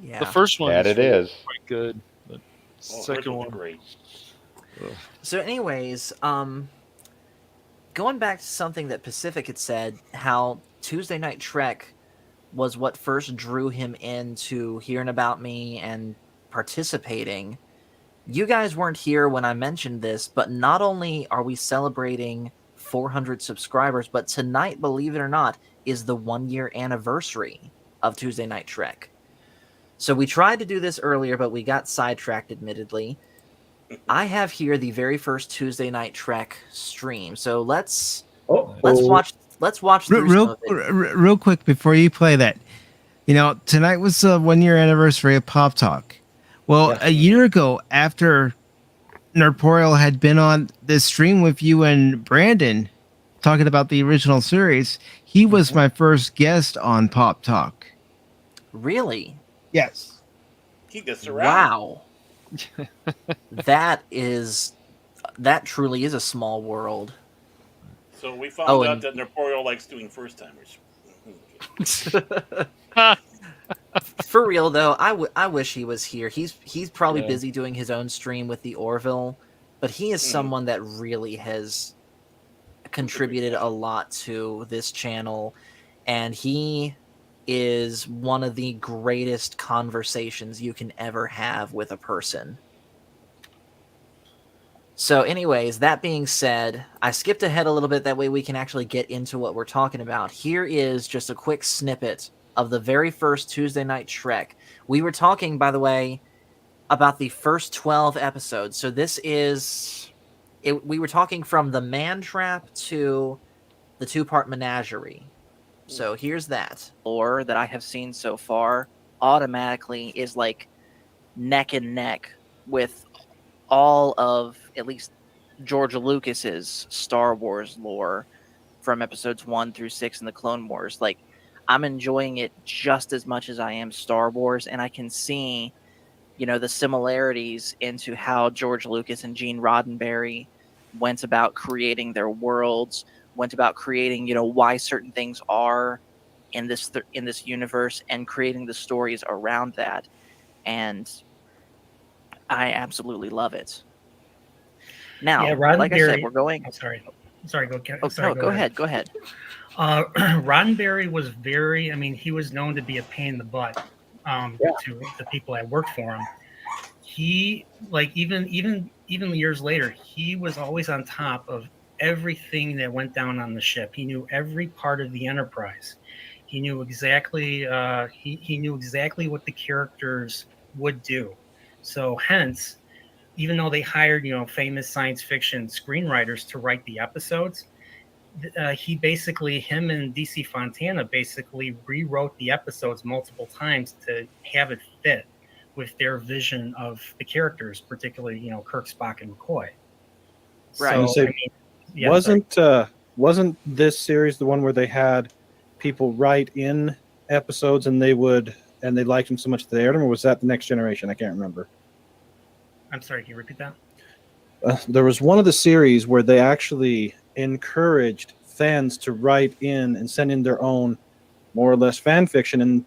Yeah. The first one That is it is. quite good, but second one great. So, anyways, going back to something that Pacific had said, how Tuesday Night Trek was what first drew him into hearing about me and participating. You guys weren't here when I mentioned this, but not only are we celebrating 400 subscribers, but tonight, believe it or not, is the 1-year anniversary of Tuesday Night Trek. So we tried to do this earlier, but we got sidetracked, admittedly. I have here the very first Tuesday Night Trek stream. So let's watch through some of it. Real quick before you play that, tonight was the 1-year anniversary of Pop Talk. Well, a year ago, after Nerdporial had been on this stream with you and Brandon talking about the original series, he was my first guest on Pop Talk. Really? Yes. He gets around. Wow. That truly is a small world. So we found out that Napoleon likes doing first timers. For real though, I wish he was here. He's probably Yeah. busy doing his own stream with the Orville, but he is someone that really has contributed a lot to this channel, and he is one of the greatest conversations you can ever have with a person. So anyways, that being said, I skipped ahead a little bit, that way we can actually get into what we're talking about. Here is just a quick snippet of the very first Tuesday Night Trek. We were talking, by the way, about the first 12 episodes. So this is... we were talking from the Man Trap to the 2-part menagerie. So here's that. Lore that I have seen so far automatically is like neck and neck with all of at least George Lucas's Star Wars lore from episodes 1 through 6 in the Clone Wars. Like, I'm enjoying it just as much as I am Star Wars, and I can see, the similarities into how George Lucas and Gene Roddenberry went about creating their worlds, went about creating, why certain things are in this universe and creating the stories around that, and I absolutely love it. Now, Yeah, like I said, we're going. I'm sorry. Sorry, go. Oh, sorry, no, go ahead. Go ahead. Roddenberry was very. I mean, he was known to be a pain in the butt to the people that worked for him. He even years later, he was always on top of everything that went down on the ship. He knew every part of the Enterprise. He knew exactly. He knew exactly what the characters would do. So hence, even though they hired famous science fiction screenwriters to write the episodes, him and DC Fontana basically rewrote the episodes multiple times to have it fit with their vision of the characters, particularly Kirk, Spock, and McCoy. Right. So, wasn't this series the one where they had people write in episodes and they liked them so much that they aired them, or was that the Next Generation? I can't remember. I'm sorry, can you repeat that? There was one of the series where they actually encouraged fans to write in and send in their own more or less fan fiction, and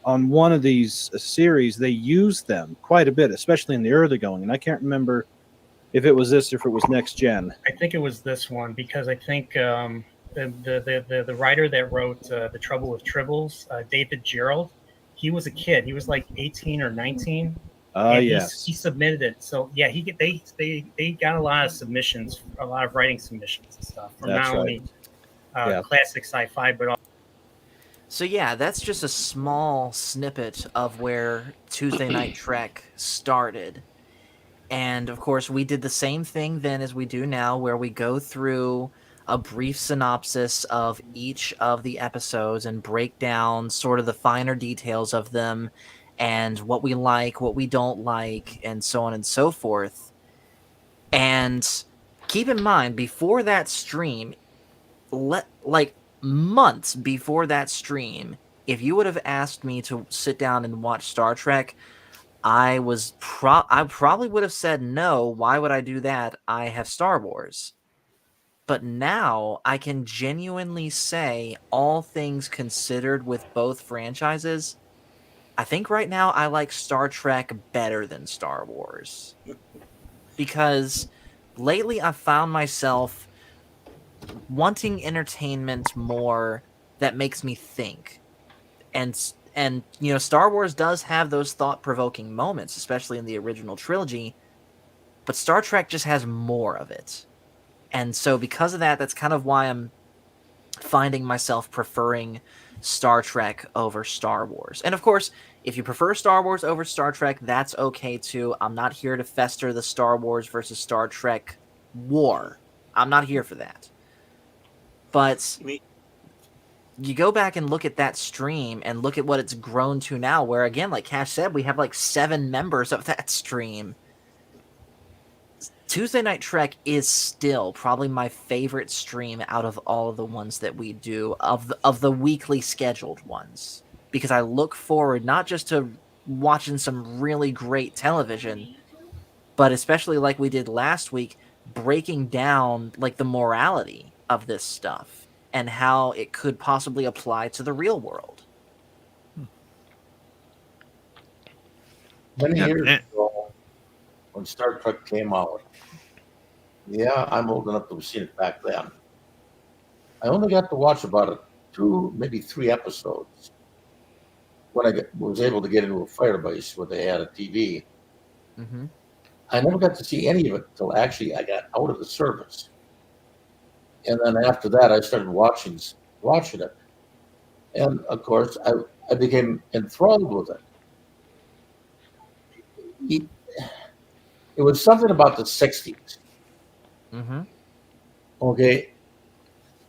on one of these series they used them quite a bit, especially in the early going, and I can't remember if it was this or if it was Next Gen. I think it was this one, because I think the writer that wrote The Trouble with Tribbles, David Gerald, he was a kid. He was like 18 or 19. Yes. He submitted it. So yeah, they got a lot of submissions, a lot of writing submissions and stuff from That's not only classic sci-fi, but also. So yeah, that's just a small snippet of where Tuesday Night Trek started. And of course, we did the same thing then as we do now, where we go through a brief synopsis of each of the episodes and break down sort of the finer details of them and what we like, what we don't like, and so on and so forth. And keep in mind, before that stream, like months before that stream, if you would have asked me to sit down and watch Star Trek, I probably would have said no. Why would I do that? I have Star Wars. But now I can genuinely say, all things considered with both franchises, I think right now I like Star Trek better than Star Wars. Because lately I've found myself wanting entertainment more that makes me think. And Star Wars does have those thought-provoking moments, especially in the original trilogy, but Star Trek just has more of it. And so because of that, that's kind of why I'm finding myself preferring Star Trek over Star Wars. And of course, if you prefer Star Wars over Star Trek, that's okay too. I'm not here to fester the Star Wars versus Star Trek war. I'm not here for that. But you go back and look at that stream and look at what it's grown to now, where again, like Cash said, we have like 7 members of that stream. Tuesday Night Trek is still probably my favorite stream out of all of the ones that we do, of the weekly scheduled ones, because I look forward not just to watching some really great television, but especially like we did last week, breaking down like the morality of this stuff and how it could possibly apply to the real world. Many years ago, when Star Trek came out, yeah, I'm old enough to have seen it back then. I only got to watch about 2, maybe 3 episodes when I was able to get into a Firebase where they had a TV. Mm-hmm. I never got to see any of it until actually I got out of the service. And then after that, I started watching it. And of course, I became enthralled with it. It was something about the 60s. Mm-hmm. Okay.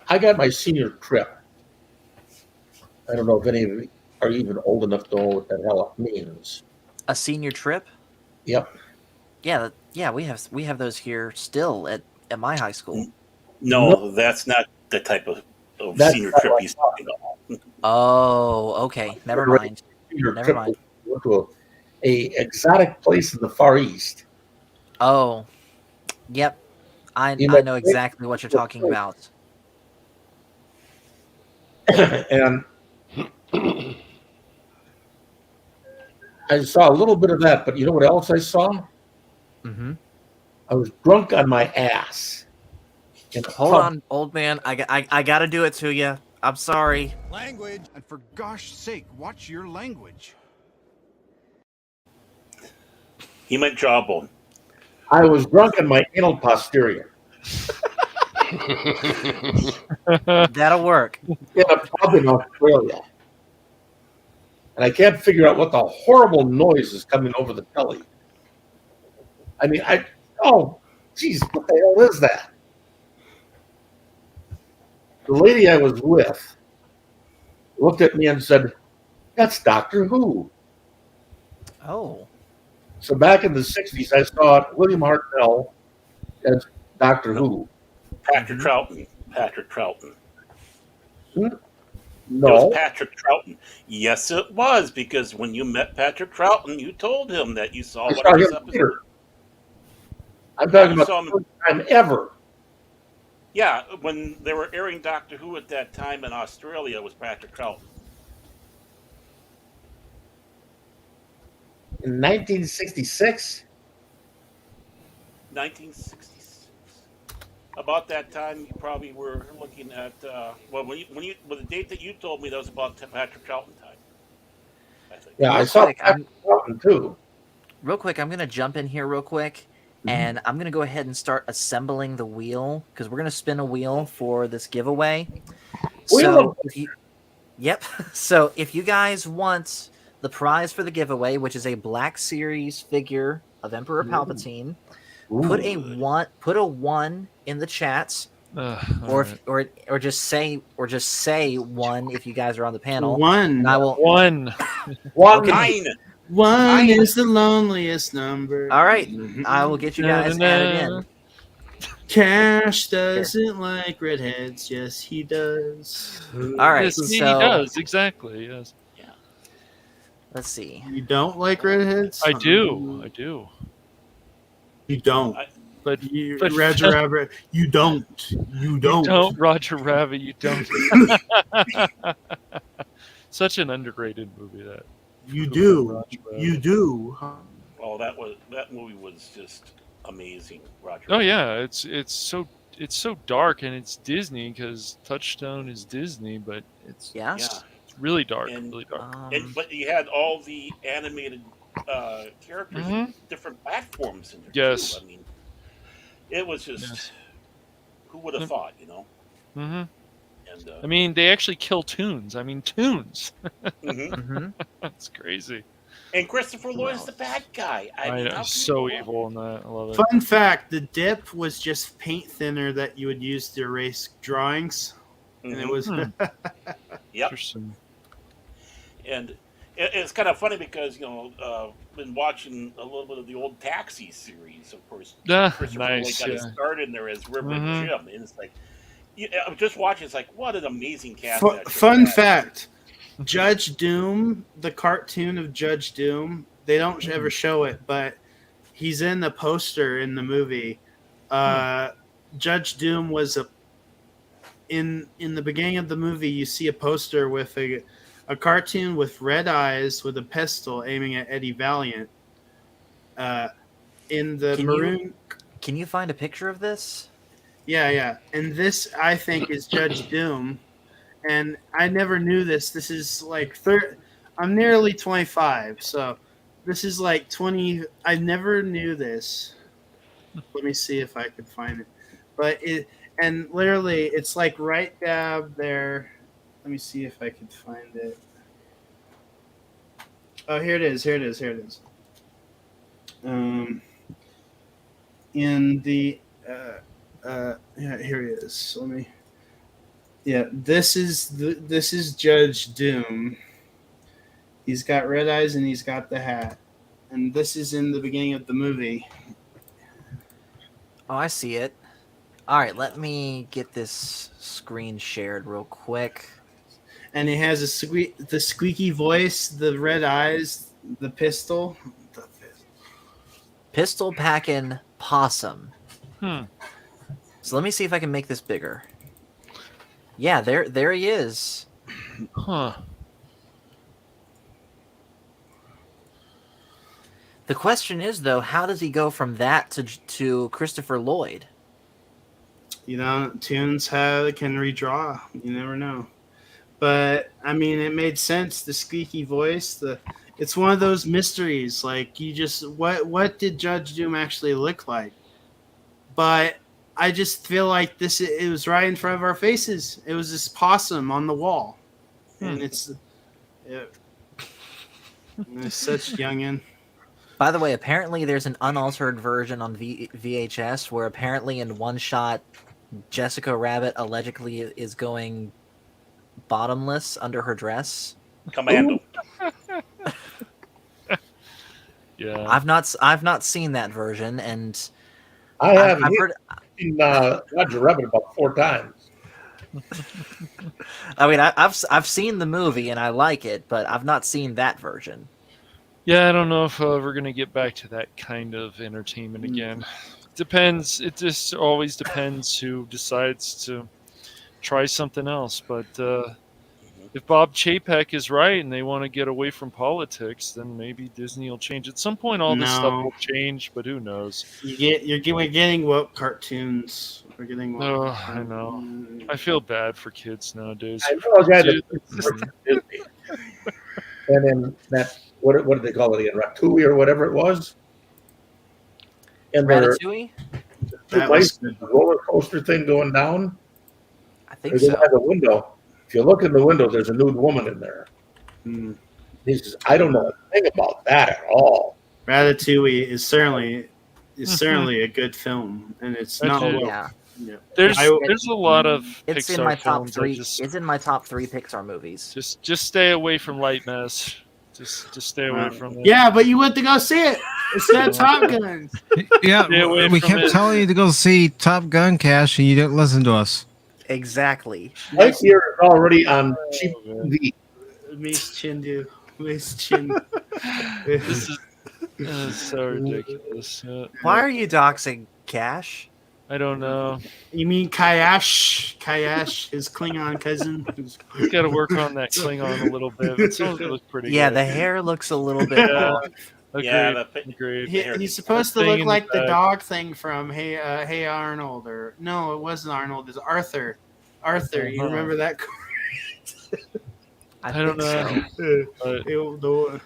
I got my senior trip. I don't know if any of you are even old enough to know what the hell it means. A senior trip? Yep. Yeah, we have those here still at my high school. No, that's not the type of senior trip he's talking about. Oh, okay. Never mind. Never mind. Went to a exotic place in the Far East. Oh, yep. I know exactly what you're talking about. And I saw a little bit of that, but you know what else I saw? Mm-hmm. I was drunk on my ass. Hold on, old man. I got to do it to you. I'm sorry. Language. And for gosh sake, watch your language. He meant jawbone. I was drunk on my anal posterior. That'll work. In a pub in Australia. And I can't figure out what the horrible noise is coming over the telly. I mean, geez, what the hell is that? The lady I was with looked at me and said, "That's Doctor Who." Oh. So back in the 60s, I saw William Hartnell as Doctor Who. Patrick Troughton. Patrick Troughton. No. It was Patrick Troughton. Yes, it was, because when you met Patrick Troughton, you told him that you saw I what saw this him episode. later. I'm talking You about saw the him- first time ever. Yeah, when they were airing Doctor Who at that time in Australia, it was Patrick Troughton. In 1966? 1966. About that time, you probably were looking at the date that you told me, that was about Patrick Troughton time. I think. Yeah, I Real saw quick, Patrick Troughton too. Real quick, I'm gonna jump in here real quick, and I'm gonna go ahead and start assembling the wheel because we're gonna spin a wheel for this giveaway. So, yep. So if you guys want the prize for the giveaway, which is a Black Series figure of Emperor Palpatine, put a one in the chats, or just say one if you guys are on the panel. One. And I will One. Okay. One is the loneliest number. All right, I will get you guys added in. Cash doesn't like redheads. Yes, he does. All right, Yes, he so does exactly. Yes. let's see. You don't like redheads? I do. I do. You don't. But Roger Rabbit, you don't. You don't. You don't, Roger Rabbit. You don't. Such an underrated movie that. You do. You do. Oh, that movie was just amazing, Roger. Oh yeah, it's so dark, and it's Disney because Touchstone is Disney, but it's it's really dark, really dark. But you had all the animated characters in different platforms in there. Yes. Too. I mean, it was just who would have thought, you know? Mm-hmm. And I mean, they actually kill Toons. I mean, Toons. Mhm. That's crazy. And Christopher Lloyd is the bad guy. I mean, know, how so can you- evil in that. I love it. Fun fact: the dip was just paint thinner that you would use to erase drawings, and it was. Yep. Interesting. And it's kind of funny because been watching a little bit of the old Taxi series, of course. Christopher Nice, Lloyd got his start in there as Reverend Jim, and it's like, I'm just watching. It's like, what an amazing cast! that show Fun had. fact: Judge Doom, the cartoon of Judge Doom, they don't ever show it, but he's in the poster in the movie. Judge Doom was in the beginning of the movie. You see a poster with a cartoon with red eyes with a pistol aiming at Eddie Valiant. In the maroon. Can you find a picture of this? Yeah. And this, I think, is Judge Doom. And I never knew this. This is like I'm nearly 25, so this is like 20. I never knew this. Let me see if I can find it. But and literally, it's like right dab there. Let me see if I can find it. Oh, here it is. In the yeah, here he is. Let me. Yeah, this is Judge Doom. He's got red eyes and he's got the hat, and this is in the beginning of the movie. Oh, I see it. All right, let me get this screen shared real quick. And he has the squeaky voice, the red eyes, the pistol. Pistol packing possum. So let me see if I can make this bigger. Yeah, there he is. Huh. The question is, though, how does he go from that to Christopher Lloyd? You know, tunes can redraw. You never know. But I mean, it made sense. The squeaky voice. It's one of those mysteries. Like you just what did Judge Doom actually look like? But I just feel like it was right in front of our faces. It was this possum on the wall, and it's such youngin. By the way, apparently there's an unaltered version on VHS where apparently in one shot, Jessica Rabbit allegedly is going bottomless under her dress. Commando. Yeah, Uh, I've not seen that version, and I have I've heard. seen Roger Rabbit about 4 times. I mean, I've seen the movie and I like it, but I've not seen that version. yeah. I don't know if we're gonna get back to that kind of entertainment again. Depends. It just always depends who decides to try something else. But if Bob Chapek is right and they want to get away from politics, then maybe Disney will change. At some point, all this stuff No. will change, but who knows? We're getting woke cartoons. We're getting woke. Oh, I know. I feel bad for kids nowadays. I know a guy Dude, that Disney. And then that what did they call it again? Ratatouille or whatever it was. And Ratatouille? That was the roller coaster thing going down. I think They so. have a window. If you look in the window, there's a nude woman in there. He says, "I don't know a thing about that at all." Ratatouille is certainly a good film, and it's not. Actually, yeah. Yeah. There's a lot of It's Pixar in my top films. three. It's in my top 3 Pixar movies. Just stay away from Light Mess. Just stay away from it. Yeah, but you went to go see it. It's that Top Gun. Yeah, Stay away we from kept it. telling you to go see Top Gun, Cash, and you didn't listen to us. Exactly. Lightyear is already on cheap TV. Mace Chindu. Mace Chin. This is so ridiculous. Why are you doxing Cash? I don't know. You mean Kayash? Kayash, his Klingon cousin. He's got to work on that Klingon a little bit. It sounds look pretty Yeah, good. the hair looks a little bit Yeah. off. Agreed. He's supposed to Thing look in like the back. dog thing from Hey Arnold, or no, it wasn't Arnold. It's Arthur. Arthur, you remember that? I don't know. But-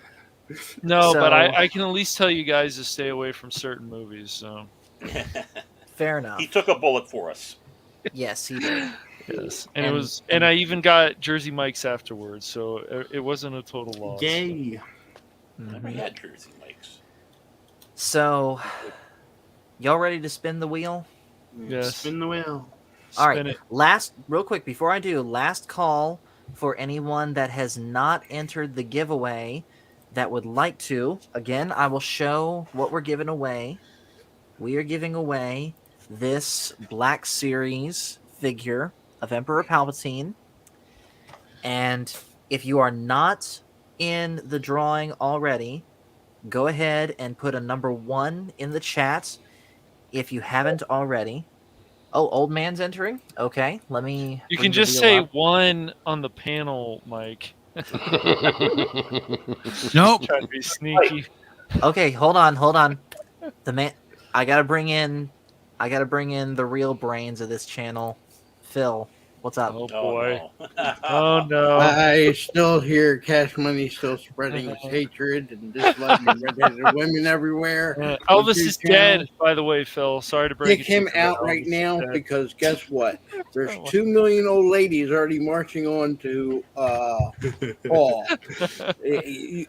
No, but I can at least tell you guys to stay away from certain movies. So Fair enough. He took a bullet for us. Yes, he did. yes, and I even got Jersey Mike's afterwards, so it wasn't a total loss. Yay! Never had Jersey Mike's. So, y'all ready to spin the wheel? Yes. Spin the wheel. All right. Spin it. Real quick before I do, last call for anyone that has not entered the giveaway that would like to. Again, I will show what we're giving away. We are giving away this Black Series figure of Emperor Palpatine. And if you are not in the drawing already, go ahead and put a number 1 in the chat if you haven't already. Oh, old man's entering? Okay, let me... You bring can the just wheel say up. 1 on the panel, Mike. Nope. Try to be sneaky. Okay, hold on. The man... I gotta bring in the real brains of this channel. Phil, what's up? Oh, boy. no. Oh, no. I still hear Cash Money still spreading his hatred and dislike and redheaded women everywhere. Elvis is dead, by the way, Phil. Sorry to break Kick it to you, him but out Elvis right is now dead. because guess what? There's 2 million old ladies already marching on to Paul. You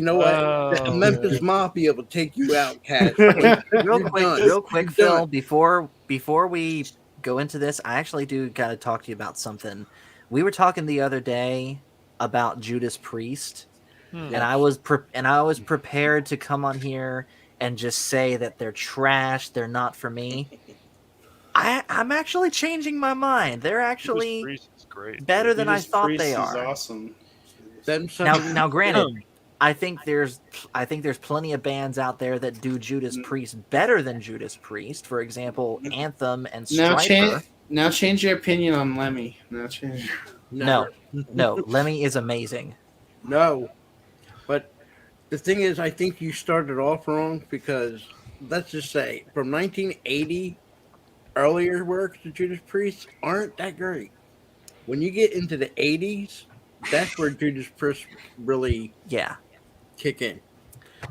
know what? The Oh, Memphis Mafia will take you out, Cash. Real quick, Phil, before we go into this, I actually do got to talk to you about something. We were talking the other day about Judas Priest, and I was prepared to come on here and just say that they're trash, they're not for me. I'm actually changing my mind. They're actually Priest is great. better than I Judas thought Priest they is are. awesome. Now, granted, I think there's plenty of bands out there that do Judas Priest better than Judas Priest. For example, Anthem and Striper. Now change your opinion on Lemmy. Now change. No, Lemmy is amazing. No, but The thing is, I think you started off wrong because let's just say from 1980, earlier works of Judas Priest aren't that great. When you get into the 80s, that's where Judas Priest really kick in.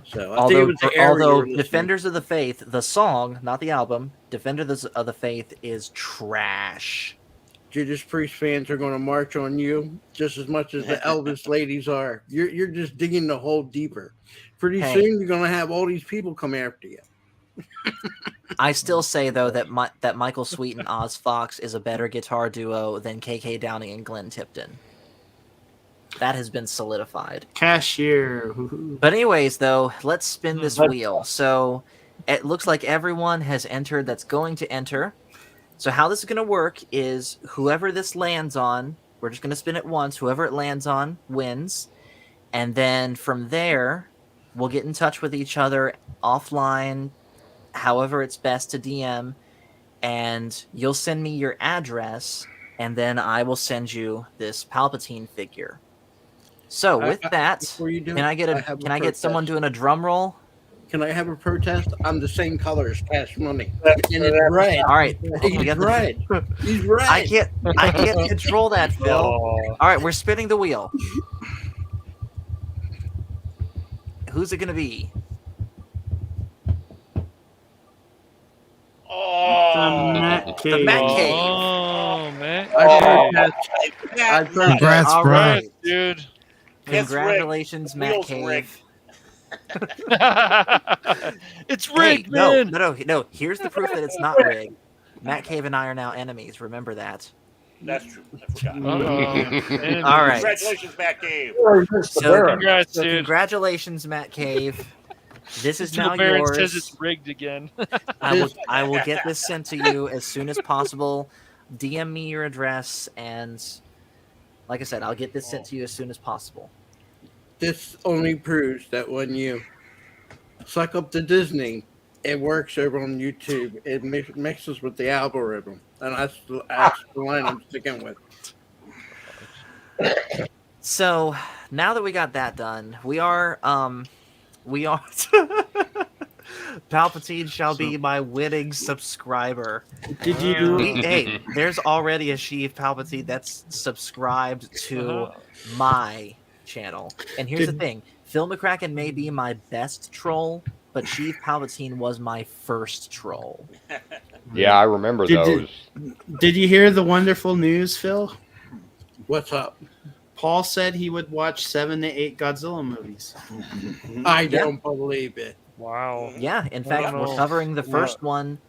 So I think it was the era you were listening. Defenders of the Faith, the song, not the album, Defenders of the Faith is trash. Judas Priest fans are going to march on you just as much as the Elvis ladies are. You're just digging the hole deeper. Pretty soon, you're going to have all these people come after you. I still say though that Michael Sweet and Oz Fox is a better guitar duo than KK Downing and Glenn Tipton. That has been solidified. Cashier. But anyways, though, let's spin this wheel. So it looks like everyone has entered that's going to enter. So how this is going to work is whoever this lands on, we're just going to spin it once. Whoever it lands on wins. And then from there, we'll get in touch with each other offline, however it's best to DM. And you'll send me your address, and then I will send you this Palpatine figure. So with that, can I get someone doing a drum roll? Can I have a protest? I'm the same color as Cash Money, and it's red. All right, he's red. He's red. I can't control that, Phil. All right, we're spinning the wheel. Who's it gonna be? The Matt Cave. Oh, man. Congrats, all bro. right, dude. Congratulations, Matt Cave. It's rigged, man. No. Here's the proof that it's not rigged. Matt Cave and I are now enemies. Remember that. That's true. I forgot. All right. Congratulations, Matt Cave. So, Congrats, dude. Congratulations, Matt Cave. This is Until now Baron yours. says it's rigged again. I will get this sent to you as soon as possible. DM me your address, and like I said, I'll get this sent to you as soon as possible. This only proves that when you suck up to Disney, it works over on YouTube. It mixes with the algorithm, and that's the line I'm sticking with. So now that we got that done, we are Palpatine shall be my winning subscriber. Did you? Hey, there's already a Sheev Palpatine that's subscribed to my channel. And here's the thing. Phil McCracken may be my best troll, but Sheev Palpatine was my first troll. Yeah, I remember those. Did you hear the wonderful news, Phil? What's up? Paul said he would watch 7 to 8 Godzilla movies. I don't believe it. Wow. Yeah, in fact, we're covering the first one.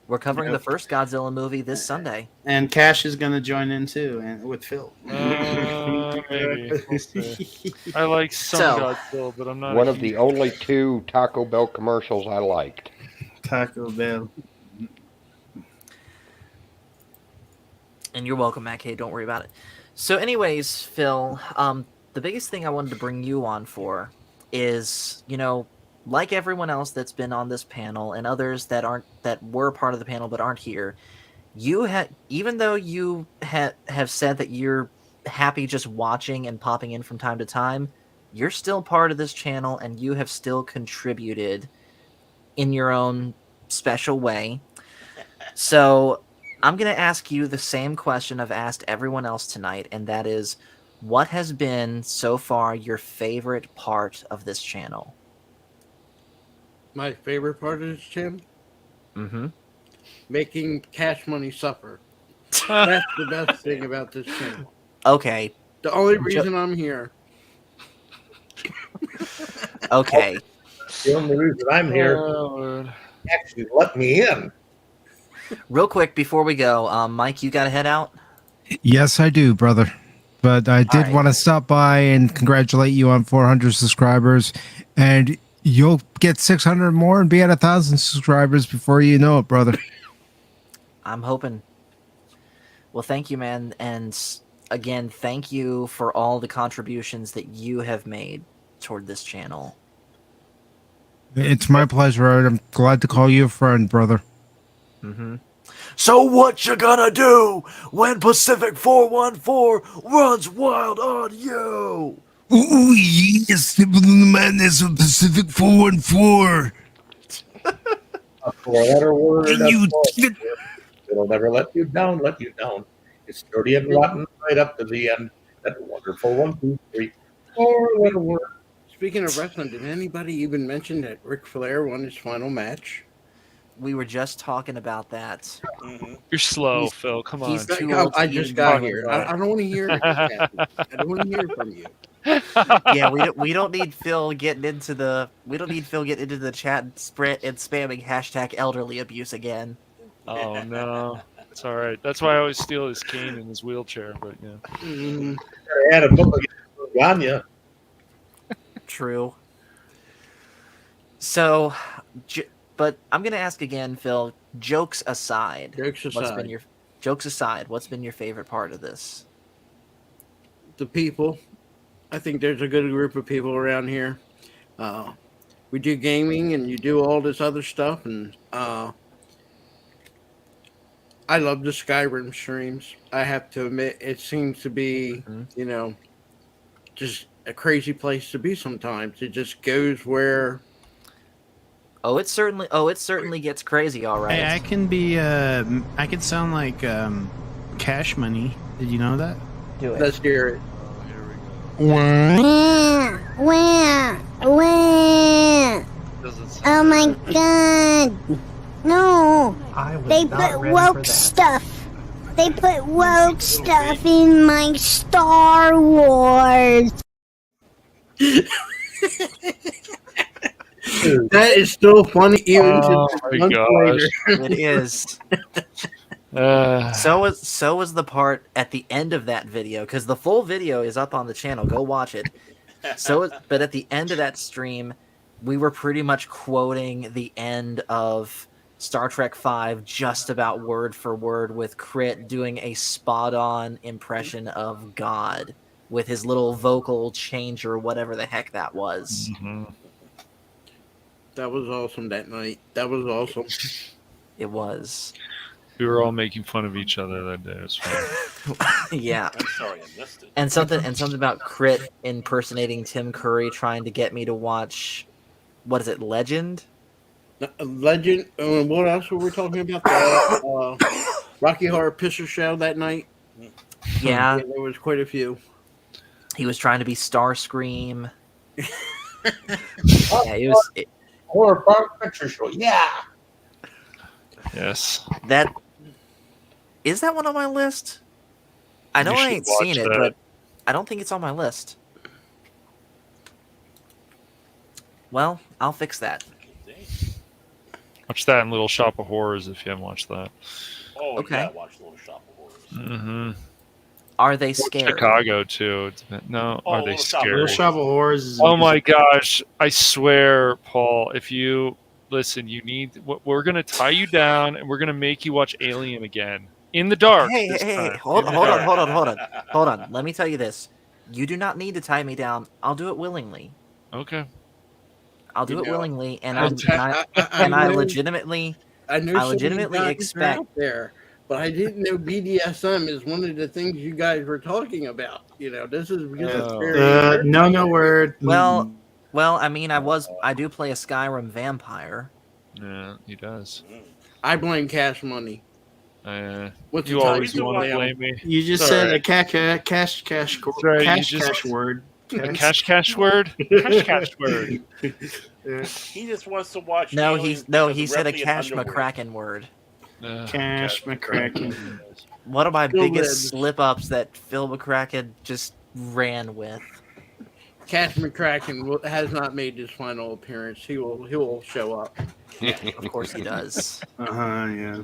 We're covering the first Godzilla movie this Sunday. And Cash is going to join in too, and with Phil. Maybe. We'll see. I like some Godzilla, but I'm not. One of the only 2 Taco Bell commercials I liked. Taco Bell. And you're welcome, Matt K. Don't worry about it. So, anyways, Phil, the biggest thing I wanted to bring you on for is, like everyone else that's been on this panel and others that were part of the panel but aren't here, even though you have said that you're happy just watching and popping in from time to time, you're still part of this channel and you have still contributed in your own special way. So I'm going to ask you the same question I've asked everyone else tonight, and that is, what has been so far your favorite part of this channel? My favorite part of this channel? Mm-hmm. Making Cash Money suffer. That's the best thing about this channel. Okay. The only reason I'm here. Okay. The only reason I'm here actually let me in. Real quick before we go, Mike, you got to head out? Yes, I do, brother. But I did want to stop by and congratulate you on 400 subscribers, and you'll get 600 more and be at 1,000 subscribers before you know it, brother. I'm hoping. Well, thank you, man. And again, thank you for all the contributions that you have made toward this channel. It's my pleasure. I'm glad to call you a friend, brother. Mm-hmm. So what you gonna do when Pacific 414 runs wild on you? Ooh, yes, Stable in the Madness of Pacific 414. A four-letter word. Can a you four-letter word. It'll never let you down, let you down. It's sturdy and rotten right up to the end. That wonderful 1, 2, 3, 4-letter word. Speaking of wrestling, did anybody even mention that Ric Flair won his final match? We were just talking about that. Mm-hmm. You're slow, Phil. Come on. He's too old. I just got here. I don't want to hear it. Kathy. I don't want to hear from you. Yeah, we don't need Phil getting into the chat and spamming hashtag elderly abuse again. Oh no, it's all right. That's why I always steal his cane in his wheelchair. But yeah, I had a book against Ganya. True. So, but I'm gonna ask again, Phil. Jokes aside, what's been your favorite part of this? The people. I think there's a good group of people around here. We do gaming and you do all this other stuff, and I love the Skyrim streams. I have to admit, it seems to be, just a crazy place to be sometimes. It just goes where. Oh, it certainly gets crazy. All right. Hey, I can sound like Cash Money. Did you know that? Do it. Let's hear it. Where? Oh my god. No. They put woke stuff. They put woke stuff in my Star Wars. That is still funny even my months gosh. later. It is. So was the part at the end of that video, because the full video is up on the channel. Go watch it. But at the end of that stream, we were pretty much quoting the end of Star Trek V just about word for word, with Crit doing a spot-on impression of God with his little vocal changer, whatever the heck that was. Mm-hmm. That was awesome that night. That was awesome. It was. We were all making fun of each other that day. It was fun. Yeah. I'm sorry I missed it. And something about Crit impersonating Tim Curry, trying to get me to watch, what is it, Legend? Legend. What else were we talking about? The Rocky Horror Picture Show that night. Yeah. There was quite a few. He was trying to be Starscream. Yeah, he was. Horror Picture Show. Yeah. Yes. Is that one on my list? I know You I should ain't seen it, watch that. but I don't think it's on my list. Well, I'll fix that. Watch that in Little Shop of Horrors if you haven't watched that. Oh, Okay. yeah, watch Little Shop of Horrors. Mm-hmm. Are they scary? Chicago too. No, Oh, are they Little Shop of scary? Little Shop of Horrors is Oh my gosh! I swear, Paul, if you listen, we're gonna tie you down and we're gonna make you watch Alien again in the dark. Hey, this hey, time. hold In the on. dark. Let me tell you this. You do not need to tie me down. I'll do it willingly. Okay. I'll do it willingly, and I know- legitimately, I know I legitimately some of you guys are expect. out there, but I didn't know BDSM is one of the things you guys were talking about. This is because it's very no word. Well, I mean, I do play a Skyrim vampire. Yeah, he does. I blame Cash Money. What's You the always title? want to blame me. You just It's said all a right. cash right, cash word. A cash word. Cash word. He just wants to watch. No, aliens he because said a of Cash underwear. McCracken word. Cash McCracken. One of my Still biggest lives. slip-ups that Phil McCracken just ran with. Cash McCracken has not made his final appearance. He will show up. Of course he does. Yeah.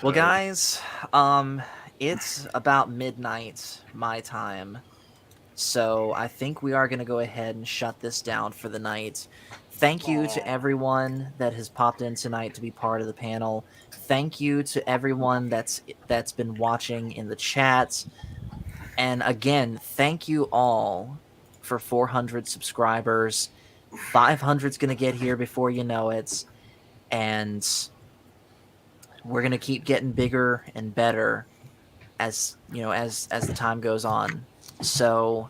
Well, guys, it's about midnight my time, so I think we are going to go ahead and shut this down for the night. Thank you to everyone that has popped in tonight to be part of the panel. Thank you to everyone that's been watching in the chat. And again, thank you all for 400 subscribers. 500's going to get here before you know it. And we're going to keep getting bigger and better as the time goes on. So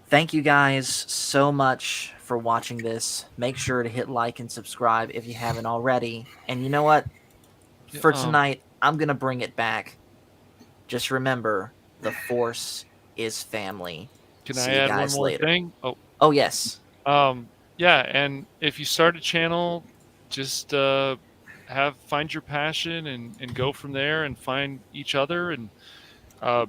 Thank you guys so much for watching this. Make sure to hit like and subscribe if you haven't already. And you know what? For tonight, I'm going to bring it back. Just remember, the Force is family. Can See I you add one guys more later. thing? Oh, yes. Yeah, and if you start a channel, just find your passion and go from there and find each other and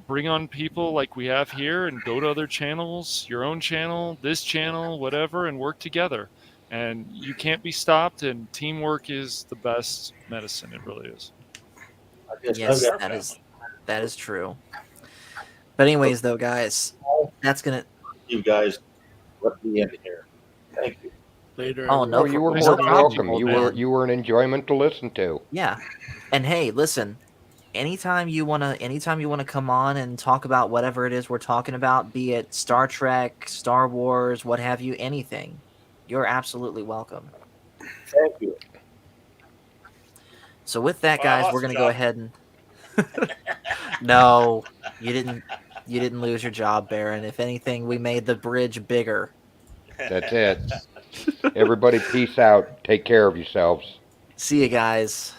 bring on people like we have here and go to other channels, your own channel, this channel, whatever, and work together. And you can't be stopped, and teamwork is the best medicine. It really is. Yes, that is true. But anyways, though, guys, that's gonna. You guys, let me end here. Thank you. Later. Oh no, you were no more than problem, welcome. man. You were an enjoyment to listen to. Yeah, and hey, listen. Anytime you wanna come on and talk about whatever it is we're talking about, be it Star Trek, Star Wars, what have you, anything, you're absolutely welcome. Thank you. So with that, Well, I guys, lost we're the gonna go job. ahead and. No, you didn't lose your job, Baron. If anything, we made the bridge bigger. That's it. Everybody, peace out. Take care of yourselves. See you guys.